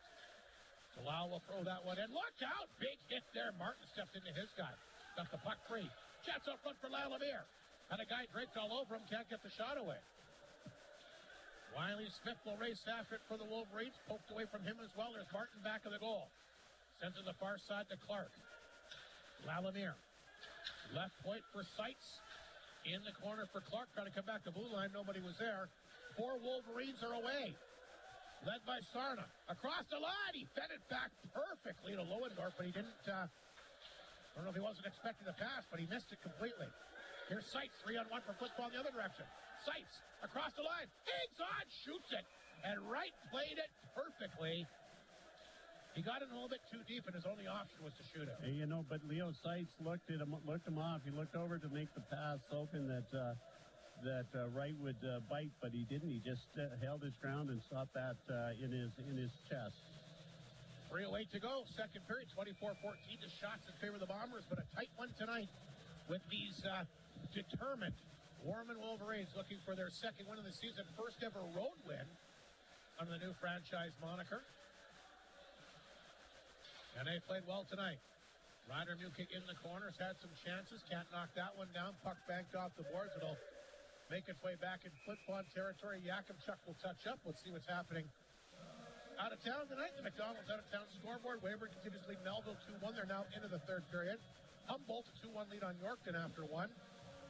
Speaker 1: Delisle will throw that one in. Look out! Big hit there. Martin stepped into his guy. Got the puck free. Chance out front for Lalamere. Had a guy draped all over him. Can't get the shot away. Wiley Smith will race after it for the Wolverines. Poked away from him as well. There's Martin back of the goal. Sends it to the far side to Clark. Lalamere. Left point for Seitz. In the corner for Clark. Trying to come back to blue line. Nobody was there. 4 Wolverines are away. Led by Sarna. Across the line. He fed it back perfectly to Lohendorf, but he didn't, I don't know if he wasn't expecting the pass, but he missed it completely. Here's Seitz, 3-on-1 for football in the other direction. Seitz across the line. Hangs on, shoots it. And Wright played it perfectly. He got it a little bit too deep, and his only option was to shoot it.
Speaker 2: Hey, you know, but Leo Seitz looked him off. He looked over to make the pass, hoping that Wright would bite, but he didn't. He just held his ground and stopped that in his chest.
Speaker 1: 3:08 to go, second period, 24-14. The shots in favor of the Bombers, but a tight one tonight with these determined Warman Wolverines looking for their second win of the season, first ever road win under the new franchise moniker. And they played well tonight. Ryder Mukic in the corners, had some chances, can't knock that one down. Puck banked off the boards. It'll make its way back in Flin Flon territory. Jakubchuk will touch up. Let's see what's happening out of town tonight. The McDonald's out of town scoreboard. Weyburn continues to lead Melville 2-1. They're now into the third period. Humboldt a 2-1 lead on Yorkton after 1.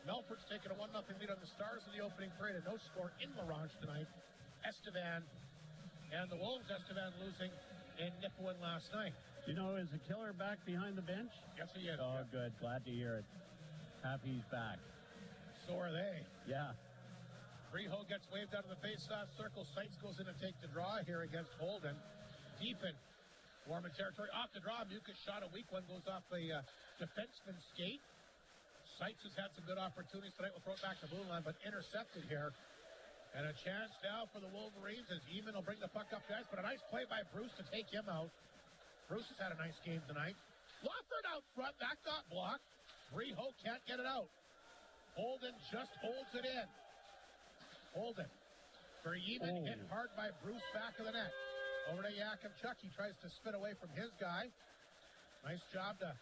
Speaker 1: Melford's taken a 1-0 lead on the Stars in the opening period. And no score in La Ronge tonight. Estevan And the Wolves, Estevan, losing in Nipawin last night.
Speaker 2: You know, is the killer back behind the bench?
Speaker 1: Yes, he is.
Speaker 2: Oh,
Speaker 1: yeah.
Speaker 2: good. Glad to hear it. Happy he's back.
Speaker 1: So are they.
Speaker 2: Yeah.
Speaker 1: Freeho gets waved out of the face-off circle. Seitz goes in to take the draw here against Holden. Deep in Warman territory. Off the draw. Mucus shot a weak one. Goes off the defenseman's skate. Seitz has had some good opportunities tonight. We'll throw it back to blue line, but intercepted here. And a chance now for the Wolverines as Eamon will bring the puck up to ice. But a nice play by Bruce to take him out. Bruce has had a nice game tonight. Wofford out front. That got blocked. Freeho can't get it out. Holden just holds it in. Holden for Eamon, hit hard by Bruce back of the net. Over to Yakimchuk. He tries to spin away from his guy. Nice job to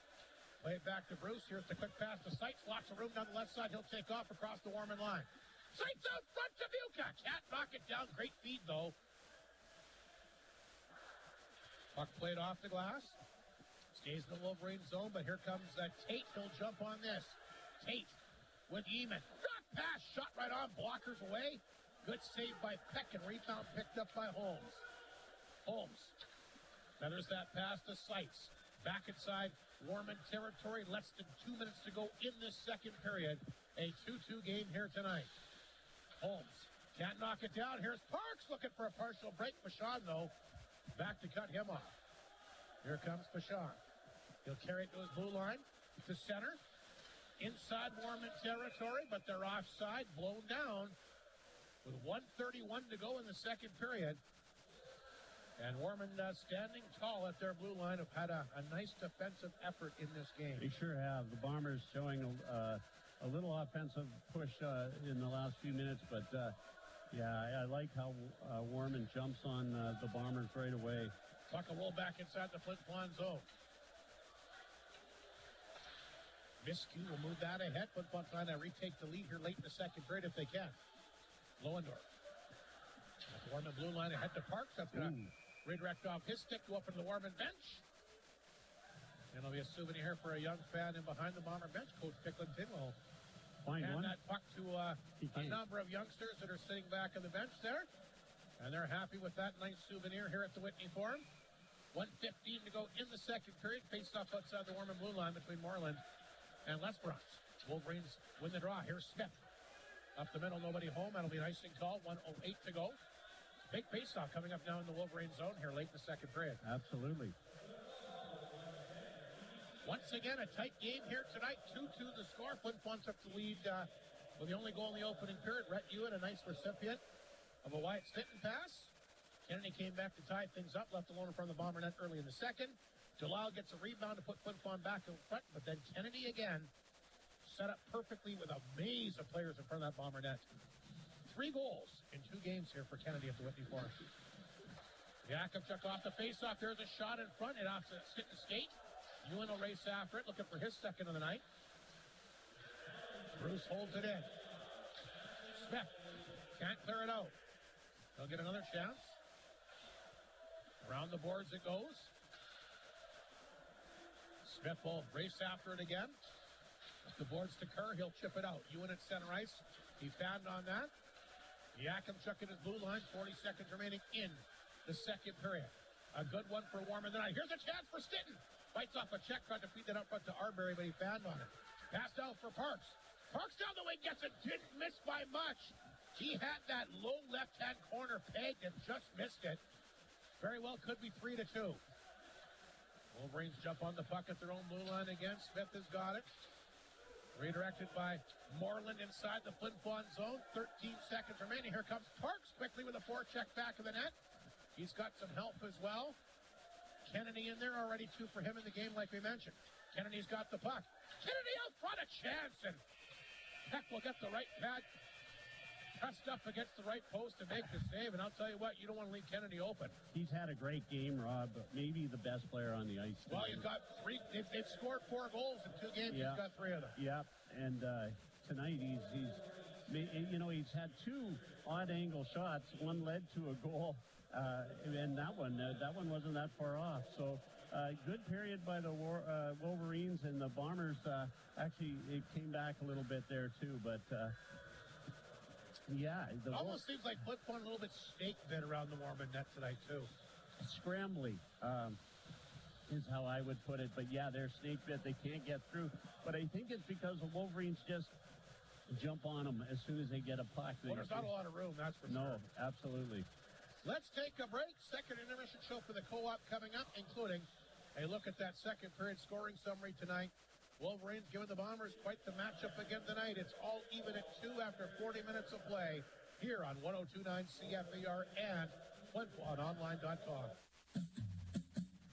Speaker 1: play it back to Bruce. Here's the quick pass to Seitz. Lots of room down the left side. He'll take off across the Warman line. Seitz out front to Muka. Can't knock it down. Great feed, though. Puck played off the glass. Stays in the Wolverine zone, but here comes Tate. He'll jump on this. Tate with Eamon. Drop pass. Shot right on. Blockers away. Good save by Peck and rebound picked up by Holmes. Holmes. Now there's that pass to Seitz. Back inside Warman territory. Less than 2 minutes to go in this second period. A 2-2 game here tonight. Holmes can't knock it down. Here's Parks looking for a partial break. Pashon, though, back to cut him off. Here comes Pashon. He'll carry it to his blue line to center. Inside Warman territory, but they're offside. Blown down with 1:31 to go in the second period. And Warman standing tall at their blue line have had a nice defensive effort in this game.
Speaker 2: They sure have. The Bombers showing a little offensive push in the last few minutes, but yeah, I like how Warman jumps on the Bombers right away.
Speaker 1: Puck will roll back inside the Flin Flon zone. Miscue will move that ahead. Flin Flon trying to retake the lead here late in the second period if they can. Lohendorf. Warman blue line ahead to Parks. That's going to redirect off his stick to up into the Warman bench. And it'll be a souvenir here for a young fan in behind the Bomber bench. Coach Picklington will hand that puck to a number of youngsters that are sitting back on the bench there. And they're happy with that nice souvenir here at the Whitney Forum. 1:15 to go in the second period. Faced off outside the Warman blue line between Moreland and Lesperance. Wolverines win the draw. Here's Smith. Up the middle, nobody home. That'll be an icing call. 1:08 to go. Big faceoff coming up now in the Wolverine zone here late in the second period.
Speaker 2: Absolutely.
Speaker 1: Once again, a tight game here tonight. 2-2 the score. Flin Flon took the lead with the only goal in the opening period. Rhett Ewan, a nice recipient of a Wyatt Stinton pass. Kennedy came back to tie things up, left alone in front of the Bomber net early in the second. Jalal gets a rebound to put Flin Flon back in front, but then Kennedy again set up perfectly with a maze of players in front of that Bomber net. 3 goals in 2 games here for Kennedy at the Whitney Forum. Yakimchuk off the faceoff. There's a shot in front. It off the Stinton skate. Ewan will race after it, looking for his second of the night. Bruce holds it in. Smith can't clear it out. He'll get another chance. Around the boards it goes. Smith will race after it again. The boards to Kerr. He'll chip it out. Ewan at center ice. He found on that. Yakimchuk in his blue line. 40 seconds remaining in the second period. A good one for Warman tonight. Here's a chance for Stinton. Fights off a check, tried to feed that up front to Arbery, but he found on it. Passed out for Parks. Parks down the wing, gets it, didn't miss by much. He had that low left-hand corner pegged and just missed it. Very well could be 3-2. Wolverines jump on the puck at their own blue line again. Smith has got it. Redirected by Moreland inside the Flin Flon zone. 13 seconds remaining. Here comes Parks quickly with a forecheck back of the net. He's got some help as well. Kennedy in there, already 2 for him in the game, like we mentioned. Kennedy's got the puck. Kennedy out front, a chance, and Peck will get the right pad pressed up against the right post to make the save. And I'll tell you what, you don't want to leave Kennedy open.
Speaker 2: He's had a great game, Rob. Maybe the best player on the ice.
Speaker 1: Well, he's got 3. They've scored 4 goals in 2 games. Yeah. He's got 3 of them.
Speaker 2: Yeah, and tonight he's had 2 odd angle shots. One led to a goal. And that one wasn't that far off. So good period by the Wolverines, and the Bombers actually it came back a little bit there too. But Yeah.
Speaker 1: It almost seems like Flin Flon a little bit snake bit around the Warman net tonight, too.
Speaker 2: Scrambly is how I would put it. But, yeah, they're snake bit. They can't get through. But I think it's because the Wolverines just jump on them as soon as they get a puck.
Speaker 1: Well, there's not a lot of room, that's for sure.
Speaker 2: No, absolutely.
Speaker 1: Let's take a break. Second intermission show for the co-op coming up, including a look at that second period scoring summary tonight. Wolverines giving the Bombers quite the matchup again tonight. It's all even at 2 after 40 minutes of play here on 102.9 CFAR and FlinFlonOnline.com.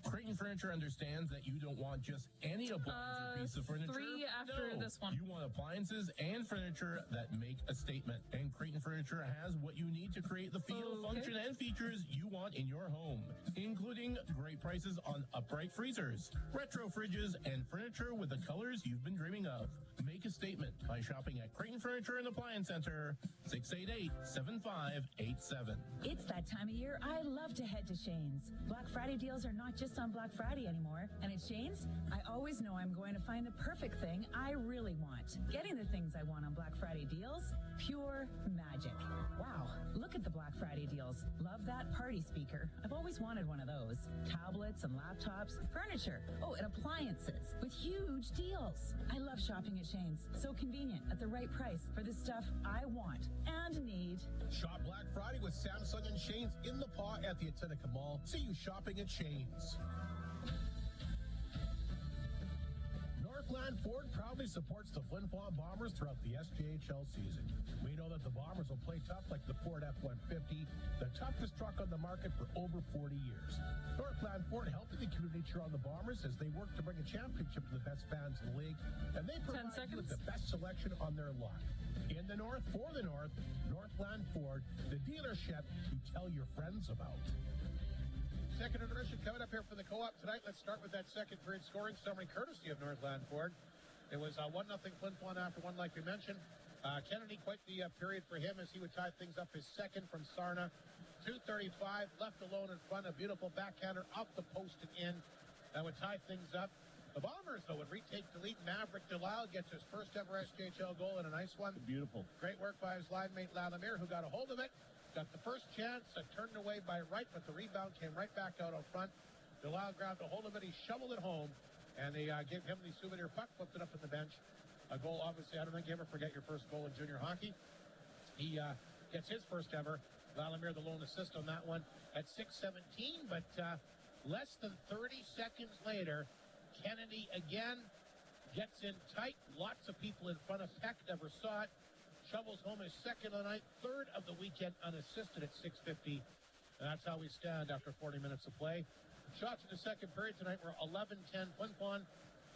Speaker 5: Creighton Furniture understands that you don't want just any appliance or piece of furniture.
Speaker 6: 3 after
Speaker 5: No.
Speaker 6: this one.
Speaker 5: You want appliances and furniture that make a statement. And Creighton Furniture has what you need to create the feel, function, and features you want in your home, including great prices on upright freezers, retro fridges, and furniture with the colors you've been dreaming of. Make a statement by shopping at Creighton Furniture and Appliance Center, 688-7587.
Speaker 10: It's that time of year I love to head to Shane's. Black Friday deals are not just on Black Friday anymore. And at Shane's, I always know I'm going to find the perfect thing I really want. Getting the things I want on Black Friday deals, pure magic. Wow, look at the Black Friday deals. Love that party speaker. I've always wanted one of those. Tablets and laptops, furniture, and appliances with huge deals. I love shopping at Shane's. So convenient at the right price for the stuff I want and need.
Speaker 9: Shop Black Friday with Samsung and Shane's in the paw at the Atinica Mall. See you shopping at Shane's. Northland Ford proudly supports the Flin Flon Bombers throughout the SJHL season. We know that the Bombers will play tough like the Ford F-150, the toughest truck on the market for over 40 years. Northland Ford helping the community cheer on the Bombers as they work to bring a championship to the best fans in the league, and they provide you with the best selection on their lot. In the North, for the North, Northland Ford, the dealership you tell your friends about.
Speaker 1: Second intermission coming up here for the co-op tonight. Let's start with that second period scoring summary courtesy of Northland Ford. It was 1-0 Flin Flon after one, like we mentioned. Kennedy, quite the period for him as he would tie things up, his second from Sarna. 2:35, left alone in front, a beautiful backhander off the post and in. That would tie things up. The Bombers, though, would retake the lead. Maverick Delisle gets his first ever SJHL goal and a nice one.
Speaker 2: Beautiful.
Speaker 1: Great work by his line mate, Lalamere, who got a hold of it. Got the first chance, turned away by right, but the rebound came right back out front. Delisle grabbed a hold of it. He shoveled it home, and they gave him the souvenir puck, flipped it up on the bench. A goal, obviously, I don't think you ever forget your first goal in junior hockey. He gets his first ever. Lalamere, the lone assist on that one at 6:17, but less than 30 seconds later, Kennedy again gets in tight. Lots of people in front of Peck, never saw it. Shovels home his second of the night, third of the weekend unassisted at 6:50. And that's how we stand after 40 minutes of play. Shots in the second period tonight were 11-10 Flin Flon.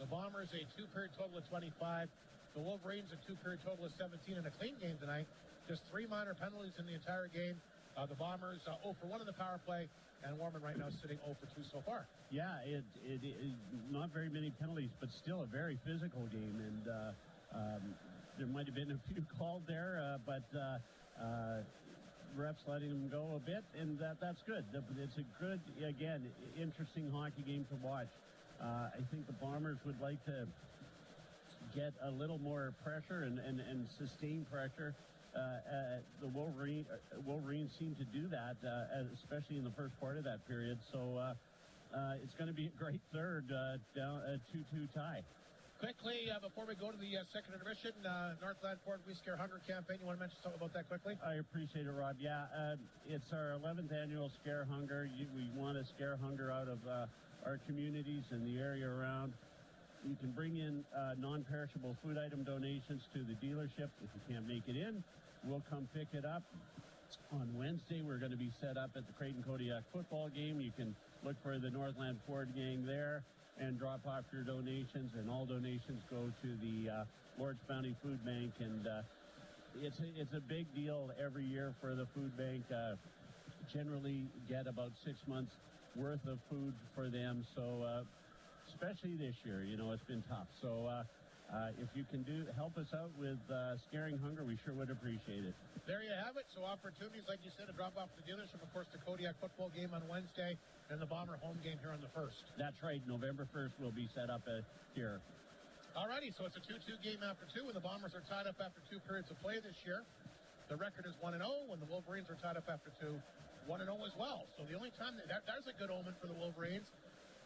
Speaker 1: The Bombers a two-period total of 25. The Wolverines a two-period total of 17 and a clean game tonight. Just 3 minor penalties in the entire game. The Bombers 0 for 1 in the power play, and Warman right now sitting 0 for 2 so far.
Speaker 2: Yeah, it not very many penalties, but still a very physical game, and there might have been a few called there, but refs letting them go a bit, and that's good. It's a good, again, interesting hockey game to watch. I think the Bombers would like to get a little more pressure and sustain pressure. The Wolverines seem to do that, especially in the first part of that period. So it's going to be a great third, down a 2-2 tie.
Speaker 1: Quickly, before we go to the second intermission, Northland Ford We Scare Hunger campaign. You want to mention something about that quickly?
Speaker 2: I appreciate it, Rob. Yeah, it's our 11th annual Scare Hunger. We want to scare hunger out of our communities and the area around. You can bring in non-perishable food item donations to the dealership. If you can't make it in, we'll come pick it up. On Wednesday, we're going to be set up at the Creighton Kodiak football game. You can look for the Northland Ford gang there and drop off your donations, and all donations go to the Lord's Bounty Food Bank. And it's a big deal every year for the food bank. Generally get about 6 months worth of food for them. So especially this year, it's been tough. So if you can help us out with scaring hunger, we sure would appreciate it.
Speaker 1: There you have it. So opportunities, like you said, to drop off the dealership. Of course, the Kodiak football game on Wednesday and the Bomber home game here on the 1st.
Speaker 2: That's right. November 1st will be set up here.
Speaker 1: All righty. So it's a 2-2 game after 2, and the Bombers are tied up after 2 periods of play this year. The record is 1-0 when the Wolverines are tied up after 2, 1-0 as well. So the only time that's a good omen for the Wolverines.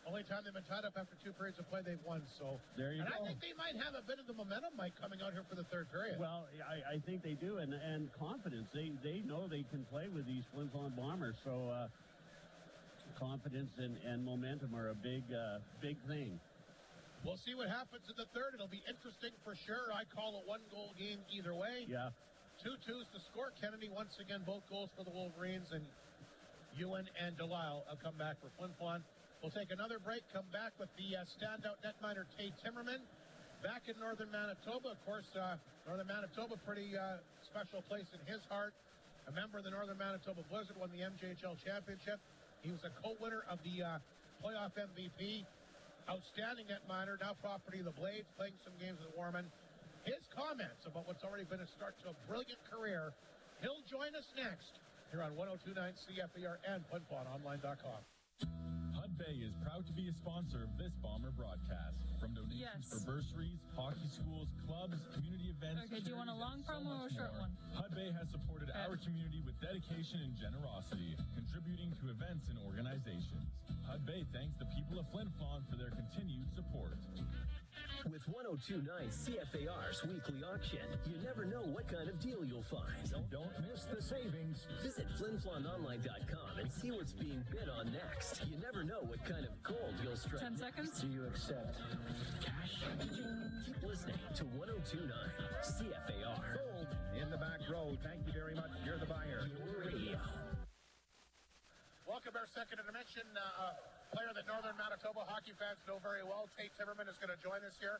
Speaker 1: Only time they've been tied up after 2 periods of play, they've won. So
Speaker 2: there you go.
Speaker 1: I think they might have a bit of the momentum, Mike, coming out here for the third period.
Speaker 2: Well, I think they do, and confidence. They know they can play with these Flin Flon Bombers. So confidence and momentum are a big thing.
Speaker 1: We'll see what happens in the third. It'll be interesting for sure. I call a one-goal game either way.
Speaker 2: Yeah.
Speaker 1: 2-2's the score. Kennedy, once again, both goals for the Wolverines, and Ewan and Delisle have come back for Flin Flon. We'll take another break, come back with the standout netminder, Tay Timmerman, back in northern Manitoba. Of course, northern Manitoba, pretty special place in his heart. A member of the Northern Manitoba Blizzard, won the MJHL Championship. He was a co-winner of the playoff MVP. Outstanding netminder, now property of the Blades, playing some games with Warman. His comments about what's already been a start to a brilliant career. He'll join us next here on 102.9 CFER and FlinFlonOnline.com.
Speaker 11: Hud Bay is proud to be a sponsor of this Bomber broadcast. From donations for bursaries, hockey schools, clubs, community events.
Speaker 6: Okay, do you want a long promo or a short one?
Speaker 11: Hud Bay has supported our community with dedication and generosity, contributing to events and organizations. Hud Bay thanks the people of Flin Flon for their continued support.
Speaker 3: With 102.9 CFAR's weekly auction, you never know what kind of deal you'll find.
Speaker 9: Don't miss the savings.
Speaker 3: Visit FlinFlonOnline.com and see what's being bid on next. You never know what kind of gold you'll strike.
Speaker 6: 10 seconds.
Speaker 3: Do you accept cash? Keep listening to 102.9 CFAR.
Speaker 9: Sold in the back row. Thank you very much. You're the buyer.
Speaker 3: Your radio.
Speaker 1: Welcome our second intermission. Player that Northern Manitoba hockey fans know very well, Tate Timmerman, is going to join us here.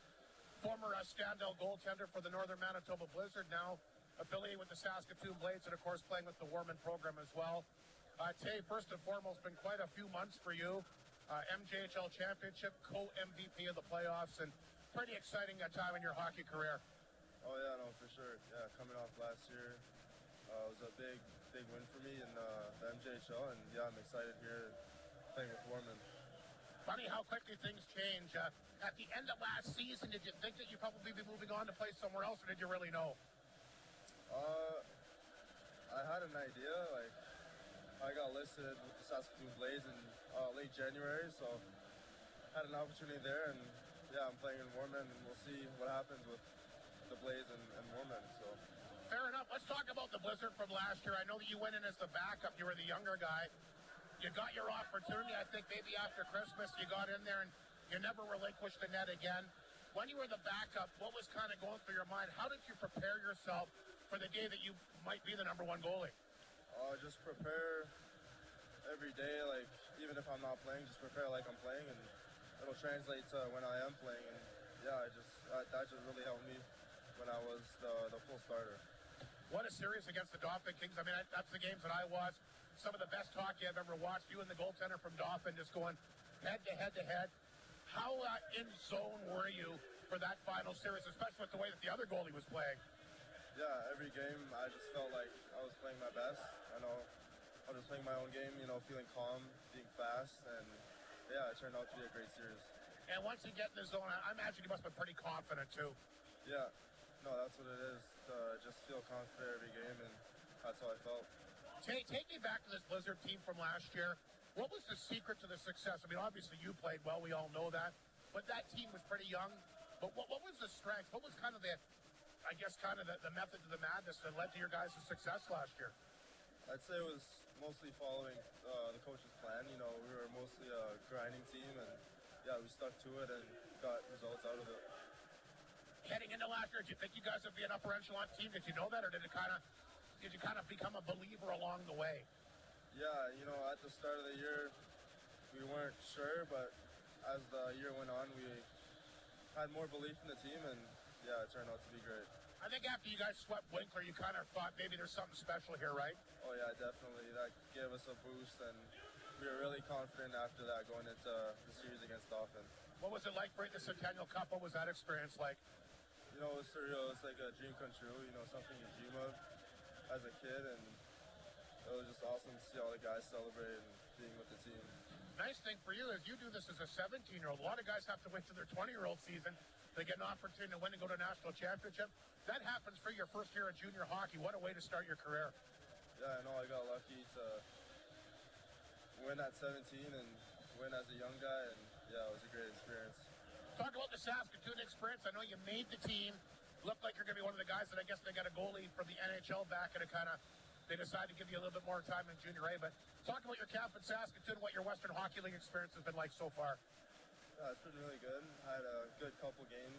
Speaker 1: Former standout goaltender for the Northern Manitoba Blizzard, now affiliated with the Saskatoon Blades, and of course playing with the Warman program as well. Tate, first and foremost, been quite a few months for you. MJHL Championship, co-MVP of the playoffs, and pretty exciting time in your hockey career.
Speaker 12: Oh yeah, no, for sure. Yeah, coming off last year, it was a big win for me in the MJHL, and yeah, I'm excited here playing with Warman.
Speaker 1: Funny how quickly things change. At the end of last season, did you think that you'd probably be moving on to play somewhere else, or did you really know?
Speaker 12: I had an idea. Like, I got listed with the Saskatoon Blades in late January, so had an opportunity there, and yeah, I'm playing in Warman, and we'll see what happens with the Blades and Warman. So.
Speaker 1: Fair enough. Let's talk about the Blizzard from last year. I know that you went in as the backup. You were the younger guy. You got your opportunity. I think maybe after Christmas you got in there and you never relinquished the net again. When you were the backup, what was kind of going through your mind? How did you prepare yourself for the day that you might be the number one goalie?
Speaker 12: Just prepare every day, like even if I'm not playing, just prepare like I'm playing, and it'll translate to when I am playing. And yeah, that just really helped me when I was the full starter.
Speaker 1: What a series against the Dauphin Kings. I mean, that's the games that I watched. Some of the best hockey I've ever watched. You and the goaltender from Dauphin just going head to head to head. How in zone were you for that final series, especially with the way that the other goalie was playing?
Speaker 12: Yeah, every game I just felt like I was playing my best. I know I was just playing my own game, feeling calm, being fast, and yeah, it turned out to be a great series.
Speaker 1: And once you get in the zone, I imagine you must have been pretty confident too.
Speaker 12: Yeah, no, that's what it is. Just feel confident every game, and that's how I felt.
Speaker 1: Take me back to this Blizzard team from last year. What was the secret to the success? I mean, obviously you played well, we all know that, but that team was pretty young. But what was the strength? What was kind of the method to the madness that led to your guys' success last year?
Speaker 12: I'd say it was mostly following the coach's plan. We were mostly a grinding team, and yeah, we stuck to it and got results out of it.
Speaker 1: Heading into last year, did you think you guys would be an upper echelon team? Did you know that, or did you kind of become a believer along the way?
Speaker 12: Yeah, at the start of the year, we weren't sure, but as the year went on, we had more belief in the team, and yeah, it turned out to be great.
Speaker 1: I think after you guys swept Winkler, you kind of thought maybe there's something special here, right?
Speaker 12: Oh yeah, definitely. That gave us a boost, and we were really confident after that going into the series against Dauphin.
Speaker 1: What was it like bringing the Centennial Cup? What was that experience like?
Speaker 12: It was surreal. It's like a dream come true, something you dream of as a kid, and it was just awesome to see all the guys celebrate and being with the team.
Speaker 1: Nice thing for you is you do this as a 17-year-old. A lot of guys have to wait to their 20-year-old season. they get an opportunity to win and go to a national championship. That happens for your first year of junior hockey. What a way to start your career.
Speaker 12: Yeah, I know I got lucky to win at 17 and win as a young guy, and yeah, it was a great experience.
Speaker 1: Talk about the Saskatoon experience. I know you made the team. Looked like you're going to be one of the guys that I guess they got a goalie from the NHL back, and they decided to give you a little bit more time in junior A. But talk about your camp in Saskatoon, what your Western Hockey League experience has been like so far.
Speaker 12: Yeah, it's been really good. I had a good couple games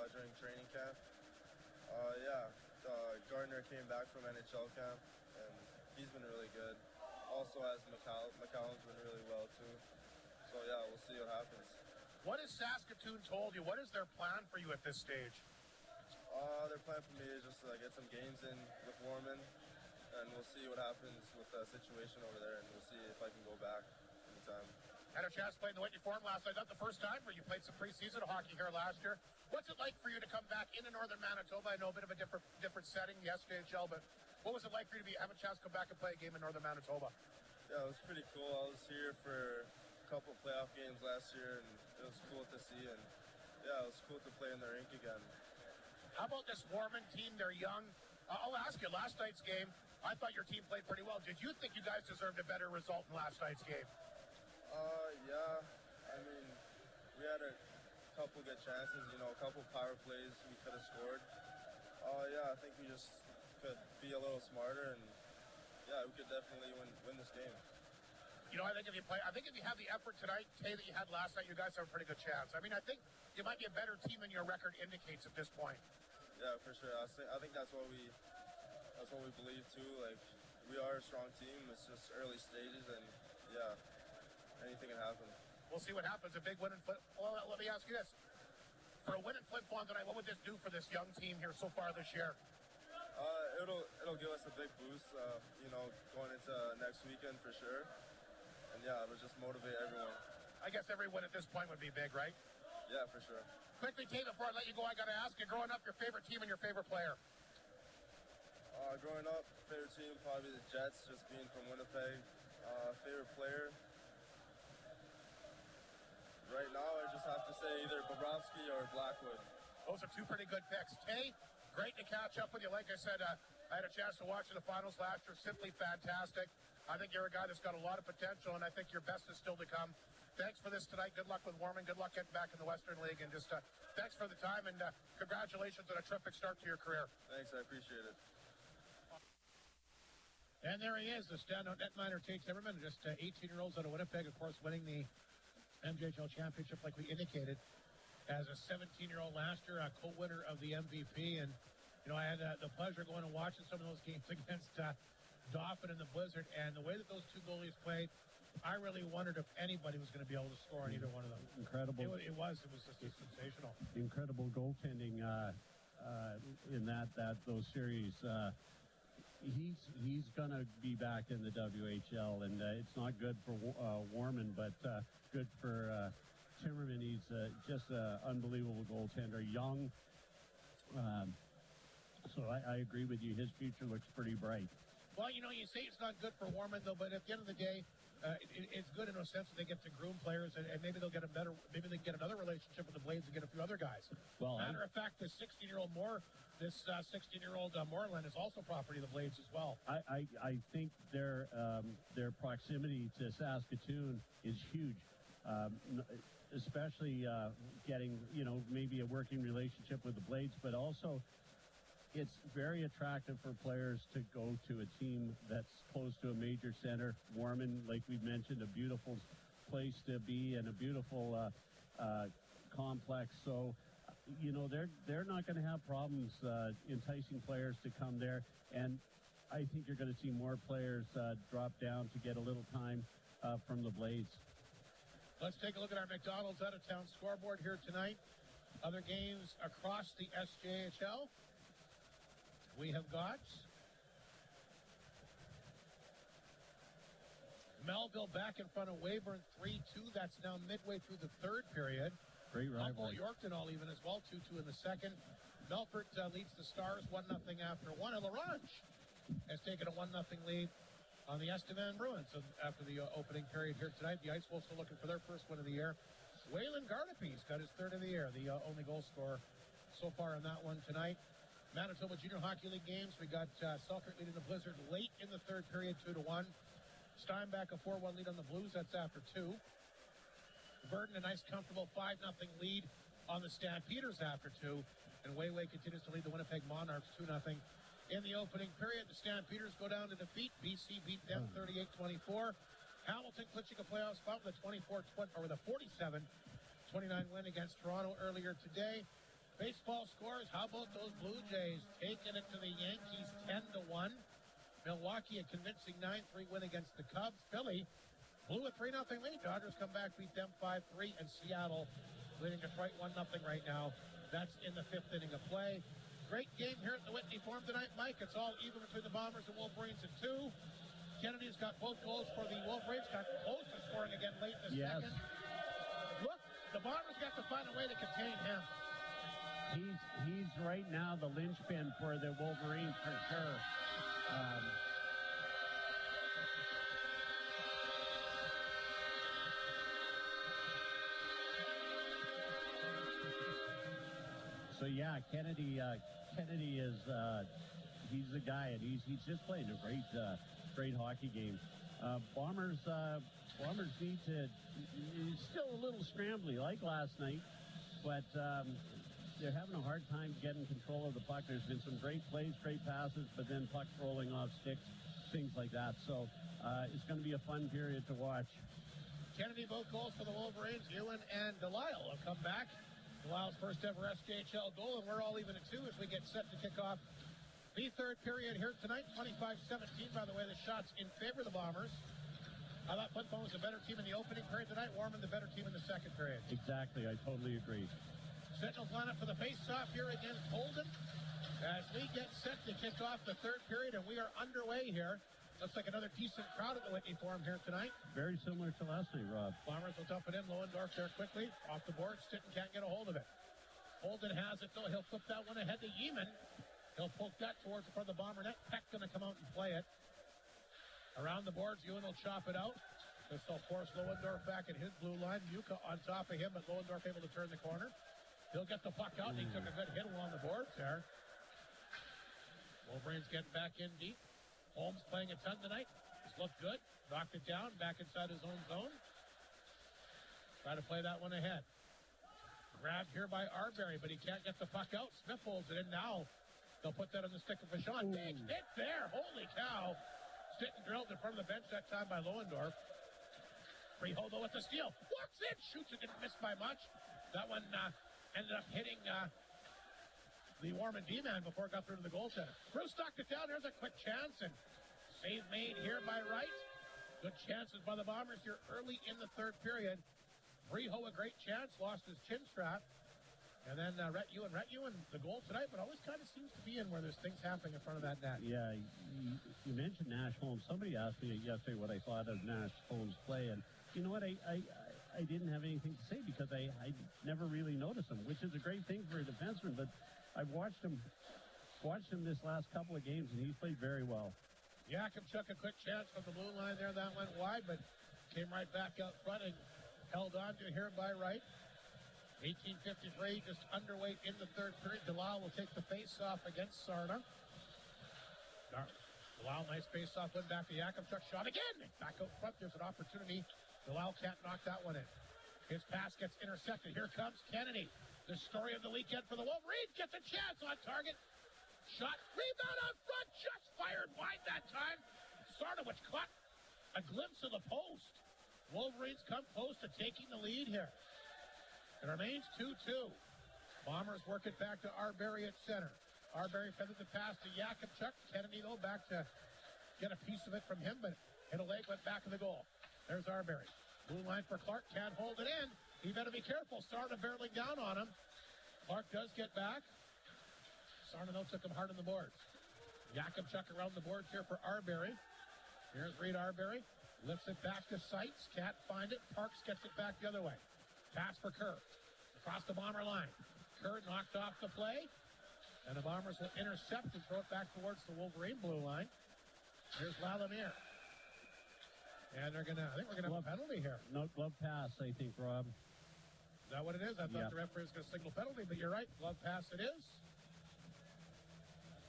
Speaker 12: during training camp. Gardner came back from NHL camp, and he's been really good. Also, as McCallum's been really well too. So yeah, we'll see what happens.
Speaker 1: What has Saskatoon told you? What is their plan for you at this stage?
Speaker 12: Their plan for me is just to get some games in with Warman, and we'll see what happens with the situation over there, and we'll see if I can go back anytime.
Speaker 1: Had a chance to play in the Whitney Forum last night. Not the first time, but you played some preseason hockey here last year. What's it like for you to come back into northern Manitoba? I know a bit of a different setting, the SJHL, but what was it like for you to have a chance to come back and play a game in northern Manitoba?
Speaker 12: Yeah, it was pretty cool. I was here for a couple playoff games last year, and it was cool to see, and yeah, it was cool to play in the rink again.
Speaker 1: How about this Warman team? They're young. I'll ask you, last night's game, I thought your team played pretty well. Did you think you guys deserved a better result in last night's game?
Speaker 12: Yeah. I mean, we had a couple good chances, a couple power plays we could have scored. I think we just could be a little smarter, and yeah, we could definitely win this game.
Speaker 1: I think if you have the effort tonight, Tay, that you had last night, you guys have a pretty good chance. I mean, I think you might be a better team than your record indicates at this point.
Speaker 12: Yeah, for sure. I think that's what we believe too. Like, we are a strong team. It's just early stages, and yeah, anything can happen.
Speaker 1: We'll see what happens. A big win in Flin. Well, let me ask you this: for a win in Flin Flon tonight, what would this do for this young team here so far this year?
Speaker 12: It'll give us a big boost, going into next weekend for sure. And yeah, it'll just motivate everyone.
Speaker 1: I guess every win at this point would be big, right?
Speaker 12: Yeah, for sure.
Speaker 1: Quickly, Tay, before I let you go, I got to ask you, growing up, your favorite team and your favorite player?
Speaker 12: Growing up, favorite team probably the Jets, just being from Winnipeg. Favorite player? Right now, I just have to say either Bobrovsky or Blackwood.
Speaker 1: Those are two pretty good picks. Tay, great to catch up with you. Like I said, I had a chance to watch the finals last year. Simply fantastic. I think you're a guy that's got a lot of potential, and I think your best is still to come. Thanks for this tonight. Good luck with Warman. Good luck getting back in the Western League. And just thanks for the time, and congratulations on a terrific start to your career.
Speaker 12: Thanks, I appreciate it.
Speaker 1: And there he is, the standout netminder, Tay Timmerman, just 18-year-olds out of Winnipeg, of course, winning the MJHL championship like we indicated. As a 17-year-old last year, a co-winner of the MVP. And, I had the pleasure going and watching some of those games against Dauphin and the Blizzard. And the way that those two goalies played, I really wondered if anybody was going to be able to score on either one of them.
Speaker 2: Incredible.
Speaker 1: It was just sensational.
Speaker 2: Incredible goaltending in those series. He's going to be back in the WHL, and it's not good for Warman, but good for Timmerman. He's just an unbelievable goaltender, young. So I agree with you. His future looks pretty bright.
Speaker 1: Well, you say it's not good for Warman, though, but at the end of the day, it's good in a sense that they get to groom players, and maybe they'll get maybe they get another relationship with the Blades and get a few other guys.
Speaker 2: Well,
Speaker 1: matter of fact, this 16-year-old Moreland is also property of the Blades as well.
Speaker 2: I think their proximity to Saskatoon is huge, especially getting maybe a working relationship with the Blades, but also it's very attractive for players to go to a team that's close to a major center. Warman, like we've mentioned, a beautiful place to be and a beautiful complex. So, they're not going to have problems enticing players to come there. And I think you're going to see more players drop down to get a little time from the Blades.
Speaker 1: Let's take a look at our McDonald's out-of-town scoreboard here tonight. Other games across the SJHL. We have got Melville back in front of Weyburn 3-2. That's now midway through the third period.
Speaker 2: Great rivalry.
Speaker 1: Yorkton all even as well, 2-2 in the second. Melfort leads the Stars 1-0 after one. And LaRange has taken a 1-0 lead on the Estevan Bruins after the opening period here tonight. The Ice Wolves are looking for their first win of the year. Waylon Gardapi's got his third of the year, the only goal scorer so far in that one tonight. Manitoba Junior Hockey League games. We got Selkirk leading the Blizzard late in the third period, 2-1. Steinbach a 4-1 lead on the Blues. That's after 2. Burden a nice comfortable 5-0 lead on the Stampeders after 2. And Wayway continues to lead the Winnipeg Monarchs 2-0. In the opening period, the Stampeders go down to defeat. BC beat them 38-24. Hamilton clinching a playoff spot with a 47-29 win against Toronto earlier today. Baseball scores, how about those Blue Jays taking it to the Yankees 10-1. Milwaukee a convincing 9-3 win against the Cubs. Philly blew a 3-0 lead. Dodgers come back, beat them 5-3. And Seattle leading Detroit 1-0 right now. That's in the 5th inning of play. Great game here at the Whitney Forum tonight, Mike. It's all even between the Bombers and Wolverines at 2. Kennedy's got both goals for the Wolverines. Got close to scoring again late in the second. Look, the Bombers got to find a way to contain him.
Speaker 2: He's right now the linchpin for the Wolverines for sure. So yeah, Kennedy is he's the guy, and he's just playing a great hockey game. Bombers need to. It's still a little scrambly like last night, but they're having a hard time getting control of the puck. There's been some great plays, great passes, but then pucks rolling off sticks, things like that. So it's going to be a fun period to watch.
Speaker 1: Kennedy both goals for the Wolverines. Ewan and Delisle have come back. Delisle's first ever SKHL goal, and we're all even at 2 as we get set to kick off the third period here tonight. 25-17, by the way, the shots in favor of the Bombers. I thought Flin Flon was the better team in the opening period tonight. Warman the better team in the second period.
Speaker 2: Exactly, I totally agree.
Speaker 1: Sentinels line up for the face-off here against Holden as we get set to kick off the third period, and we are underway here. Looks like another decent crowd at the Whitney Forum here tonight.
Speaker 2: Very similar to last night, Rob.
Speaker 1: Bombers will dump it in. Lohendorf there quickly. Off the board. Stitten can't get a hold of it. Holden has it, though. He'll flip that one ahead to Yeeman. He'll poke that towards the front of the Bomber net. Peck going to come out and play it. Around the boards, Ewan will chop it out. This will force Lohendorf back at his blue line. Muka on top of him, but Lohendorf able to turn the corner. He'll get the puck out, and he took a good hit along the boards there. Wolverines getting back in deep. Holmes playing a ton tonight. He's looked good. Knocked it down, back inside his own zone. Try to play that one ahead. Grabbed here by Arbery, but he can't get the puck out. Smith holds it in now. They'll put that on the stick of Vachon. Big hit there. Holy cow. Stitten drilled in front of the bench that time by Lohendorf. Freeholder with the steal. Walks in, shoots it, didn't miss by much. That one ended up hitting the Warman D-man before it got through to the goaltender. Bruce knocked it down. There's a quick chance, and save made here by Wright. Good chances by the Bombers here early in the third period. Freeholder a great chance, lost his chin strap. And then Rhett Ewan, the goal tonight, but always kind of seems to be in where there's things happening in front of that net.
Speaker 2: Yeah, you mentioned Nash Holmes. Somebody asked me yesterday what I thought of Nash Holmes' play, and you know what? I didn't have anything to say because I never really noticed him, which is a great thing for a defenseman. But I've watched him this last couple of games, and he's played very well.
Speaker 1: Yakimchuk a quick chance from the blue line there. That went wide, but came right back out front and held on to here by Wright. 18:53, just underway in the third period. Delisle will take the face-off against Sarna. Delisle, nice face-off, went back to Yakimchuk. Shot again! Back out front, there's an opportunity. Delisle can't knock that one in. His pass gets intercepted. Here comes Kennedy. The story of the weekend for the Wolverines. Gets a chance on target. Shot, rebound on front, just fired wide that time. Sarna, which caught a glimpse of the post. Wolverines come close to taking the lead here. It remains 2-2. Bombers work it back to Arbery at center. Arbery feathered the pass to Yakimchuk. Kennedy, though, back to get a piece of it from him, but hit a leg, went back in the goal. There's Arbery. Blue line for Clark. Can't hold it in. He better be careful. Sarna barreling down on him. Clark does get back. Sarna, though, took him hard on the boards. Yakimchuk around the boards here for Arbery. Here's Reed Arbery. Lifts it back to Seitz. Can't find it. Parks gets it back the other way. Pass for Kerr. Across the Bomber line. Kerr knocked off the play. And the Bombers will intercept and throw it back towards the Wolverine blue line. Here's Lalamier. And I think we're going to have a penalty here.
Speaker 2: No glove pass, I think, Rob.
Speaker 1: that what it is? I thought the referee was going to signal penalty, but you're right. Glove pass it is.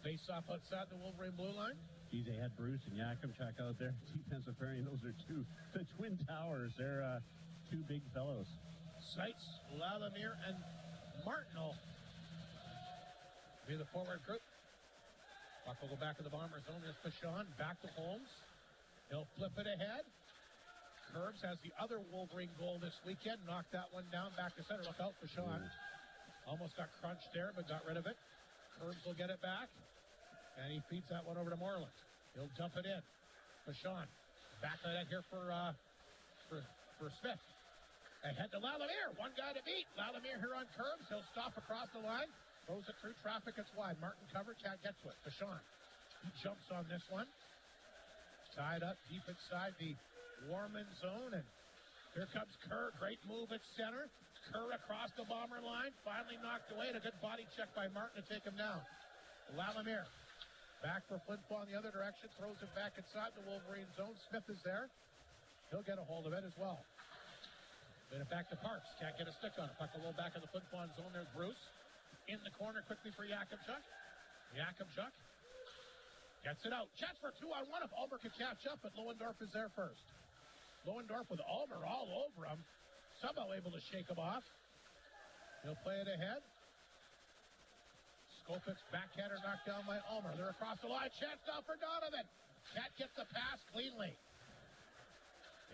Speaker 1: Face off outside the Wolverine blue line.
Speaker 2: Geez, they had Bruce and Yakimchuk out there. Defensive pairing, those are the Twin Towers. They're two big fellows.
Speaker 1: Seitz, Lalamier, and Martinel be the forward group. Puck will go back to the Bomber zone. There's Pichon, back to Holmes. He'll flip it ahead. Curbs has the other Wolverine goal this weekend. Knocked that one down, back to center. Look out, Pichon. Almost got crunched there, but got rid of it. Curbs will get it back. And he feeds that one over to Moreland. He'll dump it in. Pichon. Back of that here for Smith. Ahead to Lalamier. One guy to beat. Lalamier here on Curbs. He'll stop across the line. Throws it through traffic. It's wide. Martin covered. Can't get to it. Pichon. He jumps on this one. Tied up deep inside the Warman zone. And here comes Kerr. Great move at center. Kerr across the Bomber line. Finally knocked away. And a good body check by Martin to take him down. Lalamier. Back for Flin Flon the other direction. Throws it back inside the Wolverine zone. Smith is there. He'll get a hold of it as well. Then it back to Parks. Can't get a stick on it. Puck a little back in the Flin Flon zone. There's Bruce. In the corner quickly for Yakimchuk. Yakimchuk gets it out. Chance for 2-on-1 if Ulmer could catch up, but Lohendorf is there first. Lohendorf with Ulmer all over him. Somehow able to shake him off. He'll play it ahead. Skopic's backhander knocked down by Ulmer. They're across the line. Chance now for Donovan. Can't get the pass cleanly.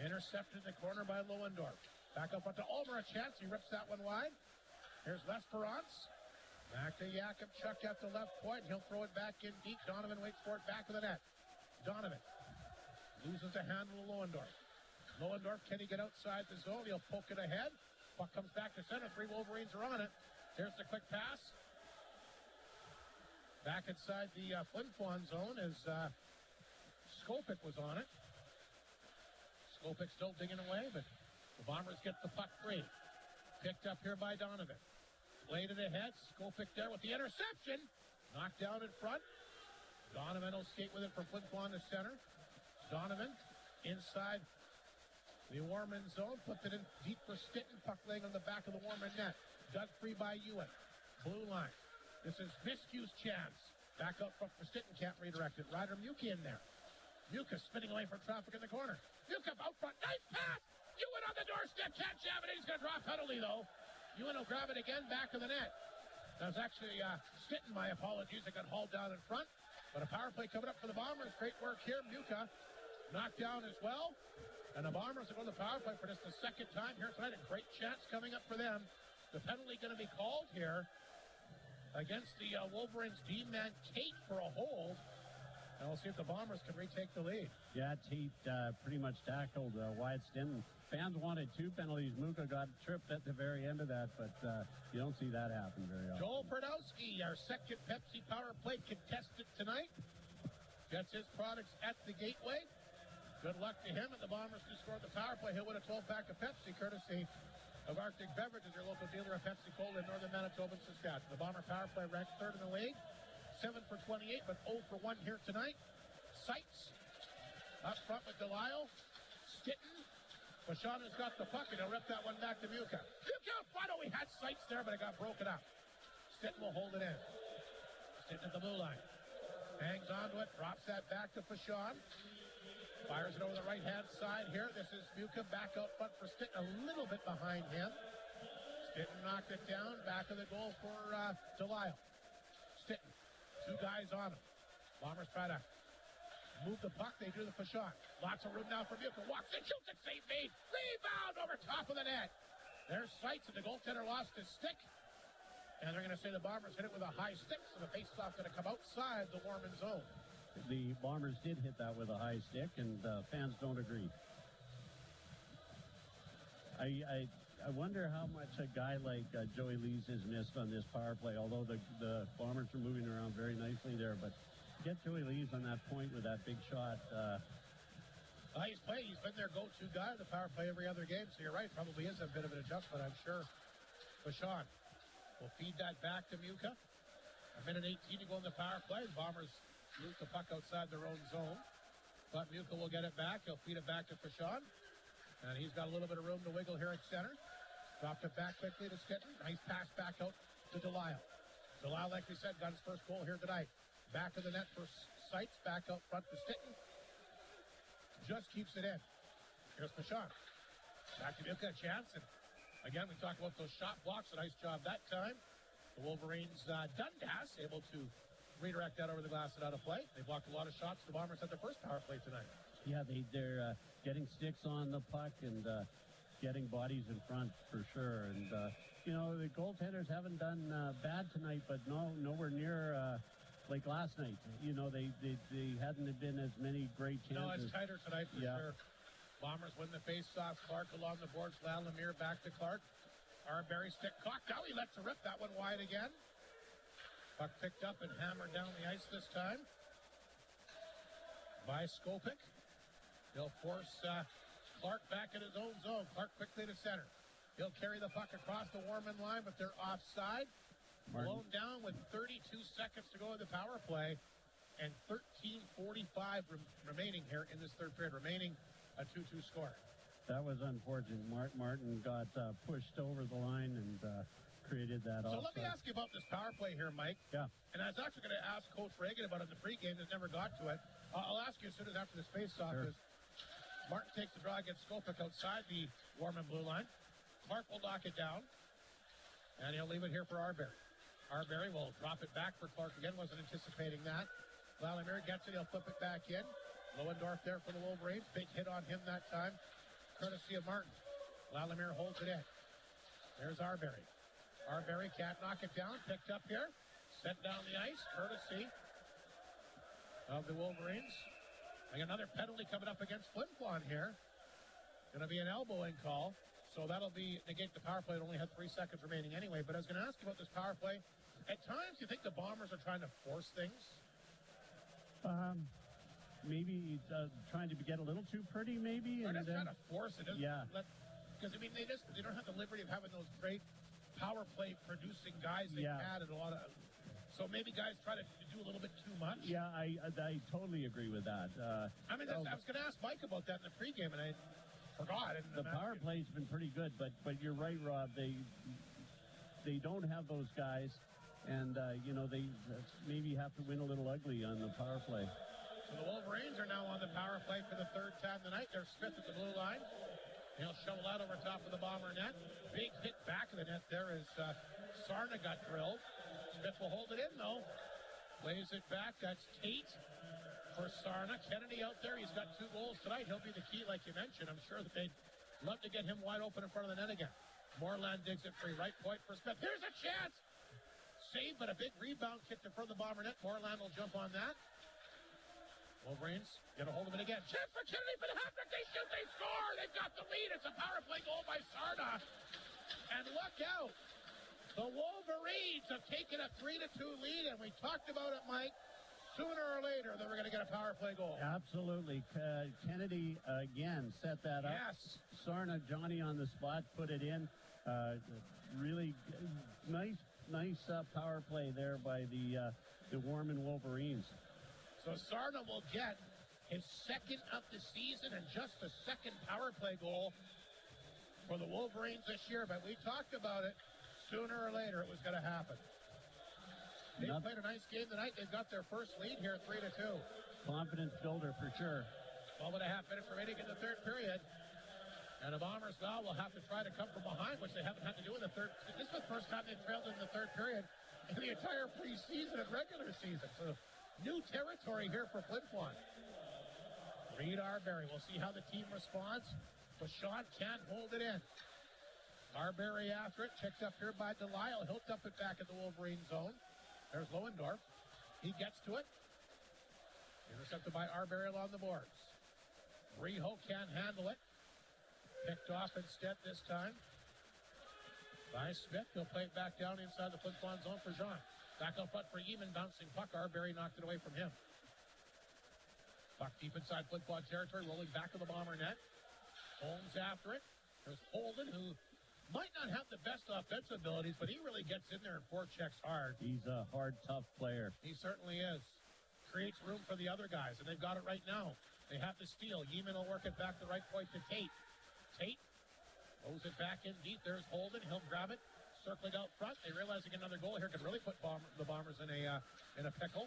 Speaker 1: Intercepted in the corner by Lohendorf. Back up onto Ulmer. A chance. He rips that one wide. Here's L'Esperance. Back to Yakimchuk at the left point. He'll throw it back in deep. Donovan waits for it back of the net. Donovan loses a handle to Lohendorf. Lohendorf, can he get outside the zone? He'll poke it ahead. Puck comes back to center. 3 Wolverines are on it. Here's the quick pass. Back inside the Flin Flon zone as Skopic was on it. Skopic still digging away, but the Bombers get the puck free. Picked up here by Donovan. Played it ahead. Skopic there with the interception. Knocked down in front. Donovan will skate with it for Flin Flon to center. Donovan inside the Warman zone. Puts it in deep for Stitton. Puck laying on the back of the Warman net. Dug free by Ewan. Blue line. This is Miscue's chance. Back up front for Stitton. Can't redirect it. Ryder Muki in there. Muka spinning away from traffic in the corner. Muka out front. Nice pass. Ewan on the doorstep. Can't jam it. He's going to draw a penalty, though. Ewan will grab it again, back of the net. That was actually Stitton, my apologies. It got hauled down in front. But a power play coming up for the Bombers. Great work here. Muka knocked down as well. And the Bombers are going to the power play for just the second time here tonight. A great chance coming up for them. The penalty going to be called here against the Wolverines D-man Tate for a hold. And we'll see if the Bombers can retake the lead.
Speaker 2: Yeah, Tate pretty much tackled Wyatt Stinton. Fans wanted 2 penalties. Muka got tripped at the very end of that, but you don't see that happen very often.
Speaker 1: Joel Prodowski, our second Pepsi Power Play contestant tonight, gets his products at the gateway. Good luck to him and the Bombers who scored the power play. He'll win a 12-pack of Pepsi, courtesy of Arctic Beverages, your local dealer of Pepsi Cola in northern Manitoba and Saskatchewan. The Bomber power play ranked 3rd in the league. 7 for 28, but 0 for 1 here tonight. Seitz up front with Delisle. Stitton. Pichon has got the puck, and he'll rip that one back to Muka. Muka, we had Seitz there, but it got broken up. Stitton will hold it in. Stitton at the blue line. Hangs onto it, drops that back to Pichon. Fires it over the right-hand side here. This is Muka back out front for Stitton, a little bit behind him. Stitton knocked it down, back of the goal for Delisle. Stitton, 2 guys on him. Bombers try to move the puck. They do the Pichon. Lots of room now for Muka. Walks and shoots it. Save made. Rebound over top of the net. There's Seitz, and the goaltender lost his stick. And they're going to say the Bombers hit it with a high stick, so the faceoff going to come outside the Warman zone.
Speaker 2: The Bombers did hit that with a high stick, and fans don't agree. I wonder how much a guy like Joey Lees has missed on this power play, although the Bombers are moving around very nicely there. But get Joey Lees on that point with that big shot.
Speaker 1: He's played. He's been their go-to guy in the power play every other game, so you're right. Probably is a bit of an adjustment, I'm sure. Pichon will feed that back to Muka. 1:18 to go in the power play. The Bombers lose the puck outside their own zone. But Muka will get it back. He'll feed it back to Pichon. And he's got a little bit of room to wiggle here at center. Dropped it back quickly to Stitton. Nice pass back out to Delisle. Delisle, like we said, got his first goal here tonight. Back of the net for Seitz. Back out front for Stitton. Just keeps it in. Here's Michon. Back to Milka, a chance. And again, we talked about those shot blocks. A nice job that time. The Wolverines, Dundas, able to redirect that over the glass and out of play. They blocked a lot of shots. The Bombers had their first power play tonight.
Speaker 2: Yeah, they're getting sticks on the puck and getting bodies in front for sure. And, the goaltenders haven't done bad tonight, but nowhere near like last night. They hadn't been as many great chances.
Speaker 1: No, it's tighter tonight for sure. Bombers win the face-off. Clark along the boards. Lalamier back to Clark. Arbery stick cocked out. He lets it rip. That one wide again. Puck picked up and hammered down the ice this time by Skopik. He'll force Clark back in his own zone. Clark quickly to center. He'll carry the puck across the Warman line, but they're offside. Blown down with 32 seconds to go in the power play and 13:45 remaining here in this third period. Remaining a 2-2 score.
Speaker 2: That was unfortunate. Martin got pushed over the line and created that offside.
Speaker 1: So let me ask you about this power play here, Mike.
Speaker 2: Yeah.
Speaker 1: And I was actually going to ask Coach Reagan about it in the pregame. Just never got to it. I'll ask you as soon as after this face-off. Sure. Martin takes the draw against Skopik outside the Warman blue line. Clark will knock it down. And he'll leave it here for Arbery. Arbery will drop it back for Clark again. Wasn't anticipating that. Lalamier gets it. He'll flip it back in. Lohendorf there for the Wolverines. Big hit on him that time, courtesy of Martin. Lalamier holds it in. There's Arbery. Arbery can't knock it down. Picked up here. Sent down the ice, courtesy of the Wolverines. And another penalty coming up against Flin Flon here. Going to be an elbowing call. So that'll negate the power play. It only had 3 seconds remaining anyway. But I was going to ask you about this power play. At times, you think the Bombers are trying to force things?
Speaker 2: Maybe trying to get a little too pretty, maybe.
Speaker 1: They're just trying to force it.
Speaker 2: Yeah.
Speaker 1: Because, they don't have the liberty of having those great power play producing guys they had and a lot of... So maybe guys try to do a little bit too much.
Speaker 2: Yeah, I totally agree with that.
Speaker 1: I was going to ask Mike about that in the pregame, and I forgot.
Speaker 2: The power play's been pretty good, but you're right, Rob. They don't have those guys, and they maybe have to win a little ugly on the power play.
Speaker 1: So the Wolverines are now on the power play for the third time tonight. There's Smith at the blue line. He'll shovel out over top of the Bomber net. Big hit back of the net there as Sarna got drilled. Smith will hold it in, though. Lays it back. That's Tate for Sarna. Kennedy out there. He's got 2 goals tonight. He'll be the key, like you mentioned. I'm sure that they'd love to get him wide open in front of the net again. Moreland digs it free. Right point for Smith. Here's a chance! Save, but a big rebound kicked in front of the Bomber net. Moreland will jump on that. Wolverines get a hold of it again. Chance for Kennedy for the hat-trick. They shoot, they score. They've got the lead. It's a power play goal by Sarna. And look out. The Wolverines have taken a 3-2 lead, and we talked about it, Mike. Sooner or later, they were going to get a power play goal.
Speaker 2: Absolutely. Kennedy, again, set that up.
Speaker 1: Yes.
Speaker 2: Sarna, Johnny on the spot, put it in. Really nice power play there by the Warman Wolverines.
Speaker 1: So Sarna will get his second of the season and just the second power play goal for the Wolverines this year. But we talked about it. Sooner or later, it was going to happen. They played a nice game tonight. They've got their first lead here, 3-2.
Speaker 2: Confidence builder for sure.
Speaker 1: 12 and a half minutes remaining in the third period. And the Bombers now will have to try to come from behind, which they haven't had to do in the third. This is the first time they've trailed in the third period in the entire preseason and regular season. So new territory here for Flin Flon. Reed Arbery. We'll see how the team responds. Bouchon can't hold it in. Arbery after it. Checked up here by Delisle. He'll dump it back in the Wolverine zone. There's Lohendorf. He gets to it. Intercepted by Arbery along the boards. Reho can't handle it. Picked off instead this time by Smith. He'll play it back down inside the Flin Flon zone for Jean. Back up front for Eamon. Bouncing puck. Arbery knocked it away from him. Puck deep inside Flin Flon territory. Rolling back of the Bomber net. Holmes after it. There's Holden, who might not have the best offensive abilities, but he really gets in there and forechecks hard.
Speaker 2: He's a hard, tough player.
Speaker 1: He certainly is. Creates room for the other guys, and they've got it right now. They have the steal. Yeeman will work it back the right point to Tate. Tate throws it back in deep. There's Holden. He'll grab it. Circling out front. They realize they get another goal here. Could really put the Bombers in a pickle.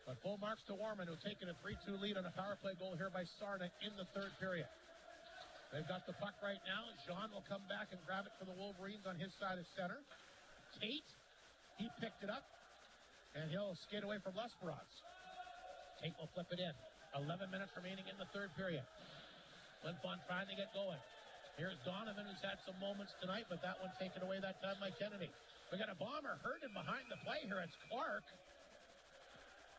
Speaker 1: But full marks to Warman, who've taken a 3-2 lead on a power play goal here by Sarna in the third period. They've got the puck right now. Jean will come back and grab it for the Wolverines on his side of center. Tate, he picked it up, and he'll skate away from Lesperance. Tate will flip it in. 11 minutes remaining in the third period. Flin Flon trying to get going. Here's Donovan, who's had some moments tonight, but that one taken away that time by Kennedy. We got a Bomber hurting behind the play here. It's Clark.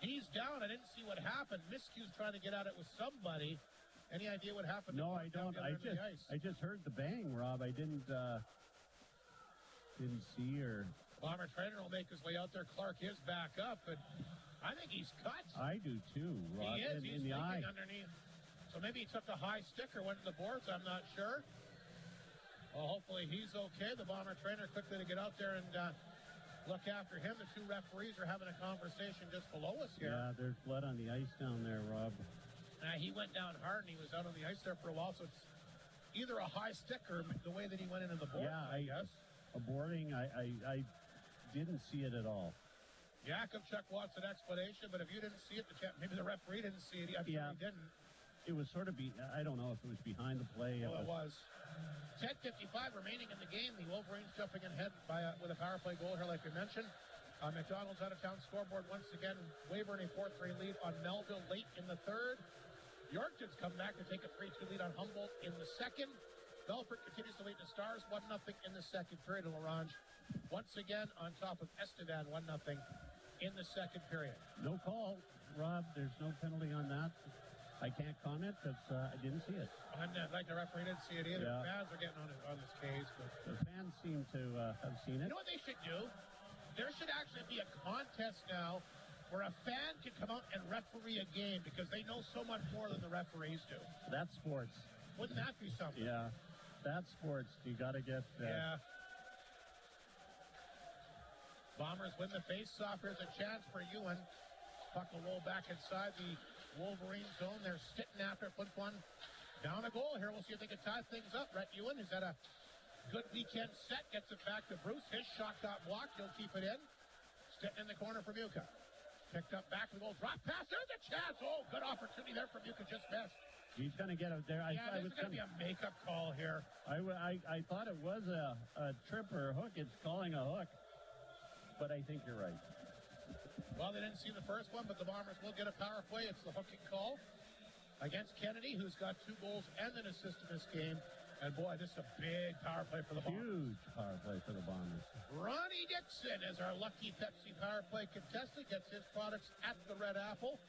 Speaker 1: He's down. I didn't see what happened. Miscue's trying to get at it with somebody. Any idea what happened?
Speaker 2: No, I don't. I just heard the bang, Rob. I didn't see or.
Speaker 1: Bomber trainer will make his way out there. Clark is back up, but I think he's cut.
Speaker 2: I do too, Rob.
Speaker 1: He is. He's
Speaker 2: in the eye.
Speaker 1: Underneath. So maybe he took a high stick or went to the boards. I'm not sure. Well, hopefully he's okay. The Bomber trainer quickly to get out there and look after him. The two referees are having a conversation just below us here.
Speaker 2: Yeah, there's blood on the ice down there, Rob.
Speaker 1: He went down hard, and he was out on the ice there for a while, so it's either a high stick or the way that he went into the board,
Speaker 2: yeah,
Speaker 1: I guess.
Speaker 2: Aborting, I didn't see it at all.
Speaker 1: Yakubchuk wants an explanation, but if you didn't see it, maybe the referee didn't see it. I'm sure he didn't.
Speaker 2: It was sort of, I don't know if it was behind the play.
Speaker 1: Well, it was. 10:55 remaining in the game. The Wolverines jumping ahead with a power play goal here, like we mentioned. McDonald's out-of-town scoreboard once again. Weyburn a 4-3 lead on Melville late in the third. Yorkton's come back to take a 3-2 lead on Humboldt in the second. Belfort continues to lead the Stars 1-0 in the second period. L'Orange once again on top of Estevan 1-0 in the second period.
Speaker 2: No call, Rob. There's no penalty on that. I can't comment because I didn't see it.
Speaker 1: Like the referee didn't see it either.
Speaker 2: Yeah.
Speaker 1: The fans are getting on this case. But
Speaker 2: the fans seem to have seen it.
Speaker 1: You know what they should do? There should actually be a contest now where a fan can come out and referee a game because they know so much more than the referees do.
Speaker 2: That's sports.
Speaker 1: Wouldn't that be something?
Speaker 2: Yeah, that's sports. You got to get...
Speaker 1: Yeah. Bombers win the face-off. Here's a chance for Ewan. Puck will roll back inside the Wolverine zone. They're sitting after Flin Flon. Down a goal here. We'll see if they can tie things up. Rhett Ewan has had a good weekend set. Gets it back to Bruce. His shot got blocked. He'll keep it in. Sitting in the corner for Muka. Picked up back with a little drop pass. There's a chance. Oh, good opportunity there for Muka. Just missed.
Speaker 2: He's going to get it there.
Speaker 1: This is going to be a makeup call here.
Speaker 2: I thought it was a trip or a hook. It's calling a hook. But I think you're right.
Speaker 1: Well, they didn't see the first one, but the Bombers will get a power play. It's the hooking call against Kennedy, who's got 2 goals and an assist in this game. And boy, this is a big power play for the Bombers.
Speaker 2: Huge power play for the Bombers.
Speaker 1: Ronnie Dixon is our lucky Pepsi power play contestant. Gets his products at the Red Apple.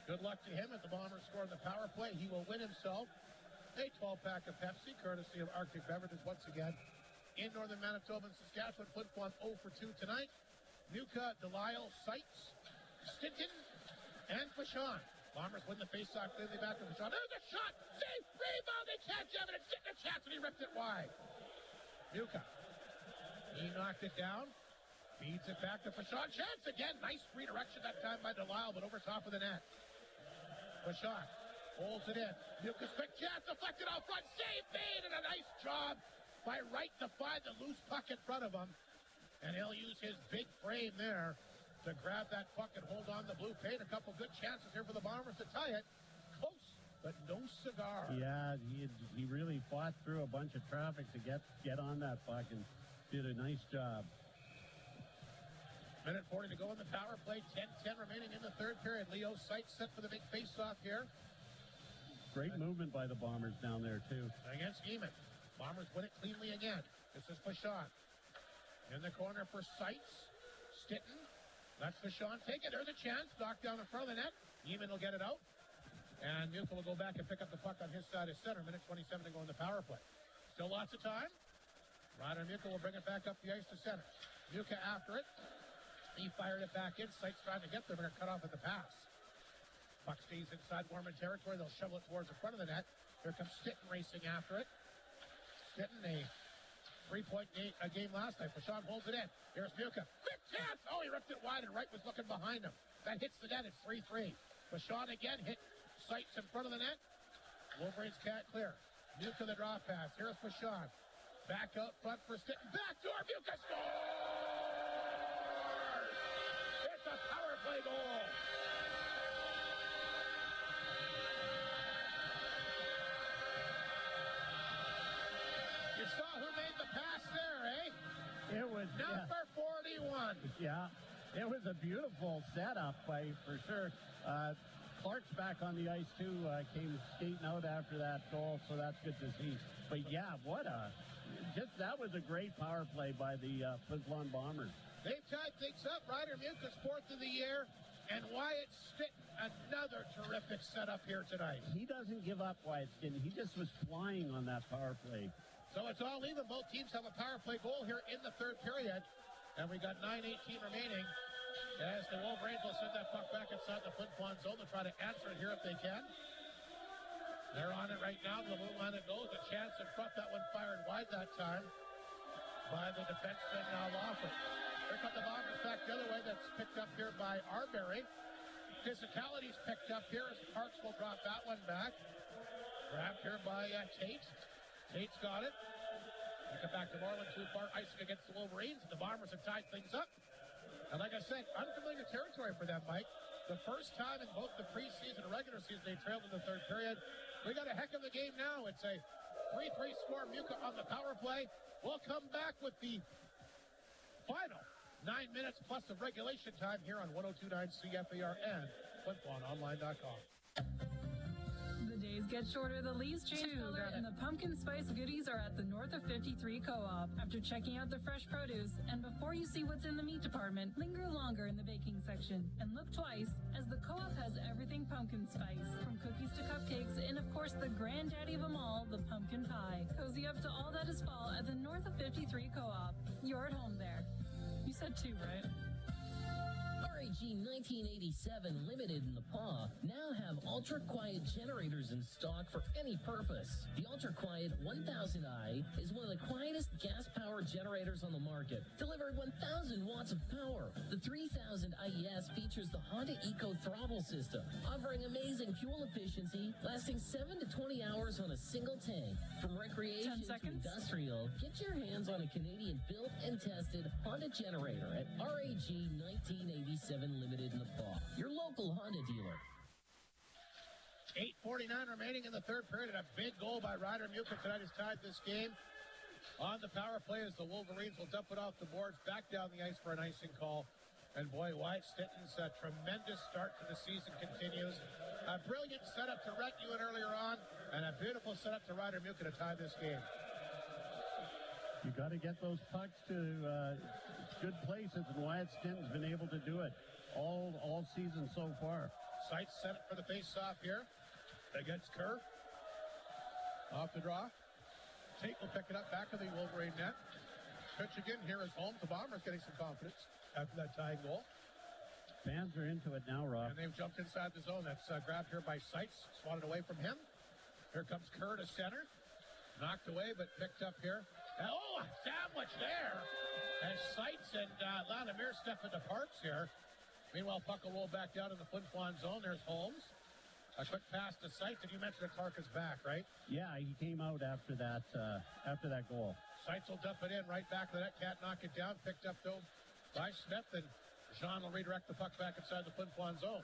Speaker 1: Good luck to him as the Bombers score the power play. He will win himself a 12-pack of Pepsi, courtesy of Arctic Beverages once again. In northern Manitoba and Saskatchewan, Flin Flon 0 for 2 tonight. Muka, Delisle, Seitz, Stinton, and Fashon. Bombers win the faceoff clearly back to Fashon. There's a shot! Save! Rebound! They can't jam it! It's getting a chance, and he ripped it wide. Muka. He knocked it down. Feeds it back to Fashon. Chance again. Nice redirection that time by Delisle, but over top of the net. Fashon holds it in. Muka's quick chance. Deflected out front. Save made, and a nice job by Wright to find the loose puck in front of him. And he'll use his big frame there to grab that puck and hold on the blue paint. A couple good chances here for the Bombers to tie it. Close, but no cigar.
Speaker 2: Yeah, he really fought through a bunch of traffic to get on that puck and did a nice job.
Speaker 1: Minute 40 to go in the power play. 10-10 remaining in the third period. Leo Seitz set for the big face-off here.
Speaker 2: Great movement by the Bombers down there, too.
Speaker 1: Against Eamon. Bombers win it cleanly again. This is Fashon. In the corner for Seitz. Stinton. Lets Fashon take it. There's a chance. Knocked down in front of the net. Eamon will get it out. And Muka will go back and pick up the puck on his side of center. Minute 27 to go in the power play. Still lots of time. Ryder Muka will bring it back up the ice to center. Muka after it. He fired it back in. Seitz trying to get there, but got cut off at the pass. Puck stays inside Warman territory. They'll shovel it towards the front of the net. Here comes Stinton racing after it. Stinton, a 3-point game last night. Fashon holds it in. Here's Muka. Quick chance! Oh, he ripped it wide, and Wright was looking behind him. That hits the net. It's 3-3. Fashon again hit Seitz in front of the net. Wolverines can't clear. Muka the draw pass. Here's Fashawn. Back out front for Stinton. Backdoor. Muka scores! It's a power play goal. You saw who made the pass there, eh?
Speaker 2: It was
Speaker 1: number 41.
Speaker 2: Yeah, it was a beautiful setup by for sure. Clark's back on the ice too. Came skating out after that goal, so that's good to see. But yeah, that was a great power play by the Flin Flon Bombers.
Speaker 1: They've tied things up. Ryder Muka's 4th of the year, and Wyatt Stinton, another terrific setup here tonight.
Speaker 2: He doesn't give up, Wyatt Stinton. He just was flying on that power play.
Speaker 1: So it's all even. Both teams have a power play goal here in the third period, and we got 9:18 remaining. As the Wolverines will send that puck back inside the Flin Flon zone to try to answer it here if they can. They're on it right now. The blue line it goes. A chance in front. That one fired wide that time by the defenseman Lawford. Here come the Bombers back the other way. That's picked up here by Arbery. Physicality's picked up here as Parks will drop that one back. Grabbed here by Tate. Tate's got it. They come back to Moreland too far. Icing against the Wolverines. The Bombers have tied things up. And like I said, unfamiliar territory for them, Mike. The first time in both the preseason and regular season they trailed in the third period. We got a heck of a game now. It's a 3-3 score. Muka on the power play. We'll come back with the final 9 minutes plus of regulation time here on 102.9 CFAR and FlinFlonOnline.com.
Speaker 6: The days get shorter, the leaves change color, and the pumpkin spice goodies are at the North of 53 Co-op. After checking out the fresh produce, and before you see what's in the meat department, linger longer in the baking section, and look twice, as the Co-op has everything pumpkin spice, from cookies to cupcakes, and of course the granddaddy of them all, the pumpkin pie. Cozy up to all that is fall at the North of 53 Co-op. You're at home there. You said 2, right?
Speaker 13: RAG 1987 Limited in the Paw now have ultra-quiet generators in stock for any purpose. The ultra-quiet 1000i is one of the quietest gas-powered generators on the market, delivering 1000 watts of power. The 3000 IES features the Honda Eco throttle system, offering amazing fuel efficiency, lasting 7 to 20 hours on a single tank. From recreation to industrial, get your hands on a Canadian-built and tested Honda generator at RAG 1987 Limited in the Paw, your local Honda dealer.
Speaker 1: 8:49 remaining in the third period. A big goal by Ryder Muka tonight has tied this game. On the power play as the Wolverines will dump it off the boards, back down the ice for an icing call. And boy, Wyatt Stinton's tremendous start to the season continues. A brilliant setup to Rhett Ewan earlier on, and a beautiful setup to Ryder Muka to tie this game.
Speaker 2: You got to get those pucks to good places, and Wyatt Stinton's been able to do it all season so far.
Speaker 1: Sights set up for the face-off here against Kerr. Off the draw. Tate will pick it up back of the Wolverine net. Pitch again here is Holmes. The Bombers getting some confidence after that tying goal.
Speaker 2: Fans are into it now, Rob.
Speaker 1: And they've jumped inside the zone. That's grabbed here by Sights. Swatted away from him. Here comes Kerr to center. Knocked away, but picked up here. Oh, a sandwich there. As Sights and Vladimir step into Parks here. Meanwhile, puck will roll back down in the Flin Flon zone. There's Holmes. A quick pass to Sights, and you mentioned that Clark is back, right?
Speaker 2: Yeah, he came out after that goal.
Speaker 1: Sights will dump it in right back to that. Can't knock it down. Picked up, though, by Smith, and Jean will redirect the puck back inside the Flin Flon zone.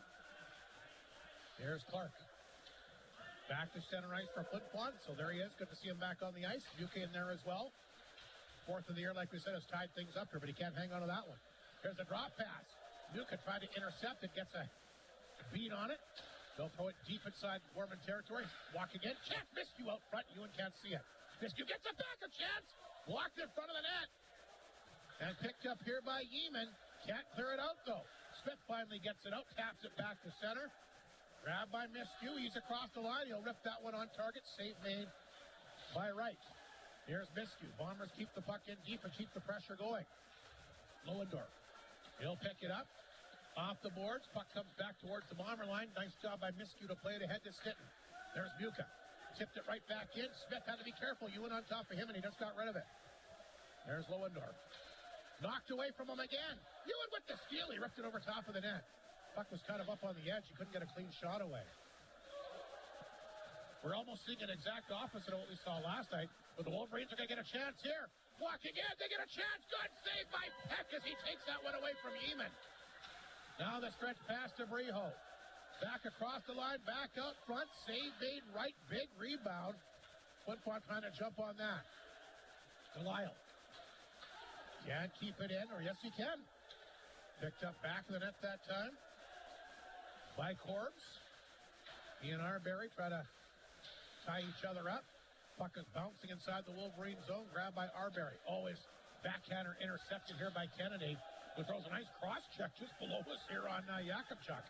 Speaker 1: Here's Clark. Back to center ice for Flin Flon. So there he is. Good to see him back on the ice. UK in there as well. 4th of the year, like we said, has tied things up here, but he can't hang on to that one. Here's a drop pass. Nuka tried to intercept it, gets a beat on it. They'll throw it deep inside Warman territory. Walk again. Chance missed you out front. Ewan can't see it. Miscue gets it back, a chance. Blocked in front of the net. And picked up here by Yeeman. Can't clear it out, though. Smith finally gets it out, taps it back to center. Grabbed by Miscue. He's across the line. He'll rip that one on target. Save made by Wright. Here's Miscue. Bombers keep the puck in deep and keep the pressure going. Lohendorf. He'll pick it up. Off the boards. Puck comes back towards the Bomber line. Nice job by Miscue to play it ahead to Stinton. There's Muka. Tipped it right back in. Smith had to be careful. Ewan on top of him, and he just got rid of it. There's Lohendorf. Knocked away from him again. Ewan with the steal. He ripped it over top of the net. Puck was kind of up on the edge. He couldn't get a clean shot away. We're almost seeing an exact opposite of what we saw last night, but the Wolverines are going to get a chance here. Walking in, they get a chance. Good save by Peck as he takes that one away from Eamon. Now the stretch pass to Breho. Back across the line, back up front. Save made right, big rebound. Flin Flon trying to jump on that. Delisle. Can't keep it in, or yes, he can. Picked up back of the net that time by Corbs. He and Arbery try to tie each other up. Puck is bouncing inside the Wolverine zone, grabbed by Arbery. Always backhander intercepted here by Kennedy, who throws a nice cross check just below us here on Yakubchuk.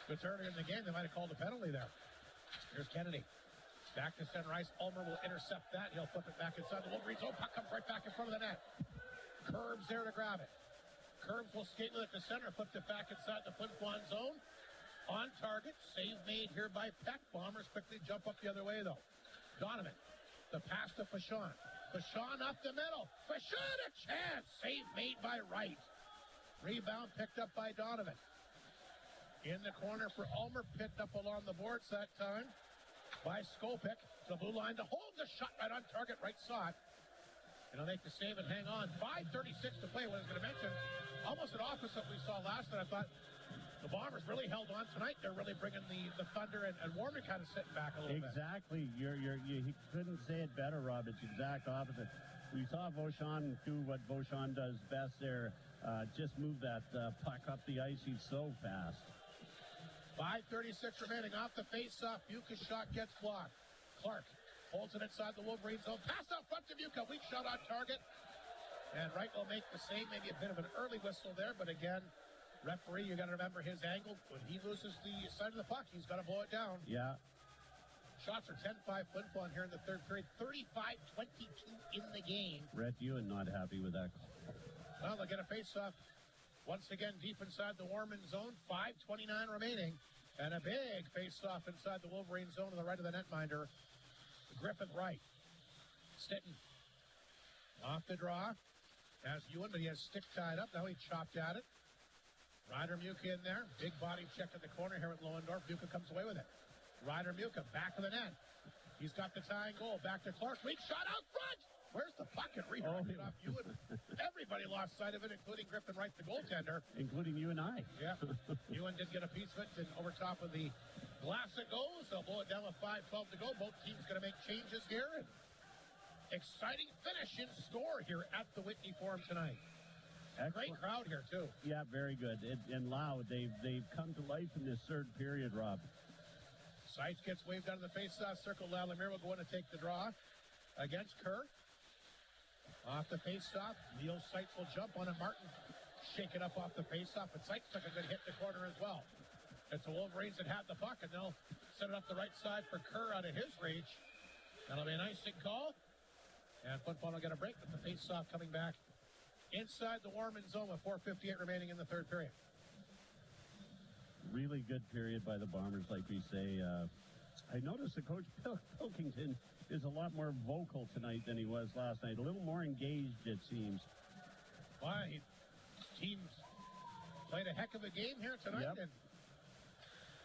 Speaker 1: But earlier in the game, they might have called a penalty there. Here's Kennedy. Back to center ice. Ulmer will intercept that. He'll flip it back inside the Wolverine zone. Puck comes right back in front of the net. Curbs there to grab it. Curbs will skate with it to center. Flipped it back inside the Flin Flon zone. On target. Save made here by Peck. Bombers quickly jump up the other way, though. Donovan. The pass to Fashon. Fashon up the middle. Fashon a chance. Save made by Wright. Rebound picked up by Donovan. In the corner for Ulmer. Picked up along the boards that time by Skopik. To the blue line to hold the shot right on target. Right shot. And he'll make the save and hang on. 5:36 to play. What I was going to mention, almost an opposite we saw last night. I thought the Bombers really held on tonight. They're really bringing the Thunder and Warman kind of sitting back a little bit.
Speaker 2: Exactly. You couldn't say it better, Rob. It's exact opposite. We saw Beauchamp do what Beauchamp does best there. Just move that puck up the ice. He's so fast.
Speaker 1: 5:36 remaining off the face-off. Buka's shot gets blocked. Clark holds it inside the Wolverine zone. Pass out front to Buka. Weak shot on target. And Wright will make the save. Maybe a bit of an early whistle there, but again, referee, you got to remember his angle. When he loses the side of the puck, he's got to blow it down.
Speaker 2: Yeah.
Speaker 1: Shots are 10-5 Flin Flon here in the third period. 35-22 in the game.
Speaker 2: Rhett Ewan not happy with that call.
Speaker 1: Well, they'll get a face-off once again deep inside the Warman zone. 5:29 remaining. And a big face-off inside the Wolverine zone to the right of the netminder. Griffith Wright. Stitton. Off the draw. Has Ewan, but he has stick tied up. Now he chopped at it. Ryder Muka in there. Big body check in the corner here with Lohendorf. Muka comes away with it. Ryder Muka back of the net. He's got the tying goal. Back to Clark. Weak shot out front. Where's the puck? And redirected off Ewan. Everybody lost sight of it, including Griffin Wright, the goaltender.
Speaker 2: Including you and I.
Speaker 1: Yeah. Ewan did get a piece of it, and over top of the glass it goes. They'll blow it down with 5:12 to go. Both teams going to make changes here. And exciting finish in score here at the Whitney Forum tonight. Excellent. Great crowd here, too.
Speaker 2: Yeah, very good. And loud. They've come to life in this third period, Rob.
Speaker 1: Seitz gets waved out of the face-off circle. Lalimier will go in to take the draw against Kerr. Off the face-off. Neil Seitz will jump on it. Martin shake it up off the face-off, but Seitz took a good hit in the corner as well. It's the Wolverines that have the puck, and they'll set it up the right side for Kerr out of his reach. That'll be an icing call. And Flin Flon will get a break with the face-off coming back inside the Warman zone with 4:58 remaining in the third period.
Speaker 2: Really good period by the Bombers, like we say. I noticed that Coach Pilkington is a lot more vocal tonight than he was last night. A little more engaged, it seems.
Speaker 1: Why? Teams played a heck of a game here tonight.
Speaker 2: Yep.
Speaker 1: And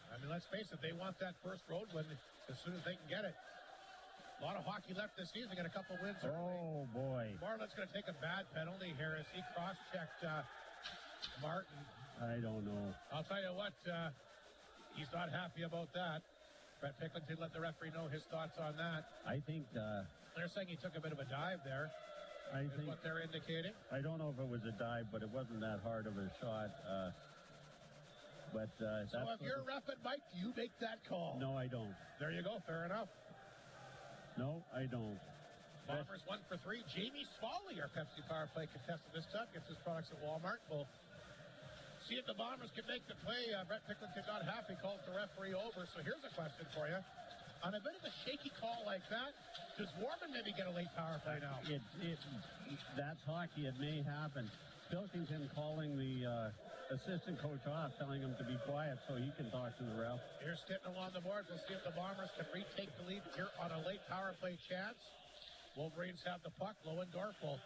Speaker 1: I mean, let's face it, they want that first road win as soon as they can get it. A lot of hockey left this season. They got a couple wins early.
Speaker 2: Oh, boy.
Speaker 1: Marlet's going to take a bad penalty here as he cross-checked Martin.
Speaker 2: I don't know.
Speaker 1: I'll tell you what, he's not happy about that. Brett Picklington let the referee know his thoughts on that.
Speaker 2: I think...
Speaker 1: they're saying he took a bit of a dive there.
Speaker 2: I
Speaker 1: is
Speaker 2: think
Speaker 1: what they're indicating.
Speaker 2: I don't know if it was a dive, but it wasn't that hard of a shot.
Speaker 1: So if you're ref and Mike, do you make that call?
Speaker 2: No, I don't.
Speaker 1: There you go. Fair enough.
Speaker 2: No, I don't.
Speaker 1: Bombers 1 for 3. Jamie Smalley, our Pepsi Power Play contestant this time, gets his products at Walmart. We'll see if the Bombers can make the play. Brett Picklington not happy, calls the referee over. So here's a question for you. On a bit of a shaky call like that, does Warman maybe get a late power play now?
Speaker 2: That's hockey. It may happen. Pilkington calling the assistant coach off, telling him to be quiet so he can talk to the ref.
Speaker 1: Here's Stitton along the boards. We'll see if the Bombers can retake the lead here on a late power play chance. Wolverines have the puck. Lohendorf will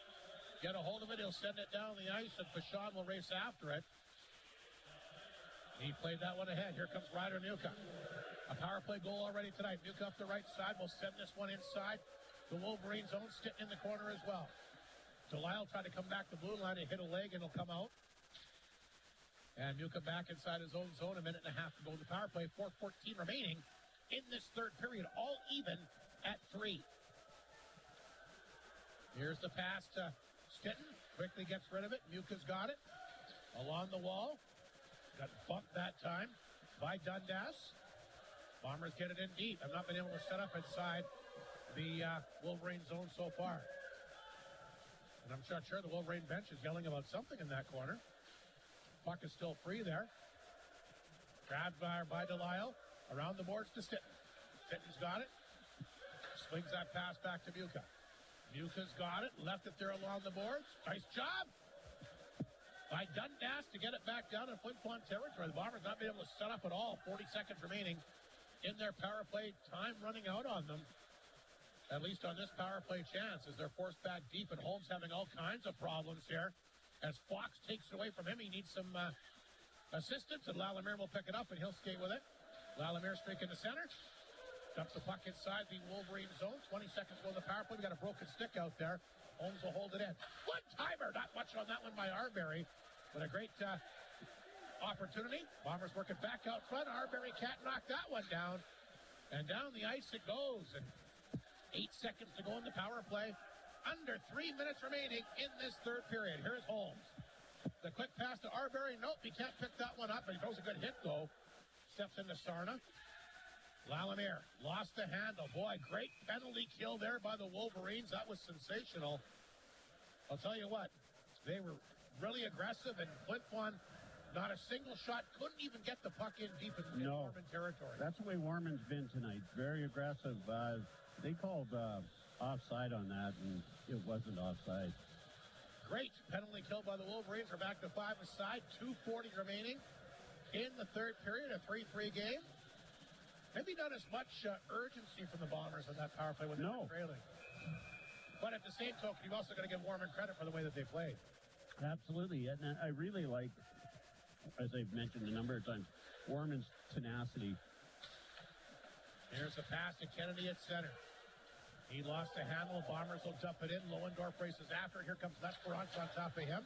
Speaker 1: get a hold of it. He'll send it down the ice, and Fashon will race after it. He played that one ahead. Here comes Ryder Muka. A power play goal already tonight. Muka up the right side will send this one inside. The Wolverines zone, Stitton in the corner as well. Delisle tried to come back the blue line and hit a leg, and it'll come out. And Muka back inside his own zone. A minute and a half to go in the power play. 4:14 remaining in this third period. All even at 3. Here's the pass to Stitton. Quickly gets rid of it. Muka's got it. Along the wall. Got bumped that time by Dundas. Bombers get it in deep. I've not been able to set up inside the Wolverine zone so far. And I'm not sure the Wolverine bench is yelling about something in that corner. Puck is still free there. Grabbed by Delisle. Around the boards to Stitton. Stitton's got it. Swings that pass back to Muka. Muka's got it. Left it there along the boards. Nice job by Dundas to get it back down in Flin Flon territory. The Bombers not being able to set up at all. 40 seconds remaining in their power play. Time running out on them. At least on this power play chance, as they're forced back deep, and Holmes having all kinds of problems here. As Fox takes it away from him, he needs some assistance, and Lalimier will pick it up, and he'll skate with it. Lalimier streak in the center. Dumps the puck inside the Wolverine zone. 20 seconds to go in the power play. We got a broken stick out there. Holmes will hold it in. One-timer! Not much on that one by Arbery. With a great opportunity. Bombers working back out front. Arbery can't knock that one down. And down the ice it goes. And 8 seconds to go in the power play. Under 3 minutes remaining in this third period. Here's Holmes. The quick pass to Arbery. Nope, he can't pick that one up. But he throws a good hit, though. Steps into Sarna. Lalimier lost the handle. Boy, great penalty kill there by the Wolverines. That was sensational. I'll tell you what, they were really aggressive, and Flin Flon, not a single shot, couldn't even get the puck in deep in Warman territory.
Speaker 2: That's the way Warman's been tonight. Very aggressive. They called offside on that, and it wasn't offside.
Speaker 1: Great penalty kill by the Wolverines. We're back to 5 aside. 2:40 remaining in the third period. A 3-3 game. Maybe not as much urgency from the Bombers on that power play when they were trailing. But at the same token, you've also got to give Warman credit for the way that they played.
Speaker 2: Absolutely. And I really like, as I've mentioned a number of times, Warman's tenacity.
Speaker 1: Here's a pass to Kennedy at center. He lost the handle. Bombers will dump it in. Lohendorf races after. Here comes Lesperance on top of him.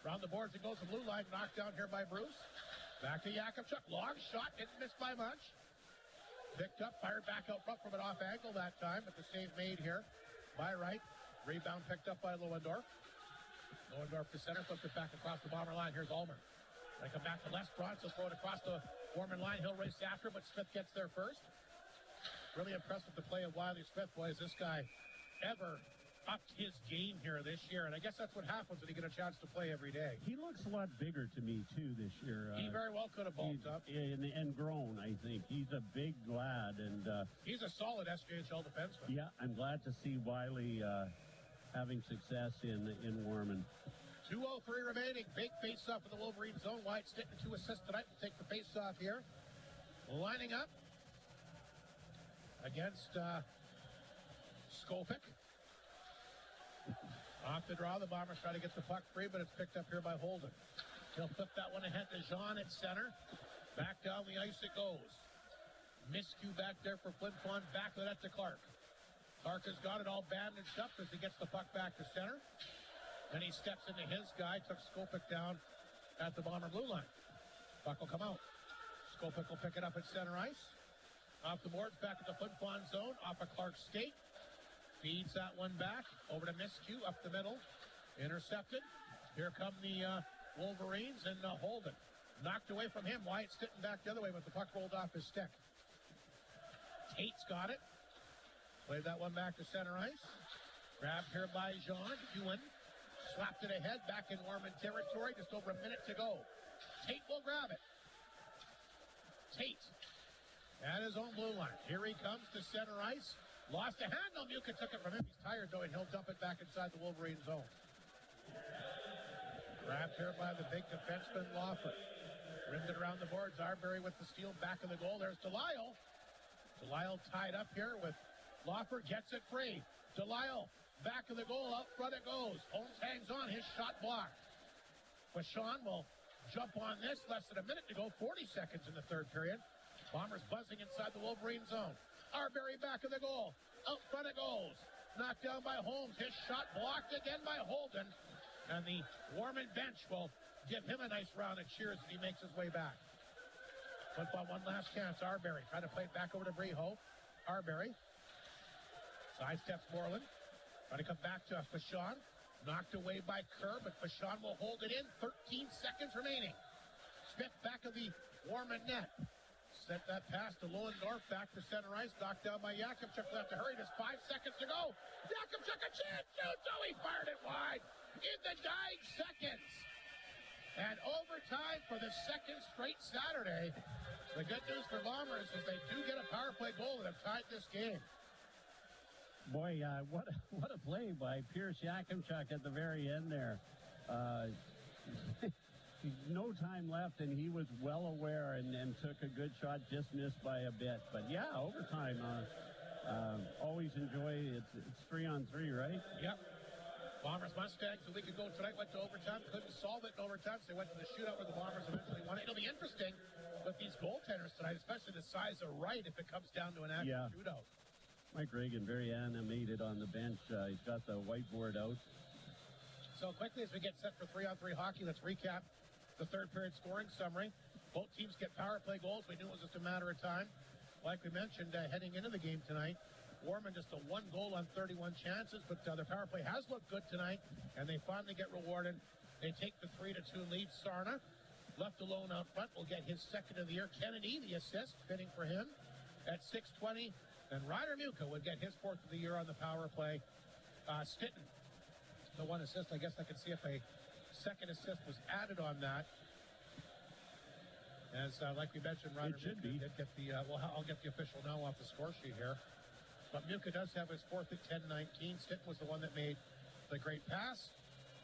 Speaker 1: Around the boards it goes. The blue line knocked down here by Bruce. Back to Yakupchuk. Long shot. Didn't miss by much. Picked up. Fired back out front from an off angle that time. But the save made here by Wright. Rebound picked up by Lohendorf. Lohendorf to center. Flipped it back across the Bomber line. Here's Ulmer. They come back to Lesperance. He'll throw it across the Warman line. He'll race after, but Smith gets there first. Really impressed with the play of Wiley Smith. Boy, has this guy ever upped his game here this year. And I guess that's what happens when you get a chance to play every day.
Speaker 2: He looks a lot bigger to me, too, this year.
Speaker 1: He very well could have bulked up.
Speaker 2: And grown, I think. He's a big lad. And
Speaker 1: he's a solid SJHL defenseman.
Speaker 2: Yeah, I'm glad to see Wiley having success in Warman.
Speaker 1: 2:03 remaining. Big face-off in the Wolverine zone. Wyatt Stitton 2 assists tonight to take the face-off here. Lining up against Skopik. Off the draw, the Bombers try to get the puck free, but it's picked up here by Holden. He'll flip that one ahead to Jean at center. Back down the ice it goes. Miscue back there for Flin Flon. Back with that to Clark. Clark has got it all bandaged up as he gets the puck back to center. Then he steps into his guy, took Skopik down at the Bomber blue line. Puck will come out. Skopik will pick it up at center ice. Off the boards, back at the Flin Flon zone, off of Clark's skate. Feeds that one back, over to Miscue, up the middle. Intercepted. Here come the Wolverines, and Holden. Knocked away from him. Wyatt Stitton back the other way, but the puck rolled off his stick. Tate's got it. Played that one back to center ice. Grabbed here by Jean. Ewan slapped it ahead, back in Warman territory. Just over a minute to go. Tate will grab it. Tate at his own blue line. Here he comes to center ice. Lost a handle. Muka took it from him. He's tired, though, and he'll dump it back inside the Wolverine zone. Grabbed here by the big defenseman, Lawford. Rimmed it around the boards. Arbery with the steal back of the goal. There's Delisle. Delisle tied up here with Lawford. Gets it free. Delisle back of the goal. Out front it goes. Holmes hangs on. His shot blocked. But Sean will jump on this. Less than a minute to go. 40 seconds in the third period. Bombers buzzing inside the Wolverine zone. Arbery back of the goal. Out front it goes. Knocked down by Holmes. His shot blocked again by Holden. And the Warman bench will give him a nice round of cheers as he makes his way back. Football, one last chance. Arbery trying to play it back over to Breho. Arbery sidesteps Moreland. Trying to come back to Fashon. Knocked away by Kerr, but Fashon will hold it in. 13 seconds remaining. Smith back of the Warman net. Sent that pass to Lohendorf, back to center ice, knocked down by Yakimchuk. Left to hurry, just 5 seconds to go. Yakimchuk, a chance, shoots, oh, he fired it wide in the dying seconds. And overtime for the second straight Saturday. The good news for Bombers is they do get a power play goal and have tied this game.
Speaker 2: Boy, what a play by Pierce Yakimchuk at the very end there. No time left, and he was well aware and took a good shot, just missed by a bit. But yeah, overtime. Always enjoy. It's 3-on-3, right?
Speaker 1: Yep. Bombers Mustangs a week ago tonight went to overtime. Couldn't solve it in overtime, so they went to the shootout where the Bombers eventually won it. It'll be interesting with these goaltenders tonight, especially the size of Wright if it comes down to an actual shootout.
Speaker 2: Mike Reagan very animated on the bench. He's got the whiteboard out.
Speaker 1: So quickly as we get set for 3-on-3 hockey, let's recap the third period scoring summary. Both teams get power play goals. We knew it was just a matter of time. Like we mentioned, heading into the game tonight, Warman just a 1 goal on 31 chances, but their power play has looked good tonight, and they finally get rewarded. They take the 3-2 lead. Sarna, left alone out front, will get his second of the year. Kennedy, the assist, fitting for him at 6:20. And Ryder Muka would get his fourth of the year on the power play. Stitton, the one assist. I guess I can see if a second assist was added on that. As like we mentioned, Ryder Muka did get the, I'll get the official now off the score sheet here. But Muka does have his fourth at 10:19. Stitton was the one that made the great pass.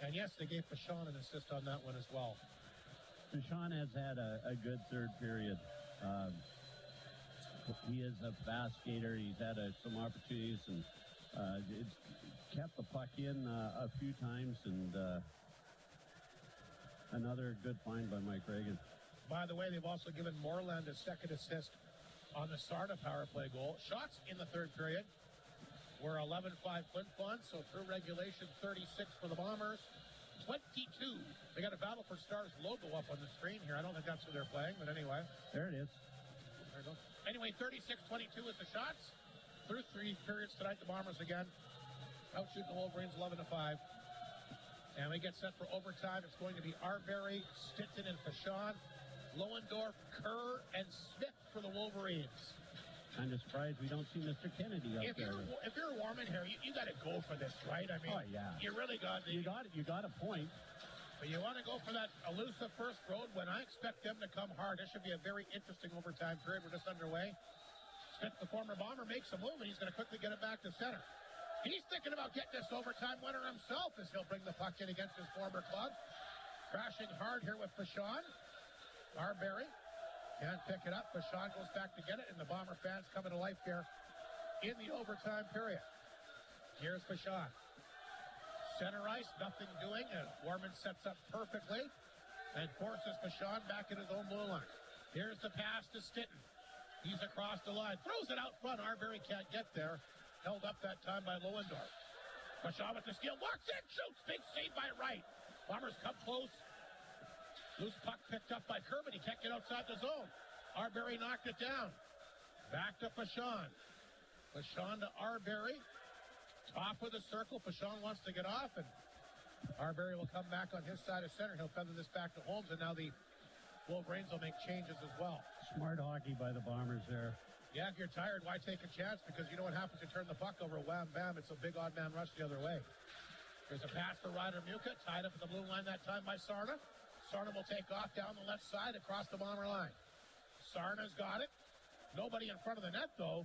Speaker 1: And yes, they gave Fashon an assist on that one as well.
Speaker 2: Fashon has had a good third period. He is a fast skater. He's had some opportunities and it's kept the puck in a few times, and another good find by Mike Reagan.
Speaker 1: By the way, they've also given Moreland a second assist on the Sarna power play goal. Shots in the third period were 11-5 Flin Flon, so through regulation, 36 for the Bombers, 22. They got a Battle for Stars logo up on the screen here. I don't think that's who they're playing, but anyway.
Speaker 2: There it is.
Speaker 1: There you go. Anyway, 36-22 is the shots. Through 3 periods tonight, the Bombers again out shooting the Wolverines 11-5. And we get set for overtime. It's going to be Arbery, Stitton, and Fashon. Lohendorf, Kerr, and Smith for the Wolverines.
Speaker 2: Kind of surprised we don't see Mr. Kennedy up there.
Speaker 1: If you're Warman here, you got to go for this, right? I mean, you really got
Speaker 2: You got a point.
Speaker 1: But you want to go for that elusive first road when I expect them to come hard. This should be a very interesting overtime period. We're just underway. Smith, the former Bomber, makes a move, and he's going to quickly get it back to center. He's thinking about getting this overtime winner himself as he'll bring the puck in against his former club. Crashing hard here with Fashon. Arbery can't pick it up. Fashon goes back to get it, and the Bomber fans coming to life here in the overtime period. Here's Fashon. Center ice, nothing doing, and Warman sets up perfectly and forces Fashon back into his own blue line. Here's the pass to Stitton. He's across the line. Throws it out front. Arbery can't get there. Held up that time by Lohendorf. Fashon with the steal. Walks in, shoots. Big save by Wright. Bombers come close. Loose puck picked up by Kerr, but he can't get outside the zone. Arbery knocked it down. Back to Fashon. Fashon to Arbery. Top of the circle. Fashon wants to get off, and Arbery will come back on his side of center. He'll feather this back to Holmes, and now the Wolverines will make changes as well.
Speaker 2: Smart hockey by the Bombers there.
Speaker 1: Yeah, if you're tired, why take a chance? Because you know what happens? You turn the puck over, wham, bam. It's a big odd man rush the other way. There's a pass for Ryder Muka, tied up at the blue line that time by Sarna. Sarna will take off down the left side across the Bomber line. Sarna's got it. Nobody in front of the net, though.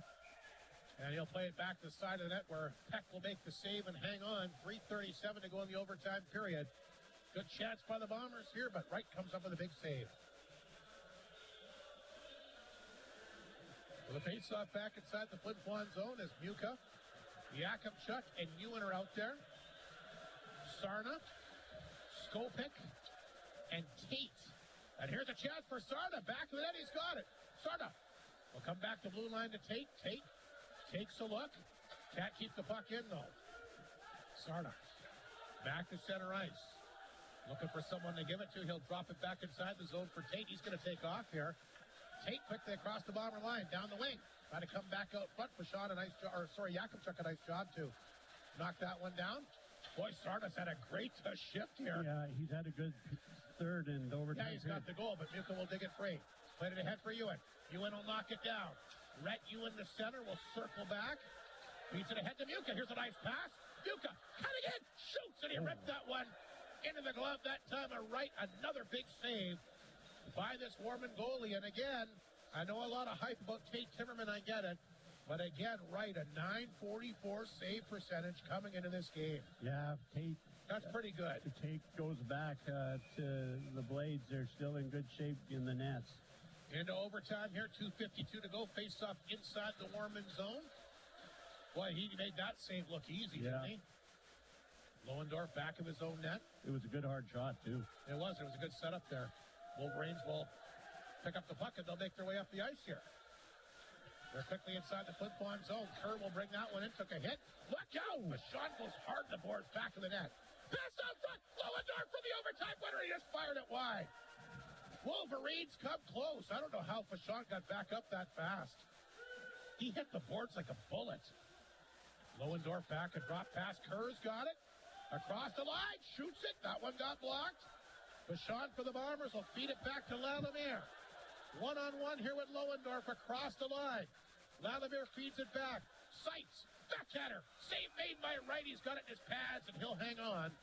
Speaker 1: And he'll play it back to the side of the net where Peck will make the save and hang on. 3:37 to go in the overtime period. Good chance by the Bombers here, but Wright comes up with a big save. Well, the face-off back inside the Flin Flon zone is Muka, Yakimchuk, and Ewan are out there. Sarna, Skopik, and Tate. And here's a chance for Sarna. Back of the net, he's got it. Sarna We'll come back to blue line to Tate. Tate takes a look. Can't keep the puck in, though. Sarna back to center ice. Looking for someone to give it to. He'll drop it back inside the zone for Tate. He's going to take off here. Tate quickly across the bomber line, down the wing. Trying to come back out front. Yakupchuk a nice job to knock that one down. Boy, Sarna's had a great shift here.
Speaker 2: Yeah, he's had a good third and overtime.
Speaker 1: Yeah, he's got the goal, but Muka will dig it free. Played it ahead for Ewan. Ewan will knock it down. Rhett Ewan, the center, will circle back. Beats it ahead to Muka. Here's a nice pass. Muka cutting in, shoots, and he ripped that one into the glove. That time another big save by this Warman goalie. And again, I know a lot of hype about Tate Timmerman, I get it. But again, a 944 save percentage coming into this game.
Speaker 2: Yeah, Tate.
Speaker 1: That's pretty good.
Speaker 2: Tate goes back to the Blades. They're still in good shape in the nets.
Speaker 1: Into overtime here, 2:52 to go. Face off inside the Warman zone. Boy, he made that save look easy, didn't he? Lohendorf back of his own net.
Speaker 2: It was a good hard shot, too.
Speaker 1: It was. It was a good setup there. Wolverines will pick up the puck and they'll make their way up the ice here. They're quickly inside the Flin Flon zone. Kerr will bring that one in. Took a hit. Look out! Vachon goes hard to the boards, back of the net. Pass out front. Lohendorf for the overtime winner. He just fired it wide. Wolverines come close. I don't know how Vachon got back up that fast. He hit the boards like a bullet. Lohendorf back and drop pass. Kerr's got it. Across the line. Shoots it. That one got blocked. Vachon for the Bombers will feed it back to Lalomere. One-on-one here with Lohendorf across the line. Lalomere feeds it back. Sights. Backhander. Save made by Wright. He's got it in his pads, and he'll hang on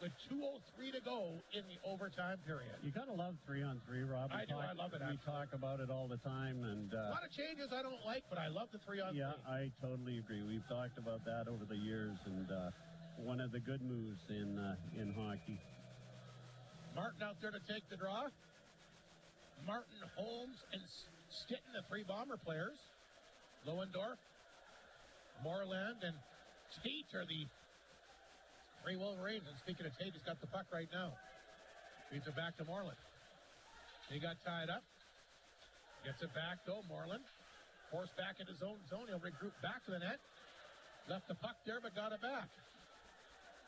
Speaker 1: with 2:03 to go in the overtime period.
Speaker 2: You got to love 3-on-3, Rob.
Speaker 1: I do. I love it,
Speaker 2: We talk about it all the time. And
Speaker 1: a lot of changes I don't like, but I love the 3-on-3.
Speaker 2: Yeah, I totally agree. We've talked about that over the years, and one of the good moves in hockey.
Speaker 1: Martin out there to take the draw. Martin, Holmes, and Stitton, the three Bomber players. Lohendorf, Moreland, and Tate are the three Wolverines. And speaking of Tate, he's got the puck right now. Feeds it back to Moreland. He got tied up. Gets it back, though. Moreland forced back into his own zone. He'll regroup back to the net. Left the puck there, but got it back.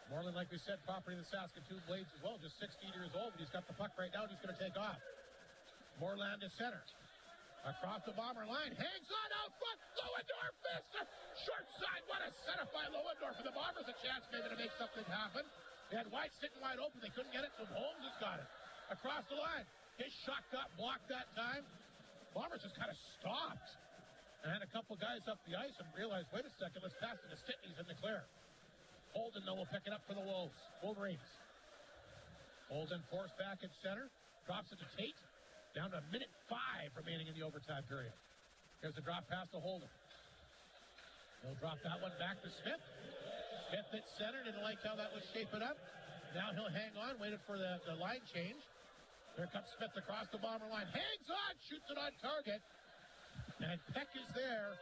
Speaker 1: Moreland, like we said, property of the Saskatoon Blades as well. Just 16 years old, but he's got the puck right now, and he's going to take off. Moreland is center. Across the Bomber line. Hangs on out front. Lohendorf missed it. Short side. What a setup by Lohendorf. For the Bombers, a chance maybe to make something happen. They had White sitting wide open. They couldn't get it, so Holmes has got it. Across the line. His shot got blocked that time. Bombers just kind of stopped. And had a couple guys up the ice and realized, wait a second, let's pass it to Stitney's in the clear. Holden, though, will pick it up for the Wolverines. Holden forced back at center. Drops it to Tate. Down to minute 5 remaining in the overtime period. Here's a drop pass to Holden. He'll drop that one back to Smith. Smith at center. Didn't like how that was shaping up. Now he'll hang on. Waited for the line change. Here comes Smith across the Bomber line. Hangs on. Shoots it on target. And Peck is there.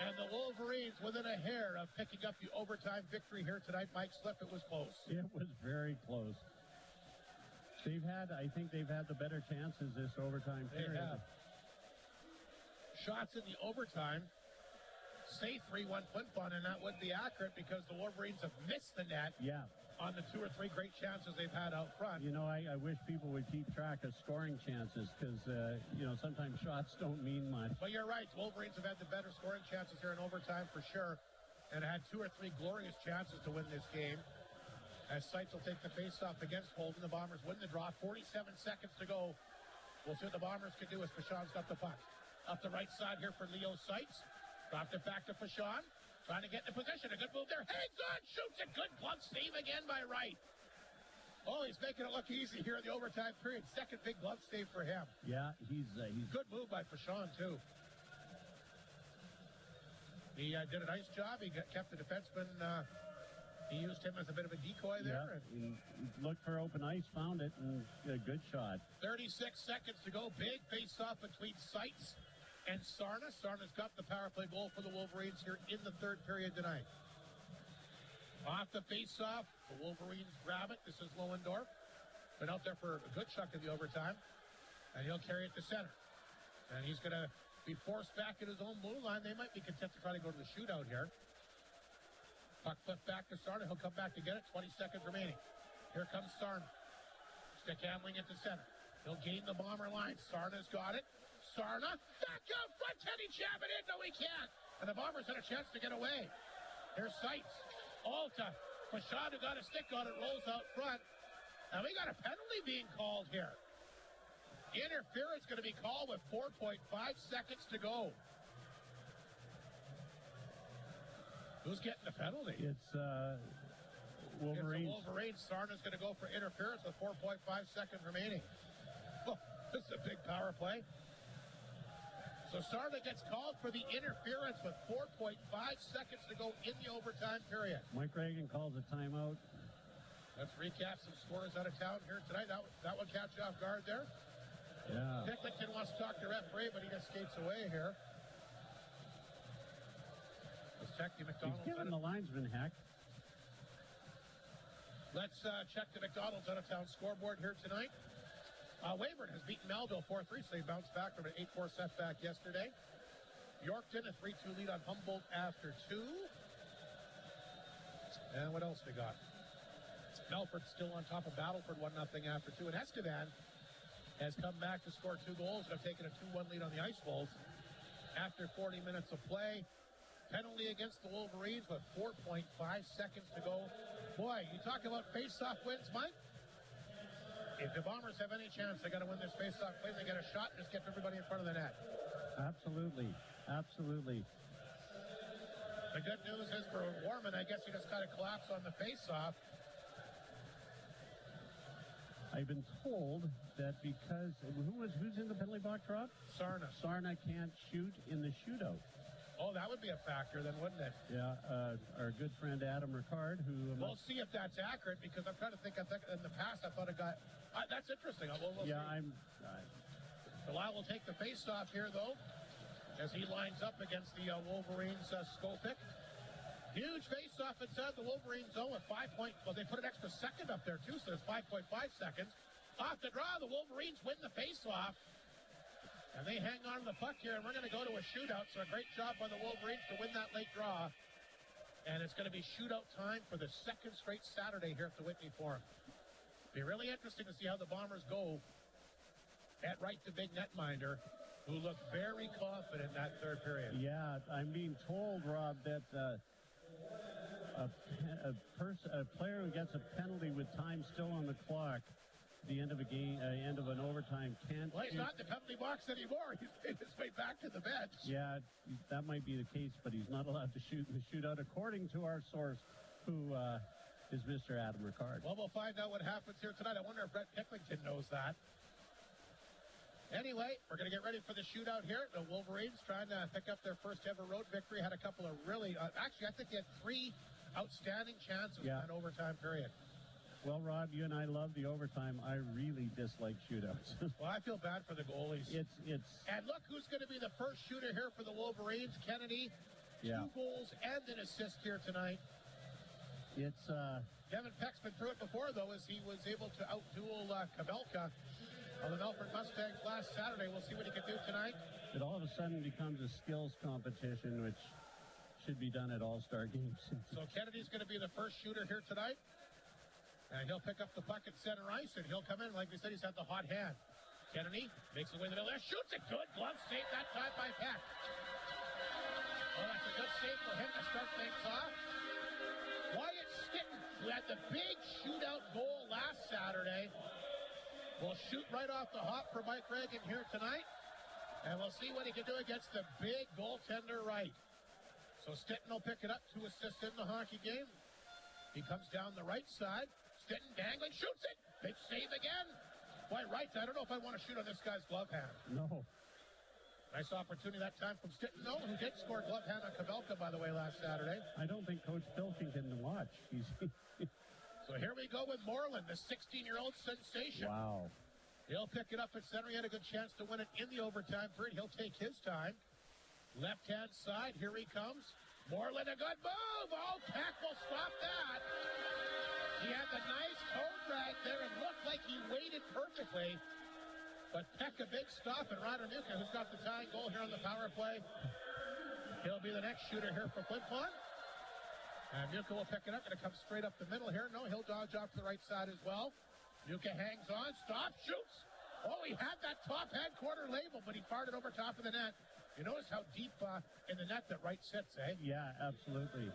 Speaker 1: And the Wolverines within a hair of picking up the overtime victory here tonight. Mike Slip, it was close.
Speaker 2: It was very close. I think they've had the better chances this overtime period.
Speaker 1: They have. Shots in the overtime. Say 3-1 Flin Flon, and that would be accurate because the Wolverines have missed the net.
Speaker 2: Yeah.
Speaker 1: On the 2 or 3 great chances they've had out front.
Speaker 2: You know, I wish people would keep track of scoring chances because, sometimes shots don't mean much.
Speaker 1: But you're right. Wolverines have had the better scoring chances here in overtime for sure and had 2 or 3 glorious chances to win this game. As Seitz will take the face-off against Holden. The Bombers win the draw. 47 seconds to go. We'll see what the Bombers can do as Fashon's got the puck. Up the right side here for Leo Seitz. Dropped it back to Fashon. Trying to get into position. A good move there. Hangs on. Shoots a good glove save again by Wright. Oh, he's making it look easy here in the overtime period. Second big glove save for him.
Speaker 2: Yeah, he's
Speaker 1: good move by Fashon, too. He did a nice job. He kept the defenseman... He used him as a bit of a decoy there.
Speaker 2: Yeah, he looked for open ice, found it, and a good shot.
Speaker 1: 36 seconds to go. Big face-off between Seitz and Sarna. Sarna's got the power play goal for the Wolverines here in the third period tonight. Off the face-off, the Wolverines grab it. This is Lohendorf. Been out there for a good chunk of the overtime. And he'll carry it to center. And he's going to be forced back at his own blue line. They might be content to try to go to the shootout here. Puck flipped back to Sarna. He'll come back to get it. 20 seconds remaining. Here comes Sarna. Stick handling it to center. He'll gain the Bomber line. Sarna's got it. Sarna, back out front. Can he jam it in? No, he can't. And the Bombers had a chance to get away. Here's Seitz. Alta. Fashad, who got a stick on it, rolls out front. And we got a penalty being called here. Interference going to be called with 4.5 seconds to go. Who's getting the penalty?
Speaker 2: It's Wolverines.
Speaker 1: It's the Wolverines. Sarna's going to go for interference with 4.5 seconds remaining. Oh, this is a big power play. So Sarna gets called for the interference with 4.5 seconds to go in the overtime period.
Speaker 2: Mike Reagan calls a timeout.
Speaker 1: Let's recap some scores out of town here tonight. That would catch you off guard there.
Speaker 2: Yeah.
Speaker 1: Picklington wants to talk to referee, but he just skates away here. Let's check the McDonald's.
Speaker 2: He's giving the linesman heck.
Speaker 1: Let's check the McDonald's out-of-town scoreboard here tonight. Weyburn has beaten Melville 4-3, so they bounced back from an 8-4 setback yesterday. Yorkton, a 3-2 lead on Humboldt after 2. And what else we got? Melford still on top of Battleford, 1-0 after 2. And Estevan has come back to score 2 goals and have taken a 2-1 lead on the Ice Wolves after 40 minutes of play. Penalty against the Wolverines with 4.5 seconds to go. Boy, you talk about face-off wins, Mike. If the Bombers have any chance, they got to win this face-off play. They get a shot and just get everybody in front of the net.
Speaker 2: Absolutely. Absolutely.
Speaker 1: The good news is for Warman, I guess he just got to collapse on the face-off.
Speaker 2: I've been told that because who's in the penalty box, Rob?
Speaker 1: Sarna.
Speaker 2: Sarna can't shoot in the shootout.
Speaker 1: Oh, that would be a factor then, wouldn't it?
Speaker 2: Yeah, our good friend Adam Ricard, who...
Speaker 1: We'll see if that's accurate, because I'm trying to think, in the past I thought it got... that's interesting. We'll
Speaker 2: yeah,
Speaker 1: see. Delisle will take the face-off here, though, as he lines up against the Wolverines Skopic. Huge face-off inside the Wolverine zone with 5 point... Well, they put an extra second up there, too, so there's 5.5 seconds. Off the draw, the Wolverines win the face-off. And they hang on to the puck here, and we're going to go to a shootout. So a great job by the Wolverines to win that late draw. And it's going to be shootout time for the second straight Saturday here at the Whitney Forum. Be really interesting to see how the Bombers go at right to big netminder, who looked very confident in that third period.
Speaker 2: Yeah, I'm being told, Rob, that a player who gets a penalty with time still on the clock, the end of a game, end of an overtime, can't.
Speaker 1: Well, he's not in the penalty box anymore. He's made his way back to the bench.
Speaker 2: Yeah, that might be the case, but he's not allowed to shoot in the shootout, according to our source, who is Mr. Adam Ricard.
Speaker 1: Well, we'll find out what happens here tonight. I wonder if Brett Picklington knows that. Anyway, we're going to get ready for the shootout here. The Wolverines trying to pick up their first ever road victory. Had a couple of really, actually, I think they had 3 outstanding chances in that overtime period.
Speaker 2: Well, Rob, you and I love the overtime. I really dislike shootouts.
Speaker 1: Well, I feel bad for the goalies.
Speaker 2: It's.
Speaker 1: And look who's going to be the first shooter here for the Wolverines. Kennedy, 2 goals and an assist here tonight.
Speaker 2: It's.
Speaker 1: Kevin Peck's been through it before, though, as he was able to outduel Kabelka on the Melford Mustangs last Saturday. We'll see what he can do tonight.
Speaker 2: It all of a sudden becomes a skills competition, which should be done at all-star games.
Speaker 1: So Kennedy's going to be the first shooter here tonight. And he'll pick up the puck at center ice, and he'll come in. Like we said, he's had the hot hand. Kennedy makes the way to the middle there, shoots it. Good glove save that time by Peck. Well, that's a good save for him to start things off. Wyatt Stitton, who had the big shootout goal last Saturday, will shoot right off the hop for Mike Reagan here tonight. And we'll see what he can do against the big goaltender right. So Stitton will pick it up, 2 assists in the hockey game. He comes down the right side. Stitton dangling, shoots it. Big save again. Boy, right, I don't know if I want to shoot on this guy's glove hand.
Speaker 2: No.
Speaker 1: Nice opportunity that time from Stitton, though, who did score glove hand on Kabelka, by the way, last Saturday.
Speaker 2: I don't think Coach Pilkington can watch.
Speaker 1: So here we go with Moreland, the 16-year-old sensation.
Speaker 2: Wow.
Speaker 1: He'll pick it up at center. He had a good chance to win it in the overtime period. He'll take his time. Left-hand side, here he comes. Moreland, a good move. Oh, Peck will stop that. He had the nice toe drag there and looked like he waited perfectly. But Peck a big stop, and Ryder Muka, who's got the tying goal here on the power play, he'll be the next shooter here for Flin Flon. And Muka will pick it up, and it comes straight up the middle here. No, he'll dodge off to the right side as well. Muka hangs on, stops, shoots. Oh, he had that top hand corner label, but he fired it over top of the net. You notice how deep in the net that right sits, eh?
Speaker 2: Yeah, absolutely.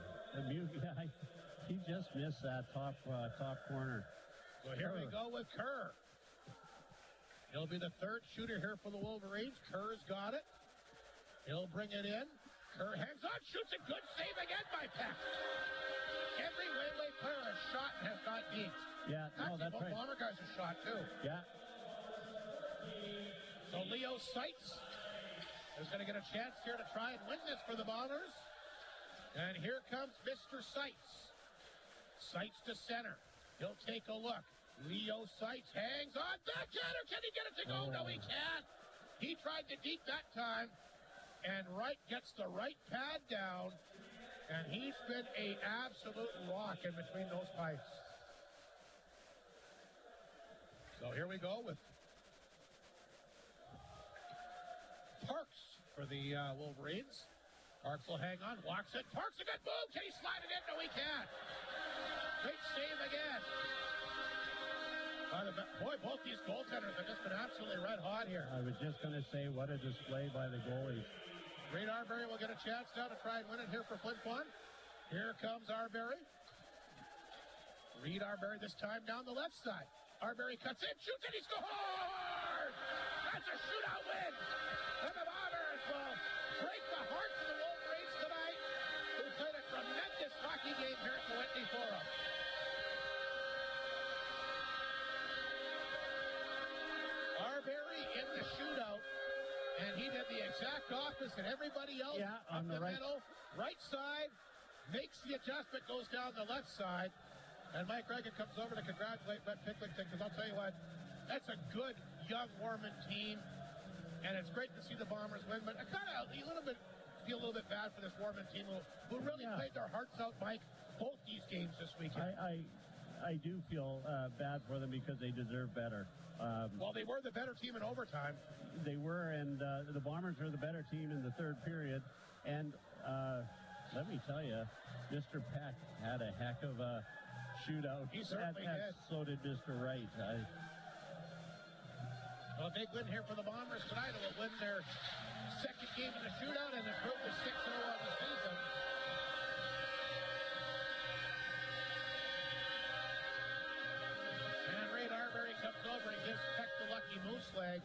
Speaker 2: He just missed that top corner.
Speaker 1: So here we go with Kerr. He'll be the third shooter here for the Wolverines. Kerr's got it. He'll bring it in. Kerr hangs on, shoots a good save again by Peck. Every Waylay player has shot and has got deep.
Speaker 2: Yeah, no, that's
Speaker 1: both
Speaker 2: right.
Speaker 1: Bomber guys have shot too.
Speaker 2: Yeah.
Speaker 1: So Leo Seitz is going to get a chance here to try and win this for the Bombers. And here comes Mr. Seitz. Seitz to center. He'll take a look. Leo Seitz hangs on. Backhander. Can he get it to go? No, he can't. He tried to deke that time. And Wright gets the right pad down. And he's been an absolute rock in between those pipes. So here we go with Parks for the Wolverines. Parks will hang on, walks it. Parks a good move. Can he slide it in? No, he can't. Great save again. Boy, both these goaltenders have just been absolutely red hot here.
Speaker 2: I was just going to say, what a display by the goalies.
Speaker 1: Reed Arbery will get a chance now to try and win it here for Flin Flon. Here comes Arbery. Reed Arbery this time down the left side. Arbery cuts in, shoots it, he scores! That's a shootout win! And the Bombers will break the hearts of the Wolverines tonight, who played a tremendous hockey game here at the Whitney Forum. Arbery in the shootout, and he did the exact opposite. Everybody else
Speaker 2: on the right
Speaker 1: middle, right side, makes the adjustment, goes down the left side. And Mike Reagan comes over to congratulate Brett Picklington, because I'll tell you what, that's a good young Warman team. And it's great to see the Bombers win, but I kind of feel a little bit bad for this Warman team who really played their hearts out, Mike, both these games this weekend.
Speaker 2: I do feel bad for them because they deserve better.
Speaker 1: Well, they were the better team in overtime.
Speaker 2: They were, and the Bombers were the better team in the third period. And let me tell you, Mr. Peck had a heck of a shootout.
Speaker 1: He certainly did.
Speaker 2: So did Mr. Wright.
Speaker 1: Well, a big win here for the Bombers tonight. It will win their second game in the shootout and improve to 6-0 on the season. And Reed Arbery comes over and gives Peck the lucky moose leg.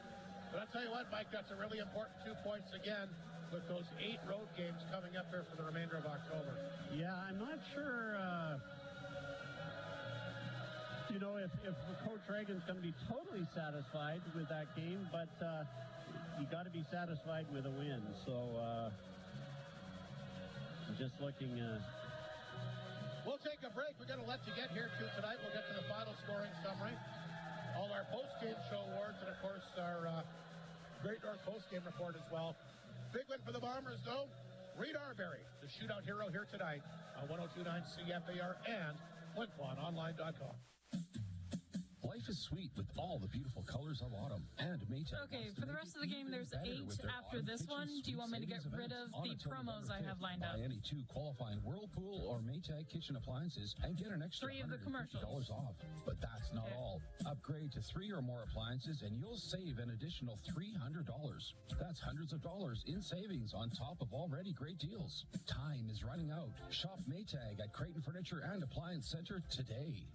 Speaker 1: But I'll tell you what, Mike, that's a really important 2 points again with those 8 road games coming up here for the remainder of October.
Speaker 2: Yeah, I'm not sure... if Coach Reagan's going to be totally satisfied with that game, but you got to be satisfied with a win. So just looking.
Speaker 1: We'll take a break. We're going to let you get here too tonight. We'll get to the final scoring summary, all our post-game show awards, and of course our Great North post-game report as well. Big win for the Bombers, though. Reed Arbery, the shootout hero here tonight on 102.9 CFAR and FlinFlonOnline.com.
Speaker 7: Life is sweet with all the beautiful colors of autumn. And Maytag.
Speaker 6: Okay, for the rest of the game, there's 8 after this one. Do you want me to get rid of the promos I have lined up?
Speaker 7: Buy any 2 qualifying Whirlpool or Maytag kitchen appliances and get an extra
Speaker 6: 3 of the commercials
Speaker 7: off. But that's not all. Upgrade to 3 or more appliances and you'll save an additional $300. That's hundreds of dollars in savings on top of already great deals. Time is running out. Shop Maytag at Creighton Furniture and Appliance Center today.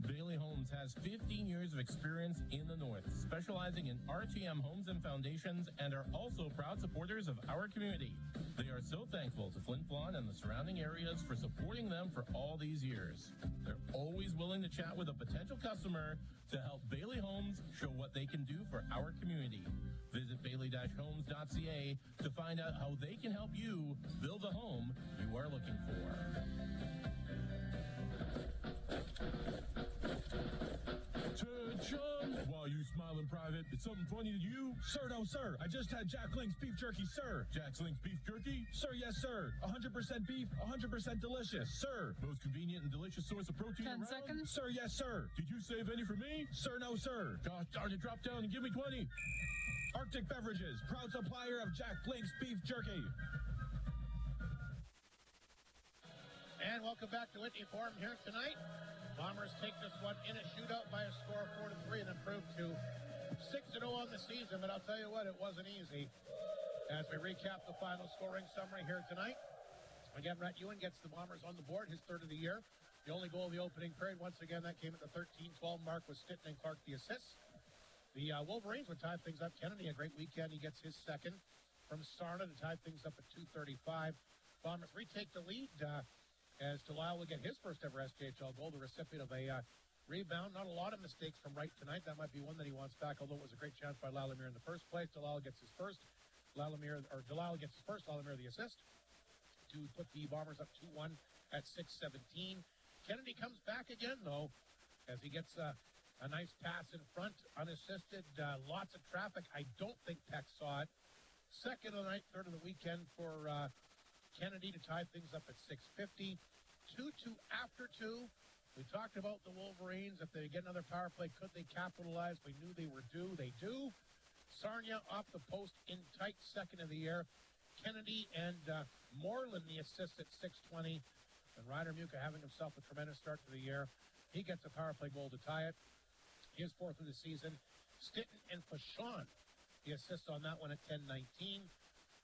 Speaker 5: Bailey Homes has 15 years of experience in the North, specializing in RTM homes and foundations, and are also proud supporters of our community. They are so thankful to Flin Flon and the surrounding areas for supporting them for all these years. They're always willing to chat with a potential customer to help Bailey Homes show what they can do for our community. Visit bailey-homes.ca to find out how they can help you build the home you are looking for.
Speaker 11: Attention! While you smile Island Private. It's something funny to you? Sir, no, sir. I just had Jack Link's beef jerky, sir. Jack Link's beef jerky? Sir, yes, sir. 100% beef, 100% delicious, sir. Most convenient and delicious source of protein
Speaker 6: 10
Speaker 11: around?
Speaker 6: seconds.
Speaker 11: Sir, yes, sir. Did you save any for me? Sir, no, sir. Gosh darn it, drop down and give me 20. Arctic Beverages, proud supplier of Jack Link's beef jerky.
Speaker 1: And welcome back to Whitney Forum here tonight. Bombers take this one in a shootout by a score of 4-3 and improve to 6-0 on the season. But I'll tell you what, it wasn't easy. As we recap the final scoring summary here tonight. Again, Rhett Ewan gets the Bombers on the board, his third of the year. The only goal of the opening period, once again, that came at the 13-12 mark with Stitton and Clark the assists. The Wolverines would tie things up. Kennedy, a great weekend. He gets his second from Sarna to tie things up at 2:35. Bombers retake the lead as Delisle will get his first ever SJHL goal, the recipient of a rebound. Not a lot of mistakes from Wright tonight. That might be one that he wants back, although it was a great chance by Lalamere in the first place. Delisle gets his first. Delisle gets his first. Lalamere the assist to put the Bombers up 2-1 at 6:17. Kennedy comes back again, though, as he gets a nice pass in front, unassisted. Lots of traffic. I don't think Peck saw it. Second of the night, third of the weekend for Kennedy to tie things up at 6:50. 2-2 after 2. We talked about the Wolverines. If they get another power play, could they capitalize? We knew they were due. They do. Sarnia off the post in tight, second of the year. Kennedy and Moreland the assist at 6:20. And Ryder Muka having himself a tremendous start to the year. He gets a power play goal to tie it. His fourth of the season. Stitton and Fashon, the assist on that one at 10:19.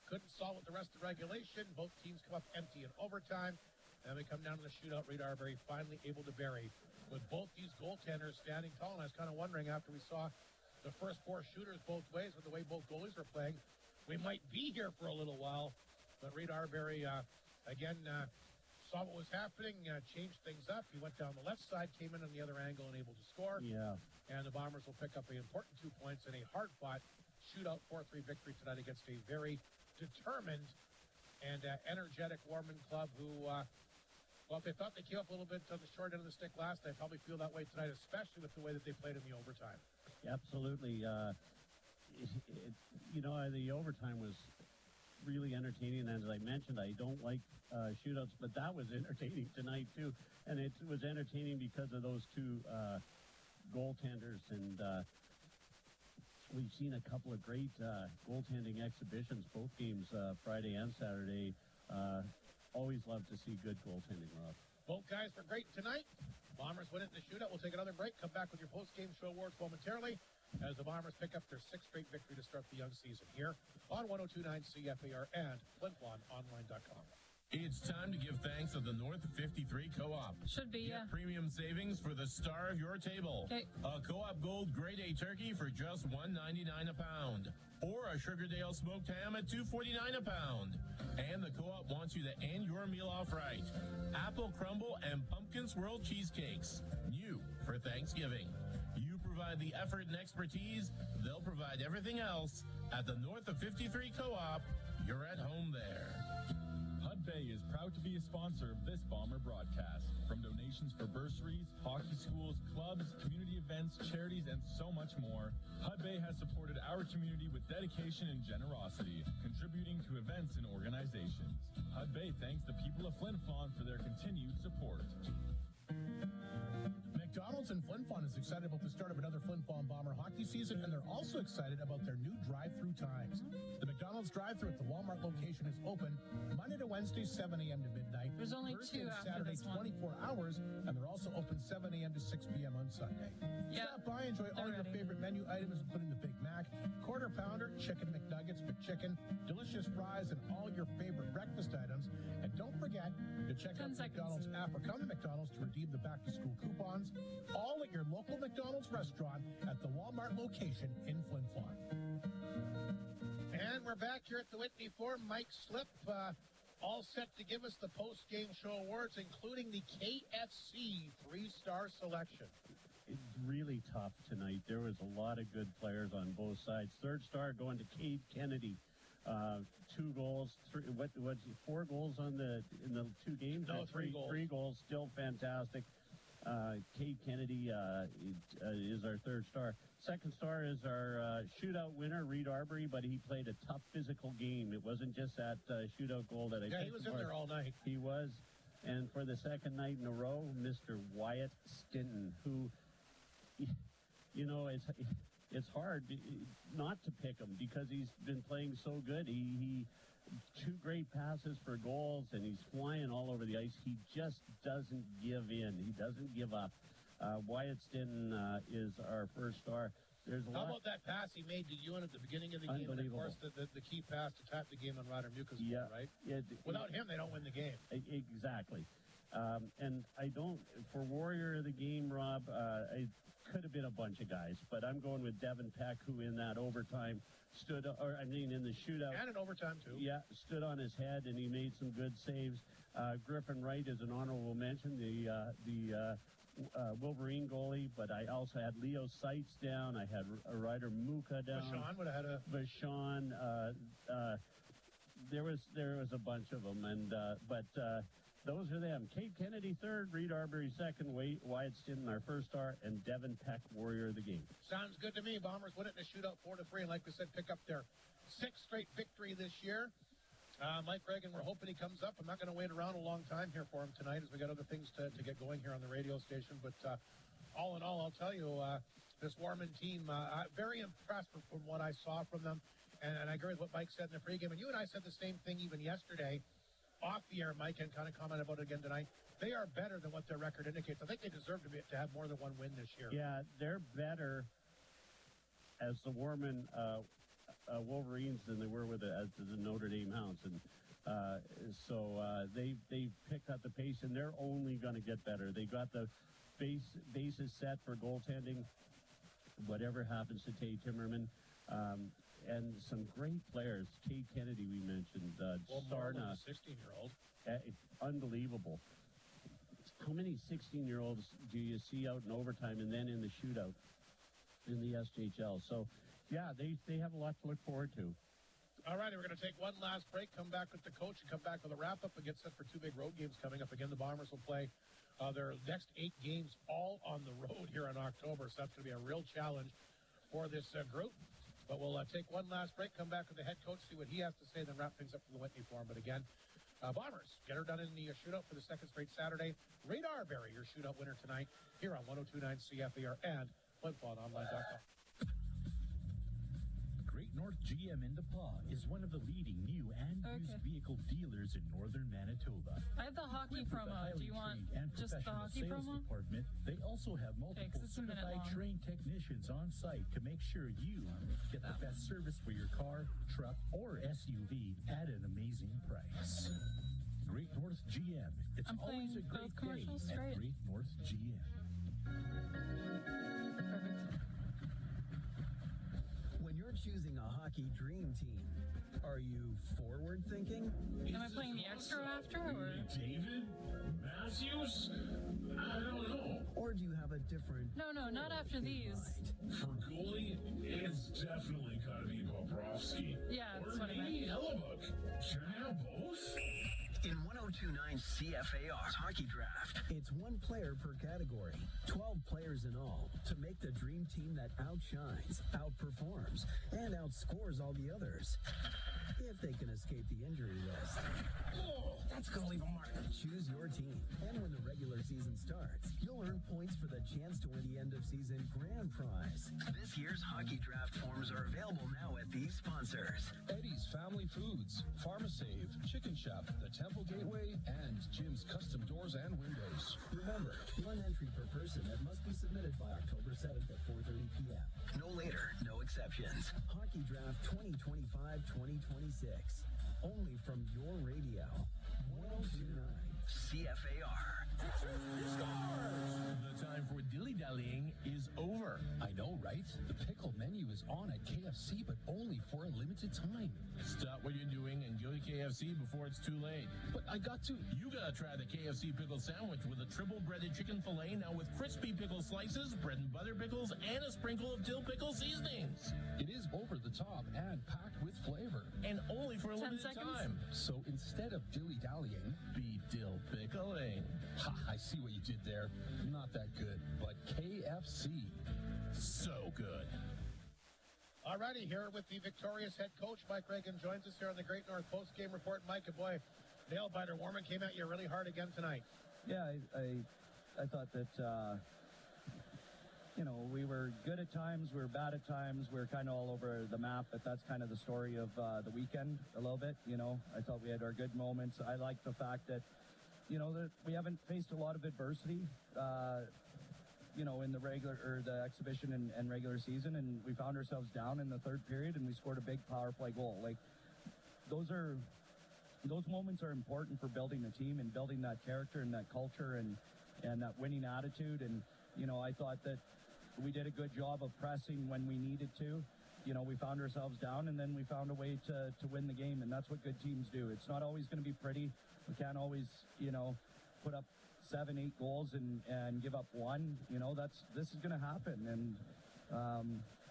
Speaker 1: Couldn't solve it the rest of regulation. Both teams come up empty in overtime. And we come down to the shootout. Reed Arbery finally able to bury with both these goaltenders standing tall. And I was kind of wondering after we saw the first four shooters both ways with the way both goalies were playing, we might be here for a little while. But Reed Arbery, again, saw what was happening, changed things up. He went down the left side, came in on the other angle and able to score.
Speaker 2: Yeah.
Speaker 1: And the Bombers will pick up an important 2 points in a hard-fought shootout 4-3 victory tonight against a very determined and energetic Warman club who, well, if they thought they came up a little bit on the short end of the stick last night, probably feel that way tonight, especially with the way that they played in the overtime.
Speaker 2: Absolutely. The overtime was really entertaining. And as I mentioned, I don't like shootouts, but that was entertaining tonight, too. And it was entertaining because of those two goaltenders. And we've seen a couple of great goaltending exhibitions, both games, Friday and Saturday. Always love to see good goaltending, Rob.
Speaker 1: Both guys were great tonight. Bombers win it in the shootout. We'll take another break. Come back with your post-game show awards momentarily as the Bombers pick up their sixth straight victory to start the young season here on 102.9 CFAR and FlinFlonOnline.com.
Speaker 5: It's time to give thanks to the North 53 Co-op.
Speaker 6: Should be,
Speaker 5: Get premium savings for the star of your table.
Speaker 6: Okay.
Speaker 5: A Co-op Gold Grade A turkey for just $1.99 a pound. Or a Sugardale smoked ham at $2.49 a pound. And the Co-op wants you to end your meal off right. Apple crumble and pumpkin swirl cheesecakes. New for Thanksgiving. You provide the effort and expertise. They'll provide everything else. At the North of 53 Co-op, you're at home there.
Speaker 11: Hud Bay is proud to be a sponsor of this Bomber broadcast. From donations for bursaries, hockey schools, clubs, community events, charities, and so much more, Hud Bay has supported our community with dedication and generosity, contributing to events and organizations. Hud Bay thanks the people of Flin Flon for their continued support.
Speaker 9: McDonald's in Flin Flon is excited about the start of another Flin Flon Bomber hockey season, and they're also excited about their new drive-through times. The McDonald's drive-through at the Walmart location is open Monday to Wednesday, 7 a.m. to midnight.
Speaker 6: There's only
Speaker 9: Thursday
Speaker 6: two
Speaker 9: and
Speaker 6: after
Speaker 9: Saturday,
Speaker 6: this one.
Speaker 9: 24 hours, and they're also open 7 a.m. to 6 p.m. on Sunday.
Speaker 6: Yeah,
Speaker 9: Stop by, enjoy all your
Speaker 6: ready.
Speaker 9: favorite menu items, including the Big Mac, Quarter Pounder, Chicken McNuggets, McChicken, delicious fries, and all your favorite breakfast items. And don't forget to check out
Speaker 6: 10
Speaker 9: the McDonald's app or come to McDonald's to redeem the back-to-school coupons, all at your local McDonald's restaurant at the Walmart location in Flin Flon.
Speaker 1: And we're back here at the Whitney Forum. Mike Slip, all set to give us the post-game show awards, including the KFC three-star selection.
Speaker 2: It's really tough tonight. There was a lot of good players on both sides. Third star going to Cade Kennedy. 2 goals, 4 goals in the 2 games?
Speaker 1: No, 3 goals.
Speaker 2: 3 goals, still fantastic. Cade Kennedy is our third star. Second star is our shootout winner, Reed Arbery, but he played a tough physical game. It wasn't just that shootout goal that I
Speaker 1: Yeah, he was in there all night.
Speaker 2: He was. And for the second night in a row, Mr. Wyatt Stinton, who, you know, it's hard not to pick him because he's been playing so good. He 2 great passes for goals, and he's flying all over the ice. He just doesn't give in. He doesn't give up. Wyatt Stinton is our first star. There's a
Speaker 1: How
Speaker 2: lot.
Speaker 1: about that pass he made to Ewan at the beginning of the game? And, of course, the key pass to tap the game on Ryder Muka's goal, right? Without him, they don't win the game.
Speaker 2: Exactly. And I don't, for Warrior of the game, Rob, it could have been a bunch of guys, but I'm going with Devin Peck, who in that overtime in the shootout.
Speaker 1: And in overtime, too.
Speaker 2: Yeah, stood on his head, and he made some good saves. Griffin Wright is an honorable mention, the Wolverine goalie, but I also had Leo Seitz down. I had Ryder Muka down.
Speaker 1: Vachon would have had a...
Speaker 2: Vachon. There was a bunch of them, and but those are them. Cade Kennedy third, Reed Arbery second, Wyatt Stinton our first star, and Devin Peck Warrior of the game.
Speaker 1: Sounds good to me. Bombers win it in a shootout 4-3, and like we said, pick up their 6th straight victory this year. Mike Reagan, we're hoping he comes up. I'm not going to wait around a long time here for him tonight as we got other things to get going here on the radio station. But all in all, I'll tell you, this Warman team, very impressed from what I saw from them. And I agree with what Mike said in the pregame. And you and I said the same thing even yesterday off the air, Mike, and kind of comment about it again tonight. They are better than what their record indicates. I think they deserve to have more than one win this year.
Speaker 2: Yeah, they're better as the Warman Wolverines than they were as the Notre Dame Hounds, and so they picked up the pace, and they're only going to get better. They got the bases set for goaltending, whatever happens to Tay Timmerman, and some great players. Cade Kennedy, we mentioned, Sarna,
Speaker 1: 16-year-old,
Speaker 2: unbelievable. How many 16-year-olds do you see out in overtime and then in the shootout in the SHL? So. Yeah, they have a lot to look forward to.
Speaker 1: All righty, we're going to take one last break, come back with the coach, and come back with a wrap-up and get set for 2 big road games coming up. Again, the Bombers will play their next 8 games all on the road here in October, so that's going to be a real challenge for this group. But we'll take one last break, come back with the head coach, see what he has to say, then wrap things up for the Whitney Forum. But again, Bombers get her done in the shootout for the 2nd straight Saturday. Reed Arbery, your shootout winner tonight, here on 102.9 CFAR and FlinFlonOnline.com.
Speaker 14: Great North GM in DePaul is one of the leading new and used vehicle dealers in northern Manitoba.
Speaker 6: I have the hockey promo. Do you want just the hockey promo?
Speaker 14: Department, they also have multiple certified trained technicians on site to make sure you get the best service for your car, truck, or SUV at an amazing price. Great North GM. It's always a great day at Great North GM.
Speaker 3: Choosing a hockey dream team. Are you forward thinking?
Speaker 6: Am I playing the extra after, or?
Speaker 15: David? Matthews? I don't know.
Speaker 3: Or do you have a different...
Speaker 6: No, not after these.
Speaker 15: For goalie, it's definitely got to be Bobrovsky.
Speaker 6: Yeah, that's what I meant.
Speaker 15: Maybe Hellebuck. Can I have both?
Speaker 3: In 102.9 CFAR's Hockey Draft, it's 1 player per category, 12 players in all, to make the dream team that outshines, outperforms, and outscores all the others. If they can escape the injury list.
Speaker 15: Oh, that's going to leave a mark.
Speaker 3: Choose your team. And when the regular season starts, you'll earn points for the chance to win the end-of-season grand prize. This year's Hockey Draft forms are available now at these sponsors.
Speaker 7: Eddie's Family Foods, Pharmasave, Chicken Shop, the Temple Gateway, and Jim's Custom Doors and Windows.
Speaker 3: Remember, 1 entry per person that must be submitted by October 7th at 4:30 p.m. No later, no exceptions. Hockey Draft 2025-2026. Only from your radio. 102.9 CFAR.
Speaker 7: The time for
Speaker 5: dilly-dallying is over.
Speaker 7: I know, right? The pickle menu is on at KFC, but only for a limited time.
Speaker 5: Stop what you're doing and go to KFC before it's too late.
Speaker 7: But I got to...
Speaker 5: You gotta try the KFC pickle sandwich with a triple breaded chicken fillet, now with crispy pickle slices, bread and butter pickles, and a sprinkle of dill pickle seasonings.
Speaker 7: It is over the top and packed with flavor.
Speaker 5: And only for a
Speaker 6: 10
Speaker 5: limited
Speaker 6: seconds.
Speaker 5: time.
Speaker 7: So instead of dilly-dallying...
Speaker 5: Be dill pickling.
Speaker 7: Ha, I see what you did there. Not that good, but KFC.
Speaker 5: So good.
Speaker 1: Alrighty, here with the victorious head coach, Mike Reagan, joins us here on the Great North Post Game Report. Mike, and boy, nail biter Warman came at you really hard again tonight.
Speaker 2: Yeah, I thought that, we were good at times, we were bad at times, we were kind of all over the map, but that's kind of the story of the weekend a little bit, I thought we had our good moments. I like the fact that, that we haven't faced a lot of adversity, in the regular or the exhibition and regular season, and we found ourselves down in the third period and we scored a big power play goal. Like, those moments are important for building the team and building that character and that culture and that winning attitude. And, I thought that we did a good job of pressing when we needed to. We found ourselves down and then we found a way to win the game, and that's what good teams do. It's not always going to be pretty. We can't always, put up 7-8 goals and give up one. This is going to happen, and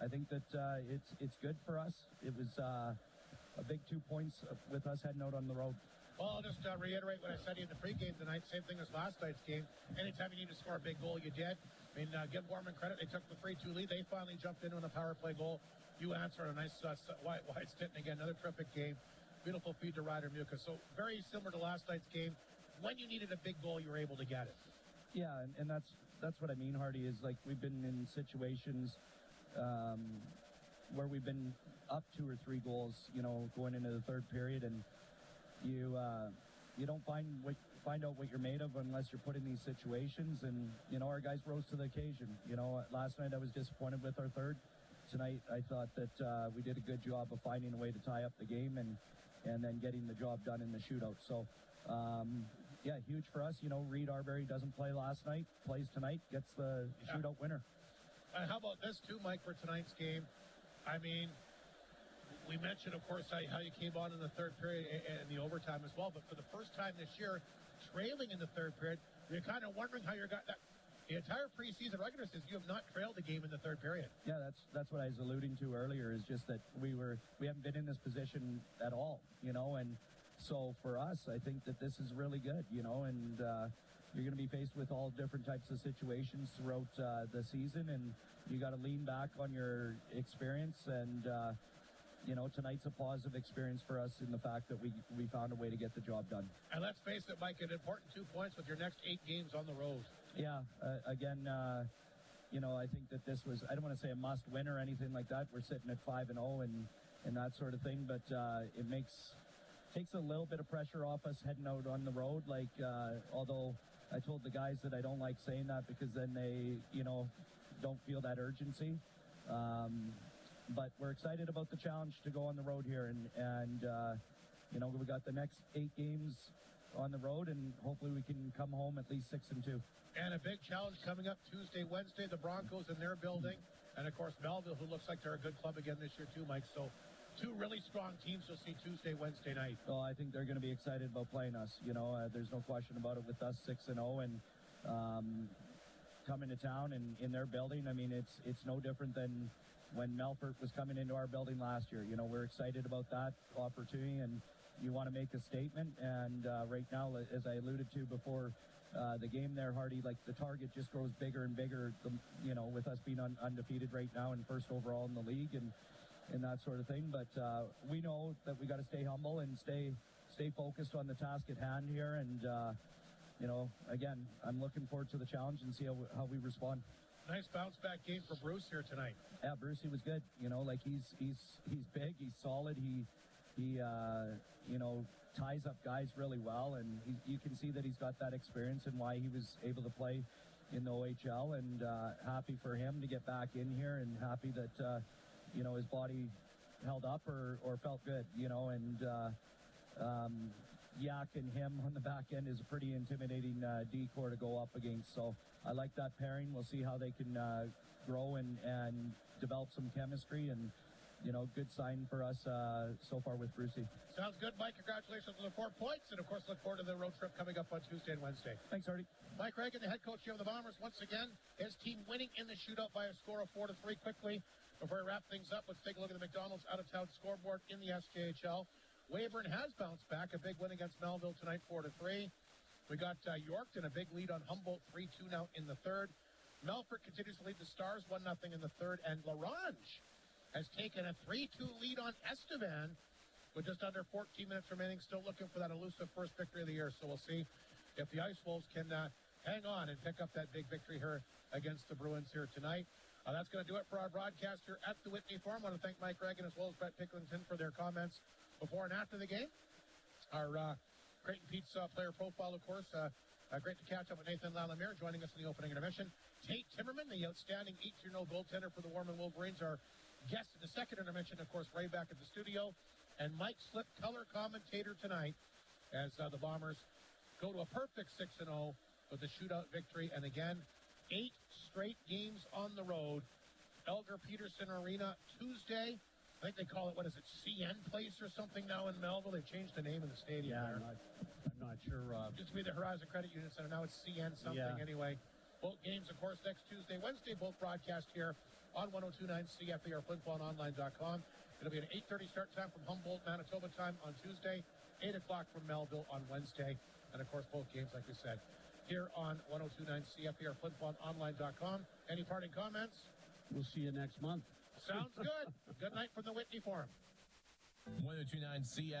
Speaker 2: I think that it's good for us. It was a big 2 points with us heading out on the road.
Speaker 1: Well, I'll just reiterate what I said in the pregame tonight. Same thing as last night's game. Anytime you need to score a big goal, you did. I mean, give Warman credit. They took the 3-2 lead. They finally jumped in on a power play goal. You answered a nice wide stint, and again, another terrific game. Beautiful feed to Ryder Muka. So very similar to last night's game. When you needed a big goal, you were able to get it.
Speaker 2: Yeah, and that's what I mean, Hardy, is like we've been in situations where we've been up 2 or 3 goals, going into the third period, and you don't find out what you're made of unless you're put in these situations. And our guys rose to the occasion. Last night I was disappointed with our third. Tonight I thought that we did a good job of finding a way to tie up the game and then getting the job done in the shootout. So yeah, huge for us. Reed Arbery doesn't play last night, plays tonight, gets the shootout winner.
Speaker 1: How about this too, Mike, for tonight's game? I mean, we mentioned, of course, how you came on in the third period and the overtime as well. But for the first time this year, trailing in the third period, you're kind of wondering how you got that. The entire preseason regular season, you have not trailed the game in the third period.
Speaker 2: Yeah, that's what I was alluding to earlier. Is just that we haven't been in this position at all, and so for us, I think that this is really good, and you're going to be faced with all different types of situations throughout the season, and you got to lean back on your experience. And tonight's a positive experience for us in the fact that we found a way to get the job done.
Speaker 1: And let's face it, Mike, an important 2 points with your next 8 games on the road.
Speaker 2: Yeah, again, I think that this was, I don't want to say a must win or anything like that. We're sitting at 5-0 and that sort of thing, but it takes a little bit of pressure off us heading out on the road. Like, although I told the guys that I don't like saying that because then they, don't feel that urgency. But we're excited about the challenge to go on the road here, and we got the next 8 games on the road, and hopefully we can come home at least 6-2.
Speaker 1: And a big challenge coming up Tuesday, Wednesday, the Broncos in their building, and of course Melville, who looks like they're a good club again this year too, Mike. So 2 really strong teams you'll see Tuesday, Wednesday night.
Speaker 2: Well, I think they're going to be excited about playing us. There's no question about it with us 6-0 and coming to town and in their building. I mean, it's no different than when Melfort was coming into our building last year. We're excited about that opportunity, and you want to make a statement. And right now, as I alluded to before the game there, Hardy, like the target just grows bigger and bigger, with us being undefeated right now and first overall in the league and that sort of thing. But we know that we got to stay humble and stay focused on the task at hand here. And, again, I'm looking forward to the challenge and see how we respond.
Speaker 1: Nice bounce back game for Bruce here tonight.
Speaker 2: Yeah, Bruce, he was good. He's big, he's solid. He ties up guys really well, and you can see that he's got that experience and why he was able to play in the OHL, and happy for him to get back in here, and happy that his body held up or felt good, and
Speaker 16: Yak and him on the back end is a pretty intimidating D-core to go up against. So I like that pairing. We'll see how they can grow and develop some chemistry, and good sign for us so far with Brucey.
Speaker 1: Sounds good, Mike. Congratulations on the 4 points, and of course look forward to the road trip coming up on Tuesday and Wednesday.
Speaker 16: Thanks, Artie.
Speaker 1: Mike Reagan, the head coach here of the Bombers, once again, his team winning in the shootout by a score of 4-3. Quickly, before we wrap things up, let's take a look at the McDonald's out-of-town scoreboard in the SJHL. Weyburn has bounced back, a big win against Melville tonight, 4-3. We got Yorkton, a big lead on Humboldt, 3-2 now in the third. Melfort continues to lead the Stars, 1-0 in the third, and LaRange has taken a 3-2 lead on Estevan with just under 14 minutes remaining, still looking for that elusive first victory of the year. So we'll see if the Ice Wolves can hang on and pick up that big victory here against the Bruins here tonight. That's going to do it for our broadcast here at the Whitney Forum. I want to thank Mike Reagan as well as Brett Picklington for their comments before and after the game. Our Creighton Pizza player profile, of course. Great to catch up with Nathan Lalamere joining us in the opening intermission. Tate Timmerman, the outstanding 18-year-old goaltender for the Warman Wolverines, our guest in the second intermission, of course, Ray back at the studio. And Mike Slip, color commentator tonight, as the Bombers go to a perfect 6-0 with a shootout victory. And again, 8 straight games on the road. Elgar Peterson Arena Tuesday. I think they call it, what is it, CN Place or something now in Melville? They've changed the name of the stadium there.
Speaker 2: I'm not sure.
Speaker 1: Used to be the Horizon Credit Union Center. Now it's CN something anyway. Both games, of course, next Tuesday, Wednesday, both broadcast here on 102.9 CFA or FlinFlonOnline.com. It'll be an 8:30 start time from Humboldt, Manitoba time on Tuesday, 8 o'clock from Melville on Wednesday. And, of course, both games, like we said, here on 102.9 CFA or FlinFlonOnline.com. Any parting comments?
Speaker 2: We'll see you next month.
Speaker 1: Sounds good. Good night from the Whitney Forum.
Speaker 5: 102.9 CFA.